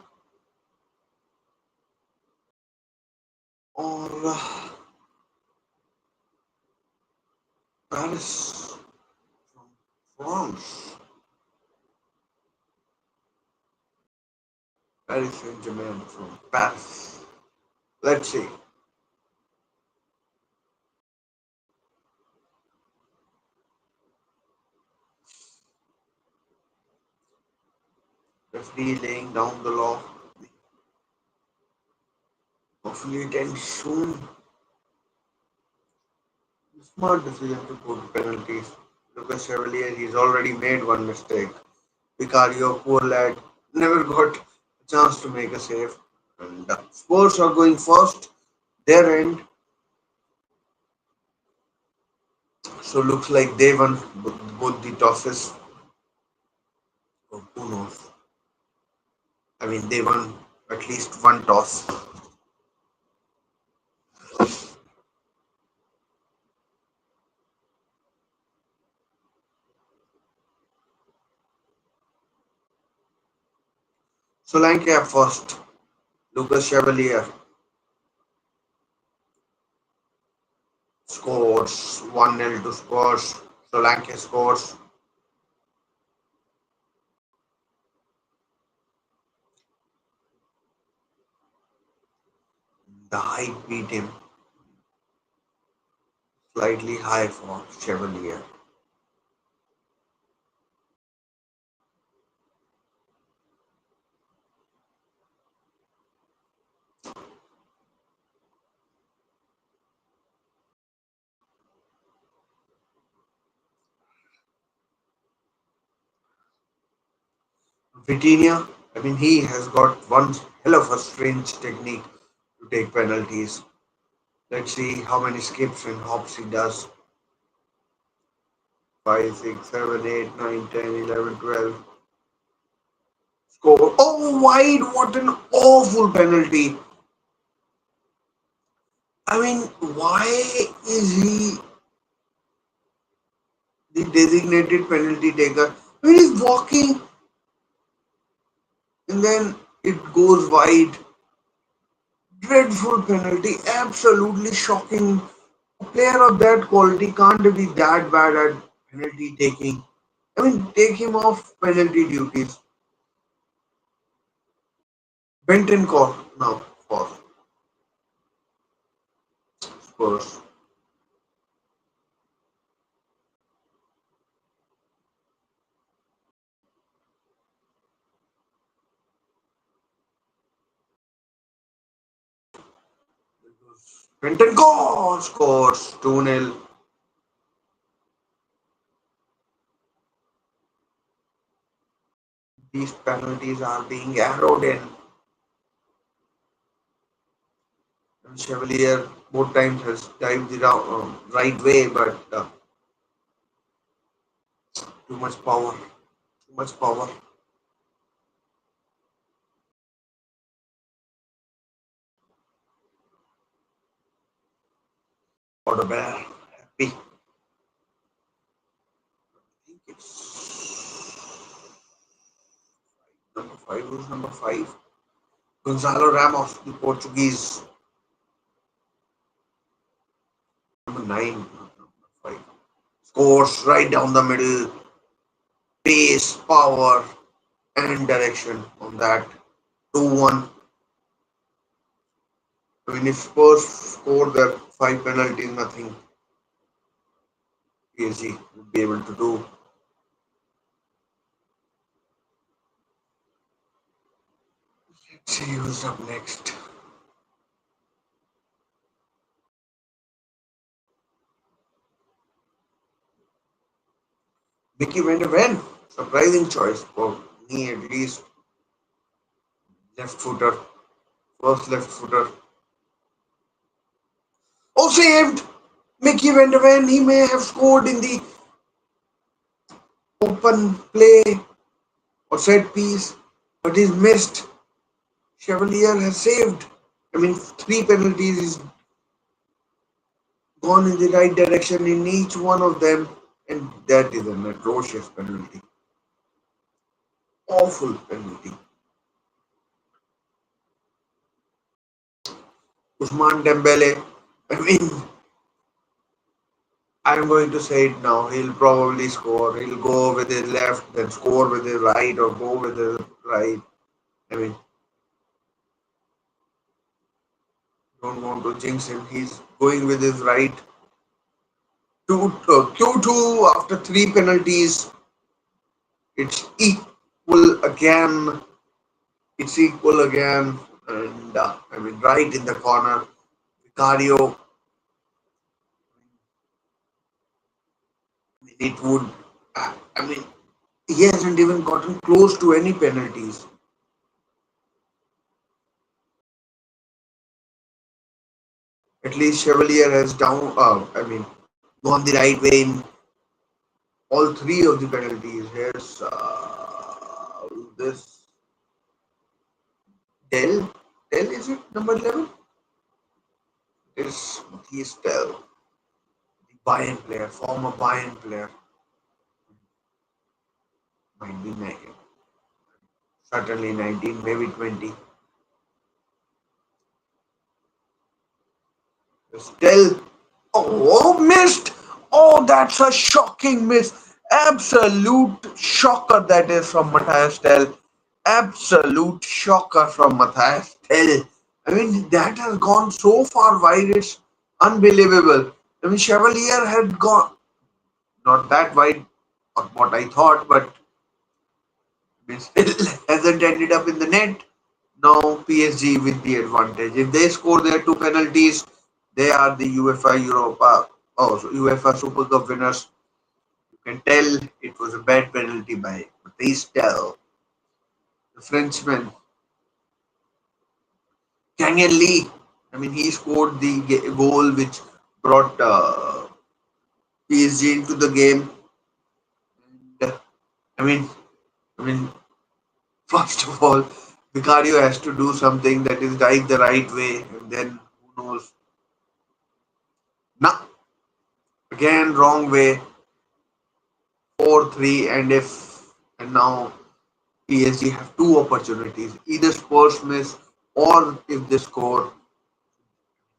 Paris from France. Paris Saint-Germain from Paris. Let's see. Referee laying down the law. Hopefully it ends soon. Smart decision to go to penalties. Lucas Chevalier, he's already made one mistake. Vicario, poor lad, never got a chance to make a save. And Spurs are going first, their end. So looks like they won both the tosses. Or who knows? I mean, they won at least one toss. Solanke up first. Lucas Chevalier scores 1-0 to Spurs. Solanke scores. The height beat him slightly high for Chevalier. Vitinha, I mean, he has got one hell of a strange technique to take penalties. Let's see how many skips and hops he does. 5, 6, 7, 8, 9, 10, 11, 12. Score. Oh, wide. What an awful penalty. I mean, why is he the designated penalty taker? I mean, he's walking and then it goes wide. Dreadful penalty. Absolutely shocking. A player of that quality can't be that bad at penalty taking. I mean, take him off penalty duties. Bentoncourt now for Spurs. Bentoncourt scores 2-0. These penalties are being arrowed in. And Chevalier both times has dived the right way, but too much power. Too much power. about a bear. Happy. I think it's number five. Who's number five? Gonzalo Ramos, the Portuguese. Number nine, not number five. Scores right down the middle. Pace, power, and direction on that. 2-1. I mean, if Spurs score that five penalties, nothing PSG would be able to do. Let's see who's up next. Mickey Van de Ven. Surprising choice for me at least. Left footer. First left footer. Oh, saved! Mickey Van de Ven. He may have scored in the open play or set piece, but he's missed. Chevalier has saved. I mean, three penalties. He's gone in the right direction in each one of them, and that is an atrocious penalty. Awful penalty. Usman Dembele. I mean, I'm going to say it now. He'll probably score. He'll go with his left, then score with his right, or go with his right. I mean, don't want to jinx him. He's going with his right. Q2 after three penalties. It's equal again. It's equal again. And I mean, right in the corner. Vicario. It would. I mean, he hasn't even gotten close to any penalties. At least Chevalier has gone the right way in all three of the penalties. Here's this Dell. Dell is it number 11? It's Matthias Dell, the Bayern player, former Bayern player. Might be 19, certainly 19, maybe 20. Still, oh, missed! Oh, that's a shocking miss. Absolute shocker that is from Matthias Tell. Absolute shocker from Matthias Tell. I mean, that has gone so far wide, it's unbelievable. I mean, Chevalier had gone not that wide, what I thought, but still hasn't ended up in the net. Now PSG with the advantage. If they score their two penalties, they are the UEFA Super Cup winners. You can tell it was a bad penalty by Paris Tell, the Frenchman. Daniel Lee. I mean, he scored the goal which brought PSG into the game. And, I mean, I mean, first of all, Vicario has to do something that is right the right way, and then who knows? Nah, again wrong way. 4-3, and now PSG have two opportunities. Either Spurs miss or if they score,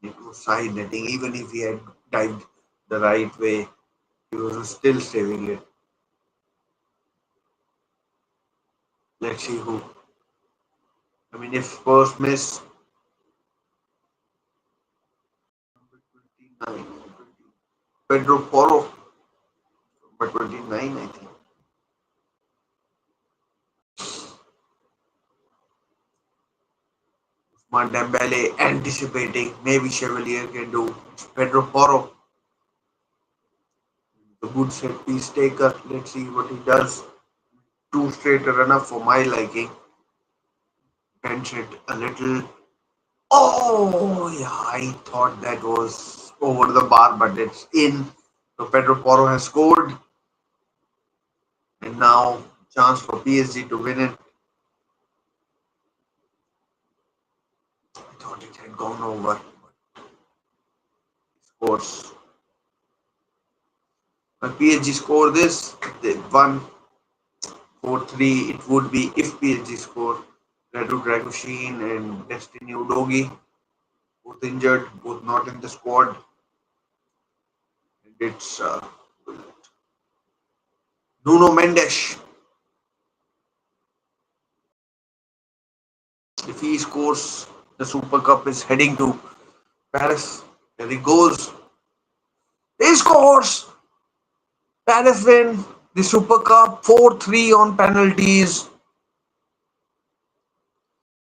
it was side netting. Even if he had dived the right way, he was still saving it. Let's see who. I mean, if Spurs miss, number 29, Pedro Porro, number 29, I think. Usman Dembele anticipating, maybe Chevalier can do. Pedro Porro, the good set piece taker. Let's see what he does. Two straight are enough for my liking. Bench it a little. Oh, yeah, I thought that was over the bar, but it's in. So Pedro Porro has scored, and now chance for PSG to win it. I thought it had gone over, but scores. When PSG score this, they won 4-3. It would be if PSG score. Radu Dragoshin and Destiny Udogi, both injured, both not in the squad. And it's Nuno Mendes. If he scores, the Super Cup is heading to Paris. There he goes. He scores! Paris win the Super Cup 4-3 on penalties.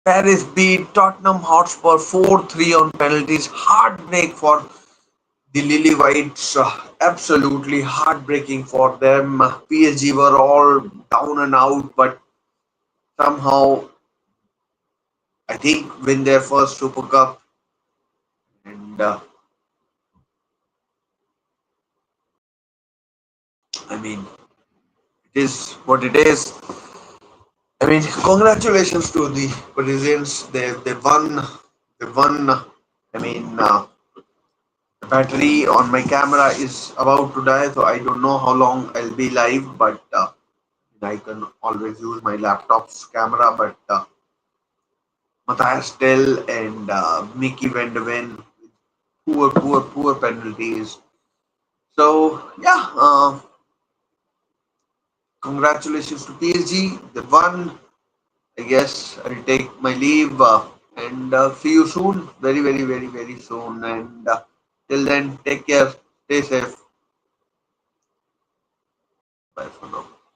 Paris beat Tottenham Hotspur 4-3 on penalties. Heartbreak for the Lily Whites. Absolutely heartbreaking for them. PSG were all down and out, but somehow I think win their first Super Cup. And I mean, it is what it is. I mean, congratulations to the Parisians. They won. They won. I mean, the battery on my camera is about to die, so I don't know how long I'll be live. But I can always use my laptop's camera. But Matthias Tell and Mickey Van de Ven, poor penalties. So yeah, congratulations to PSG. They won. I guess I'll take my leave and see you soon. Very soon. And till then, take care. Stay safe.